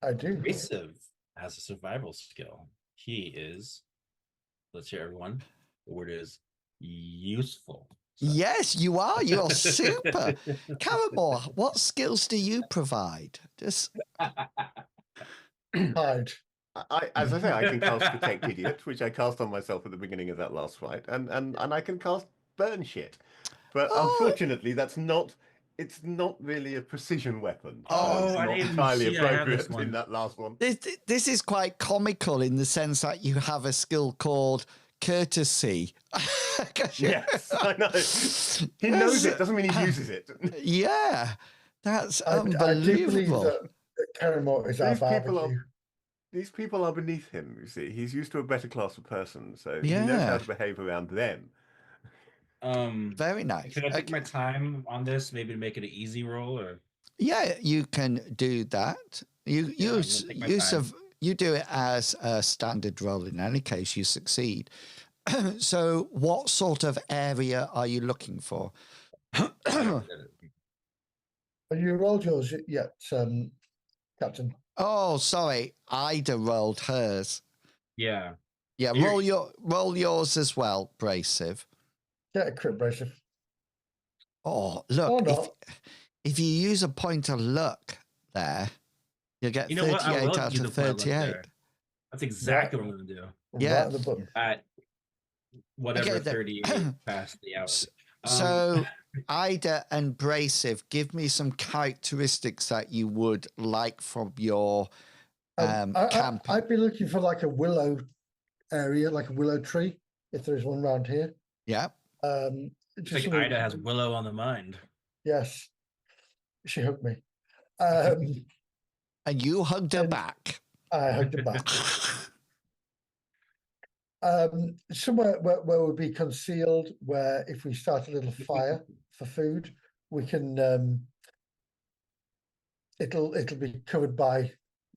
I do. Abrasive has a survival skill. He is, let's hear everyone. The word is useful. So. Yes, you are. You're super. Caramore, what skills do you provide? Just Hide. As I say, I can cast Detect Idiot, which I cast on myself at the beginning of that last fight, and I can cast Burn Shit. But unfortunately, it's not really a precision weapon. Oh, it's I not didn't entirely see I had this appropriate one. in that last one. this is quite comical in the sense that you have a skill called courtesy. Yes, I know. He knows it, doesn't mean he uses it. Yeah, that's I do believe unbelievable. that Caramore is our barbecue. These people are beneath him, you see. He's used to a better class of person, so he Yeah. knows how to behave around them. Very nice. Can I take my time on this, maybe to make it an easy roll, or? Yeah, you can do that. You do it as a standard roll. In any case, you succeed. So, what sort of area are you looking for? Have you rolled yours yet, Captain? Oh, sorry, Ida rolled hers. Yeah. Yeah, roll yours as well, Brasive. Get a crit, Brasive. Oh, look, Or not. if you use a point of luck there, you'll get 38 out of 38. That's exactly what I'm going to do. Yeah. Right at the button. At whatever Okay, 38 past the hour. So, Ida and Brasive, give me some characteristics that you would like from your camp. I'd be looking for like a willow area, like a willow tree, if there is one around here. Yeah. It's like Ida has willow on the mind. Yes. She hugged me. And you hugged her back. I hugged her back. Somewhere where we'll be concealed, where if we start a little fire for food, we can it'll be covered by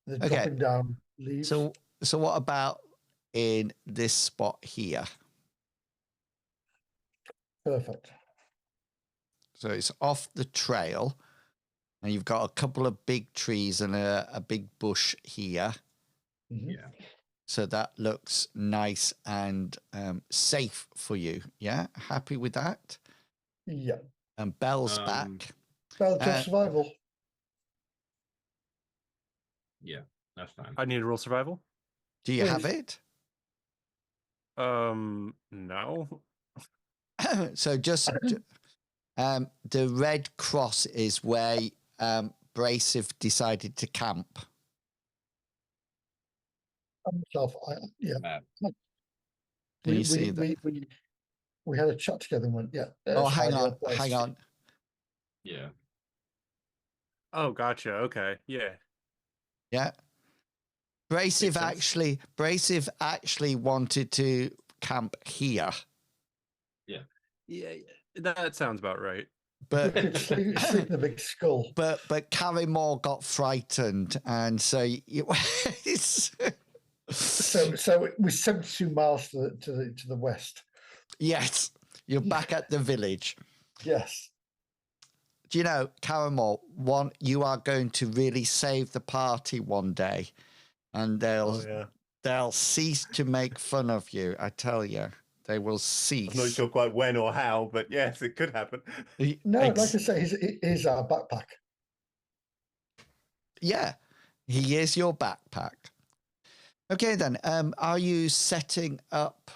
the dropping down leaves. So what about in this spot here? Perfect. So it's off the trail, and you've got a couple of big trees and a big bush here. Mm-hmm. Yeah. So that looks nice and safe for you. Yeah, happy with that? Yeah. And Belle's back. Bell, just survival. Yeah, that's fine. I need to roll survival. Do you have it? No. So just the red cross is where Brasive decided to camp. Myself, yeah. Can you see that? We had a chat together and went, yeah. Oh, hang on. Yeah. Oh, gotcha. Okay. Yeah. Yeah. Brasive actually wanted to camp here. Yeah. That sounds about right. But sleep in the big skull. But Carrymore got frightened, and so so we're 72 miles to the west. Yes, you're back at the village. Yes. Do you know, Carrymore, you are going to really save the party one day, and they'll cease to make fun of you. I tell you, they will cease. I'm not sure quite when or how, but yes, it could happen. No, like I say, he's our backpack. Yeah, he is your backpack. Okay, then. Are you setting up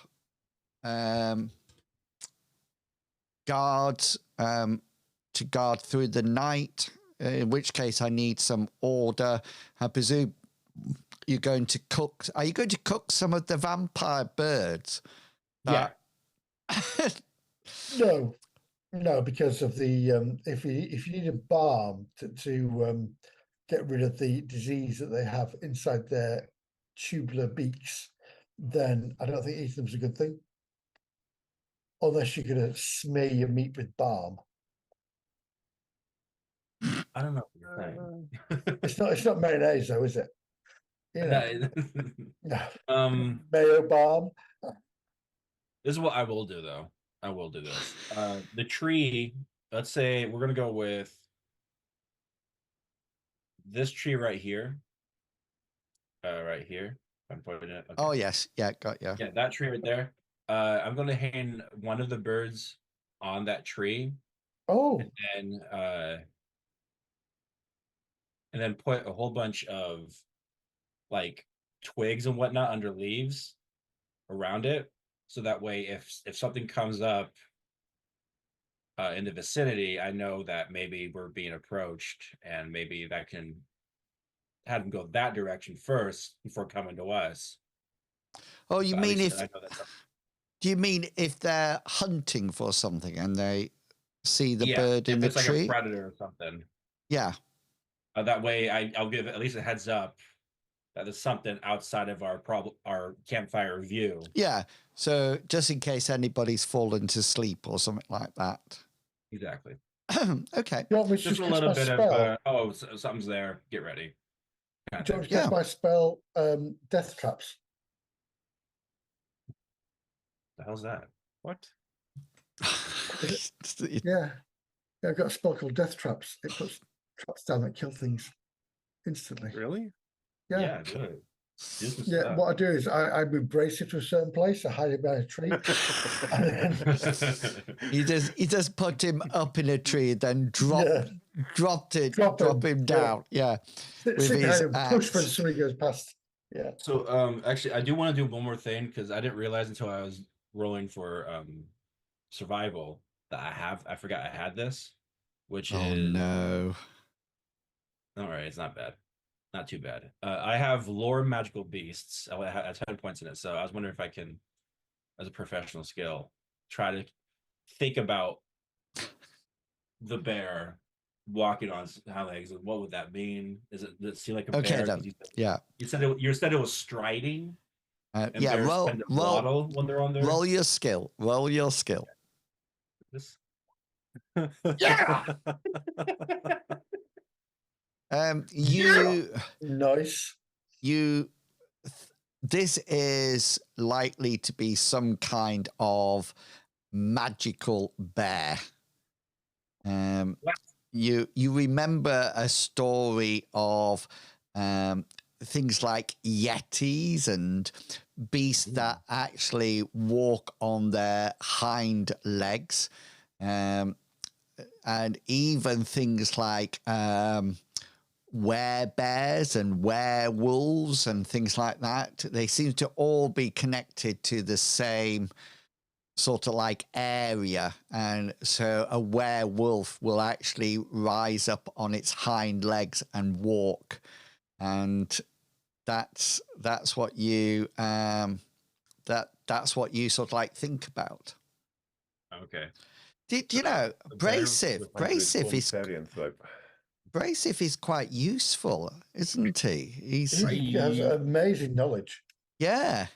guards to guard through the night? In which case, I need some order. I presume you're going to cook. Are you going to cook some of the vampire birds? Yeah. No, because of the if you need a balm to get rid of the disease that they have inside their tubular beaks, then I don't think eating them's a good thing. Unless you're going to smear your meat with balm. I don't know what you're saying. It's not mayonnaise though, is it? You know, no. Mayo balm. This is what I will do, though. I will do this. The tree, let's say we're going to go with this tree right here. Right here. I'm putting it. Okay. Oh, yes. Yeah, got you. Yeah, that tree right there. I'm going to hang one of the birds on that tree. Oh. And then put a whole bunch of like twigs and whatnot under leaves around it. So that way, if something comes up in the vicinity, I know that maybe we're being approached, and maybe that can have them go that direction first before coming to us. Oh, you But at mean least if? I know that's Do you mean if they're hunting for something and they see the yeah, bird in if the it's like tree? a predator or something. Yeah. That way, I'll give at least a heads up that there's something outside of our campfire view. Yeah. So just in case anybody's fallen to sleep or something like that. Exactly. Okay. You want me to Just a cast little my bit spell? of something's there. Get ready. Do you want me to cast my spell, Death Traps? The hell's that? What? Yeah. I've got a spell called Death Traps. It puts traps down that kill things instantly. Really? Yeah. Do it. Do some Yeah, stuff. what I do is I move Bracer to a certain place, I hide him behind a tree. And then, He just put him up in a tree, then drop him down. Yeah. sit With behind his him, push when axe. somebody goes past. Yeah. So actually I do want to do one more thing, because I didn't realize until I was rolling for survival that I forgot I had this, which Oh is no. all right, it's not bad. Not too bad. I have lore magical beasts. I have 10 points in it, so I was wondering if I can, as a professional skill, try to think about the bear walking on hind legs. What would that mean? Does it seem like a Okay, bear? then. Yeah. You said it was striding. And Yeah, bears tend to waddle when they're on there. Roll your skill. Roll your skill. This. Yeah. Nice. This is likely to be some kind of magical bear. You remember a story of things like yetis and beasts that actually walk on their hind legs, and even things like werebears and werewolves and things like that. They seem to all be connected to the same sort of like area, and so a werewolf will actually rise up on its hind legs and walk, and that's what you that's what you sort of like think about. Okay. Did you know Bracif is quite useful, isn't he? He has amazing knowledge. Yeah,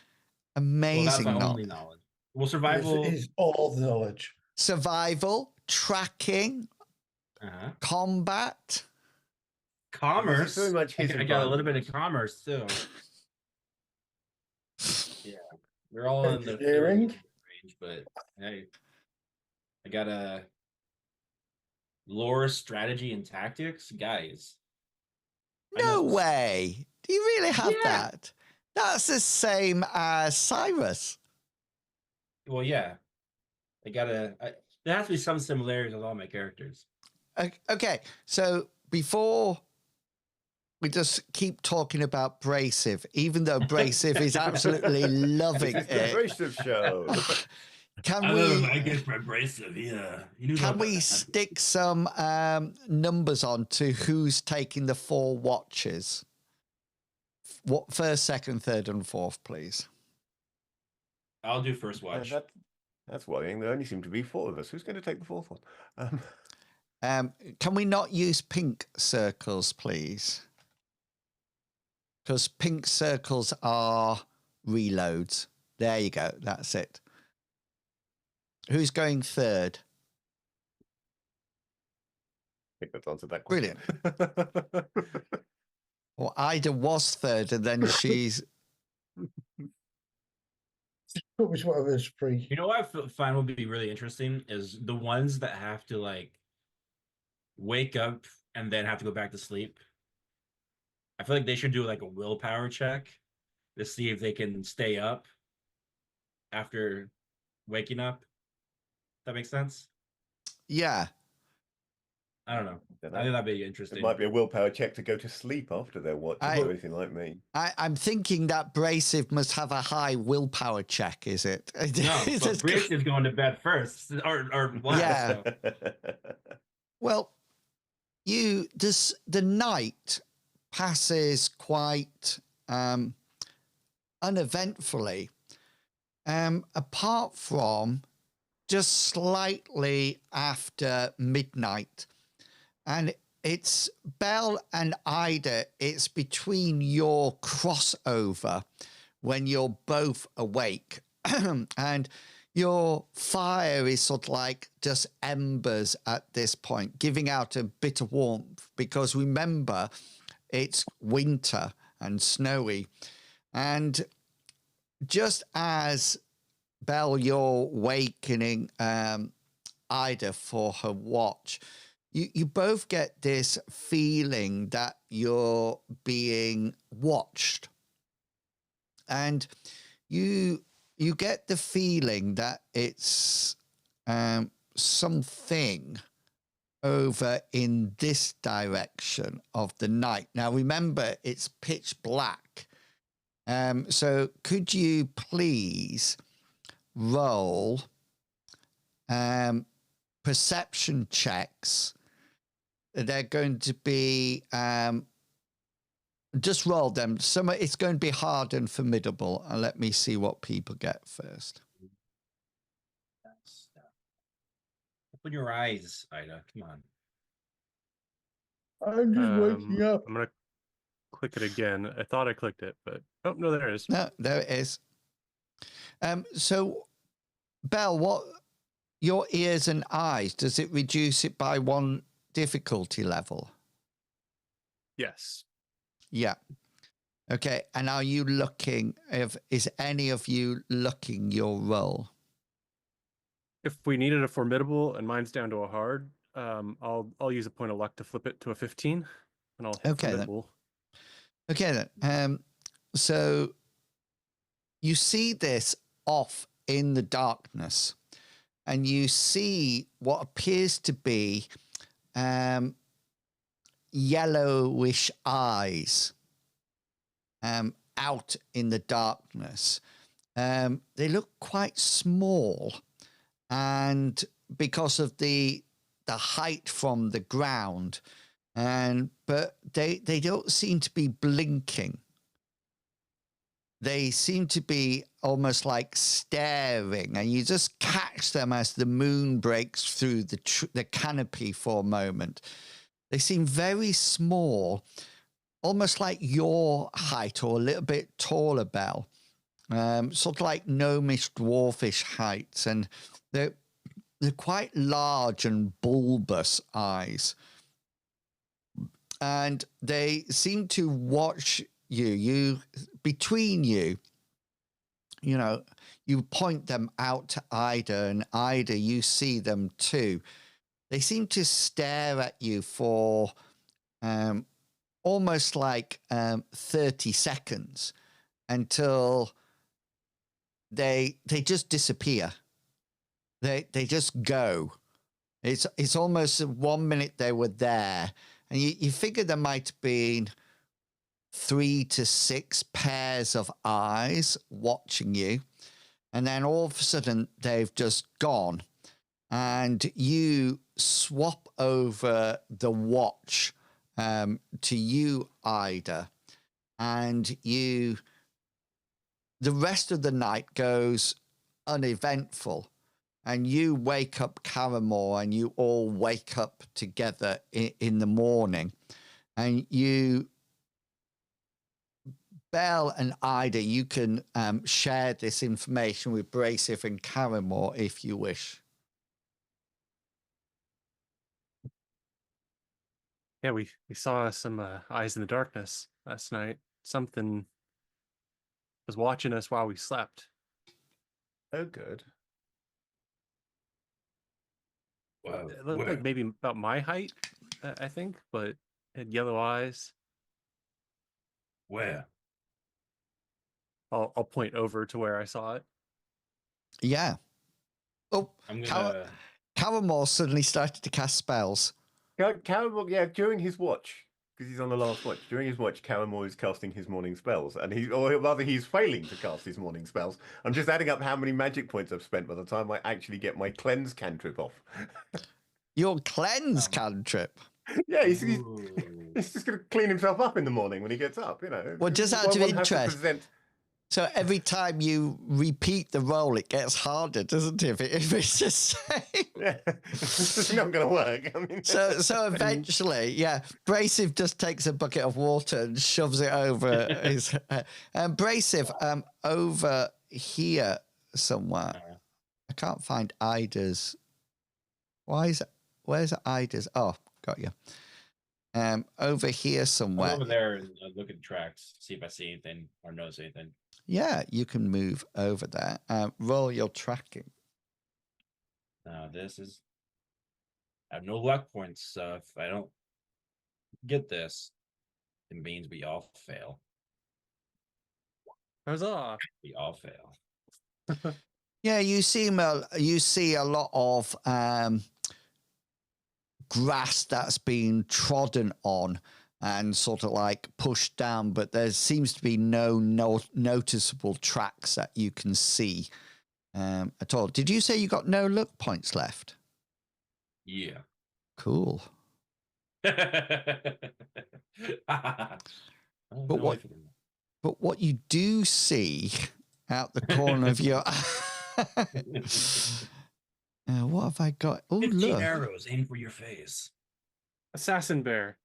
amazing well, that's only knowledge. Well, survival is all the knowledge. Survival, tracking, combat, commerce. Very much his I got a little bit of commerce too. Yeah, we're all in the engineering range, but hey, I got a lore, strategy, and tactics, guys. No way. Do you really have that? That's the same as Cyrus. Well, yeah. There has to be some similarities with all my characters. Okay, so before we just keep talking about Bracif, even though Bracif is absolutely loving it. The Bracif show. Can we stick some numbers on to who's taking the 4 watches? what first, second, third, and fourth, please. I'll do first watch. That's worrying. There only seem to be 4 of us. Who's going to take the 4th one? Can we not use pink circles, please? Because pink circles are reloads. There you go. That's it. Who's going third? I think that's answered that question. Brilliant. Well, Ida was third, and then she's... Put which one of us free. You know what I find would be really interesting is the ones that have to like wake up and then have to go back to sleep. I feel like they should do like a willpower check to see if they can stay up after waking up. That makes sense? Yeah. I don't know. Don't I know. think that'd be It interesting. might be a willpower check to go to sleep after their watch or anything like me. I'm thinking that Brasive must have a high willpower check, is it? No, but Britt is going to bed first or last. Yeah. So. Well, the night passes quite uneventfully, apart from just slightly after midnight. And it's Belle and Ida, it's between your crossover when you're both awake. And your fire is sort of like just embers at this point, giving out a bit of warmth, because remember, it's winter and snowy. And just as Belle, you're wakening Ida for her watch, you both get this feeling that you're being watched. And you get the feeling that it's something over in this direction of the night. Now, remember, it's pitch black. So could you please roll perception checks? They're going to be just roll them. It's going to be hard and formidable. And let me see what people get first. Open your eyes, Ida. Come on. I'm just waking up. I'm gonna click it again. I thought I clicked it, but oh no, there it is. No, there it is. So, Belle, what your ears and eyes, does it reduce it by 1 difficulty level? Yes. Yeah. Okay. And are you looking? Is any of you looking your roll? If we needed a formidable and mine's down to a hard, I'll use a point of luck to flip it to a 15, and I'll hit formidable. Okay then. So you see this off in the darkness, and you see what appears to be yellowish eyes out in the darkness. They look quite small, and because of the height from the ground, but they don't seem to be blinking. They seem to be almost like staring, and you just catch them as the moon breaks through the canopy for a moment. They seem very small, almost like your height or a little bit taller, Belle. Sort of like gnomish, dwarfish heights, and they're quite large and bulbous eyes. And they seem to watch you between you, you point them out to Ida, and Ida, you see them too. They seem to stare at you for almost like 30 seconds until they just disappear. They just go. It's almost 1 minute they were there, and you figure there might have been 3 to 6 pairs of eyes watching you, and then all of a sudden they've just gone, and you swap over the watch to you, Ida, and the rest of the night goes uneventful, and you wake up Caramore, and you all wake up together in the morning, and Belle and Ida, you can share this information with Bracif and Caramore if you wish. Yeah, we saw some eyes in the darkness last night. Something was watching us while we slept. Oh, good. Wow. It looked like maybe about my height, I think, but had yellow eyes. Where? I'll point over to where I saw it. Yeah. Oh, I'm gonna. Caramore suddenly started to cast spells. Caramore, yeah, during his watch, because he's on the last watch. During his watch, Caramore is casting his morning spells, and or rather, he's failing to cast his morning spells. I'm just adding up how many magic points I've spent by the time I actually get my cleanse cantrip off. Your cleanse cantrip. Yeah, he's just going to clean himself up in the morning when he gets up, you know. Well, just out of One has to interest. present- So every time you repeat the roll, it gets harder, doesn't it? If it's the same. Yeah, it's just not going to work. I mean, So eventually, yeah, Bracif just takes a bucket of water and shoves it over his head. Bracif, over here somewhere. I can't find Ida's. Where's Ida's? Oh, got you. Over here somewhere. I'm over there and look at the tracks, see if I see anything or notice anything. Yeah, you can move over there. Roll your tracking. Now this is. I have no luck points, so if I don't get this, it means we all fail. Huzzah! We all fail. Yeah, you see a lot of grass that's been trodden on and sort of like pushed down, but there seems to be no noticeable tracks that you can see at all. Did you say you got no luck points left? Yeah. Cool. But what you do see out the corner of your what have I got? Oh, 15 look. arrows aim for your face. Assassin bear.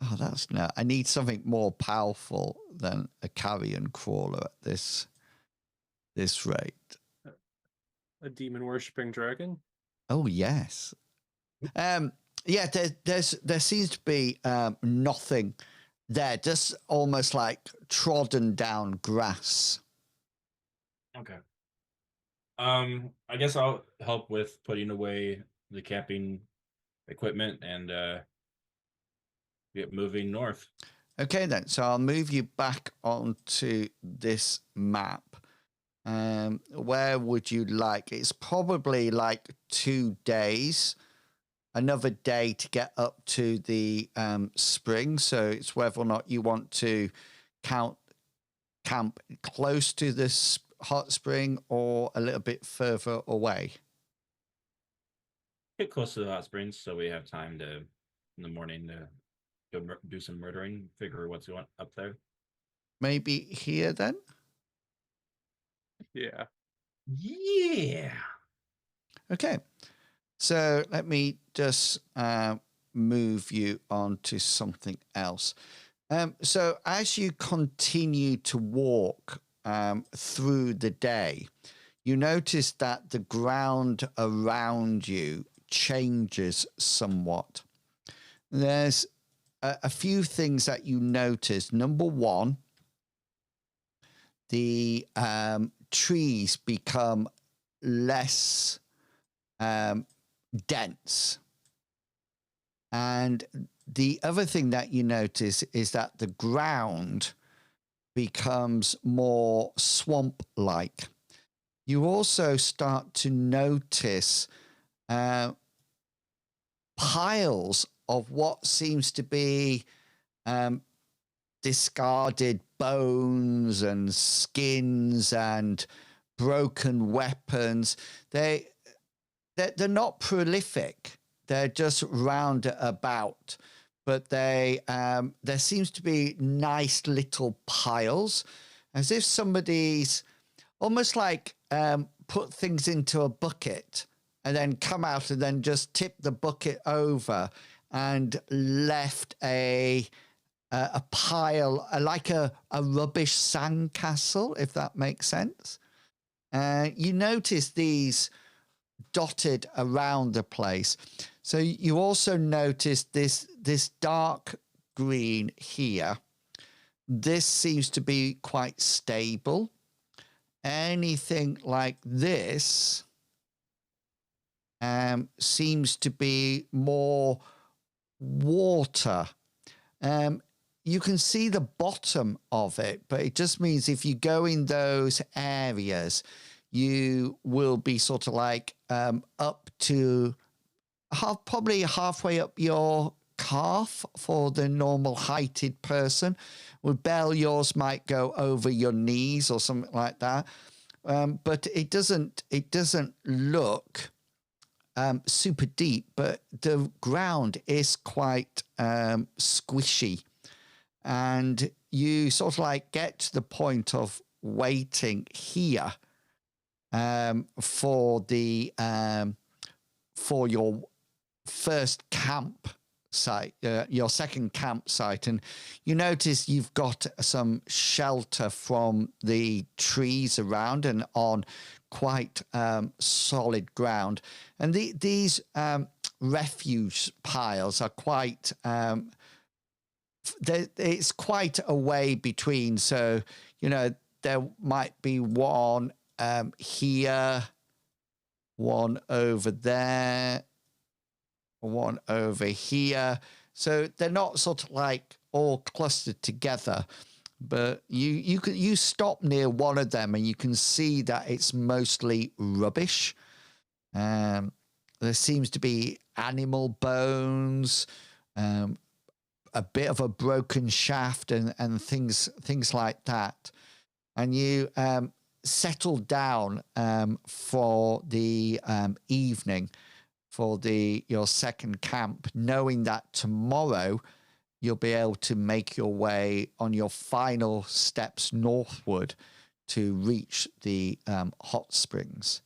Oh, that's no. I need something more powerful than a carrion crawler at this rate. A demon worshipping dragon. Oh yes. Yeah, there seems to be nothing there, just almost like trodden down grass. Okay. I guess I'll help with putting away the camping equipment and get moving north. Okay then, so I'll move you back onto this map. Where would you like? It's probably like 2 days. Another day to get up to the spring. So it's whether or not you want to camp close to this hot spring or a little bit further away. Get close to the hot springs so we have time to, in the morning, to go do some murdering, figure what's going up there. Maybe here then? Yeah. Yeah. Okay. So let me just move you on to something else. So as you continue to walk through the day, you notice that the ground around you changes somewhat. There's a few things that you notice. Number one, the trees become less dense. And the other thing that you notice is that the ground becomes more swamp-like. You also start to notice piles of what seems to be discarded bones and skins and broken weapons. They're not prolific. They're just round about. but they there seems to be nice little piles, as if somebody's almost like put things into a bucket and then come out and then just tip the bucket over and left a pile, like a rubbish sandcastle, if that makes sense. You notice these dotted around the place. So you also notice this dark green here. This seems to be quite stable. Anything like this seems to be more water. You can see the bottom of it, but it just means if you go in those areas, you will be sort of like up to probably halfway up your calf for the normal heighted person. With Belle, yours might go over your knees or something like that. But it doesn't look super deep, but the ground is quite squishy. And you sort of like get to the point of waiting here for your first camp site, your second campsite, and you notice you've got some shelter from the trees around and on quite solid ground. And these refuge piles are quite it's quite a way between. So, you know, there might be one here, one over there, one over here. So they're not sort of like all clustered together, but you stop near one of them and you can see that it's mostly rubbish. There seems to be animal bones, a bit of a broken shaft and things like that. And you settle down for the evening for your second camp, knowing that tomorrow you'll be able to make your way on your final steps northward to reach the hot springs.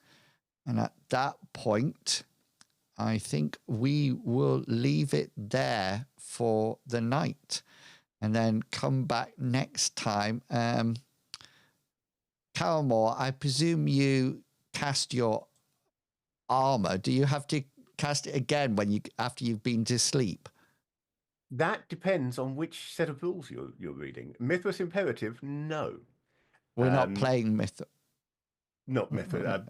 And at that point, I think we will leave it there for the night and then come back next time. Caramel, I presume you cast your armor. Do you have to cast it again after you've been to sleep? That depends on which set of rules you're reading. Mythras Imperative, no. We're not playing Mythras. Not Mythras.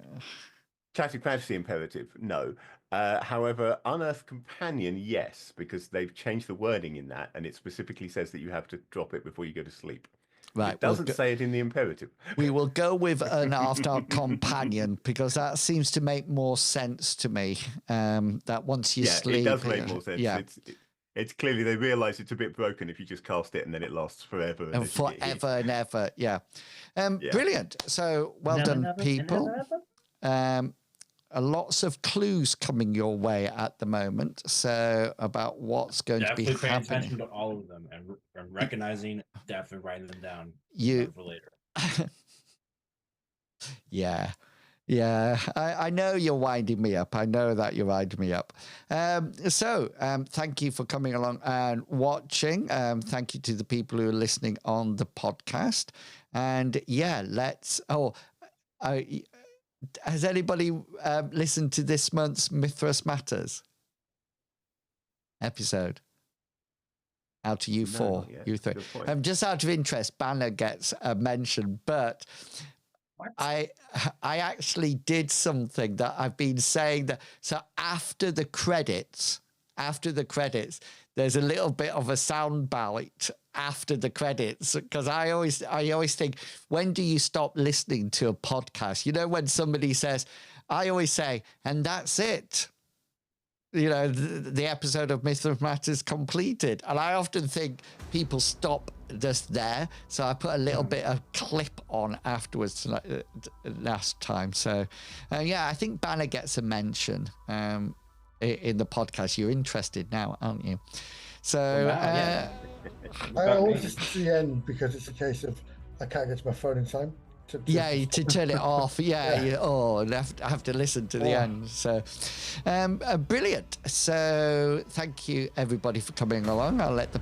Classic Fantasy Imperative, no. However, Unearthed Companion, yes, because they've changed the wording in that, and it specifically says that you have to drop it before you go to sleep. Right. It doesn't say it in the imperative. We will go with an Unearthed Companion because that seems to make more sense to me. That once you sleep, it does make more sense. Yeah. It's clearly they realise it's a bit broken if you just cast it and then it lasts forever. And forever and ever, yeah. Brilliant. So well done, people. Lots of clues coming your way at the moment. So about what's going to be happening. Definitely paying attention to all of them and recognizing, definitely writing them down for later. Yeah. I know you're winding me up. I know that you're winding me up. So thank you for coming along and watching. Thank you to the people who are listening on the podcast. And yeah, has anybody listened to this month's Mythras Matters episode? Out of you four, you three. Just out of interest, Banner gets a mention, but I actually did something that I've been saying that. So after the credits, there's a little bit of a sound bite after the credits, because I always think, when do you stop listening to a podcast? You know, when somebody says, I always say, and that's it. You know, the episode of Mythras Matters completed. And I often think people stop just there. So I put a little bit of clip on afterwards last time. So, yeah, I think Banner gets a mention in the podcast. You're interested now, aren't you? So yeah. I always listen to the end because it's a case of I can't get to my phone in time. to turn it off. Yeah. Yeah. I have to listen to the end. So brilliant. So thank you everybody for coming along. I'll let the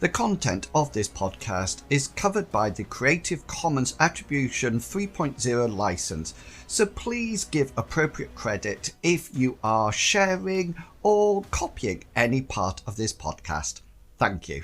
The content of this podcast is covered by the Creative Commons Attribution 3.0 license, so please give appropriate credit if you are sharing or copying any part of this podcast. Thank you.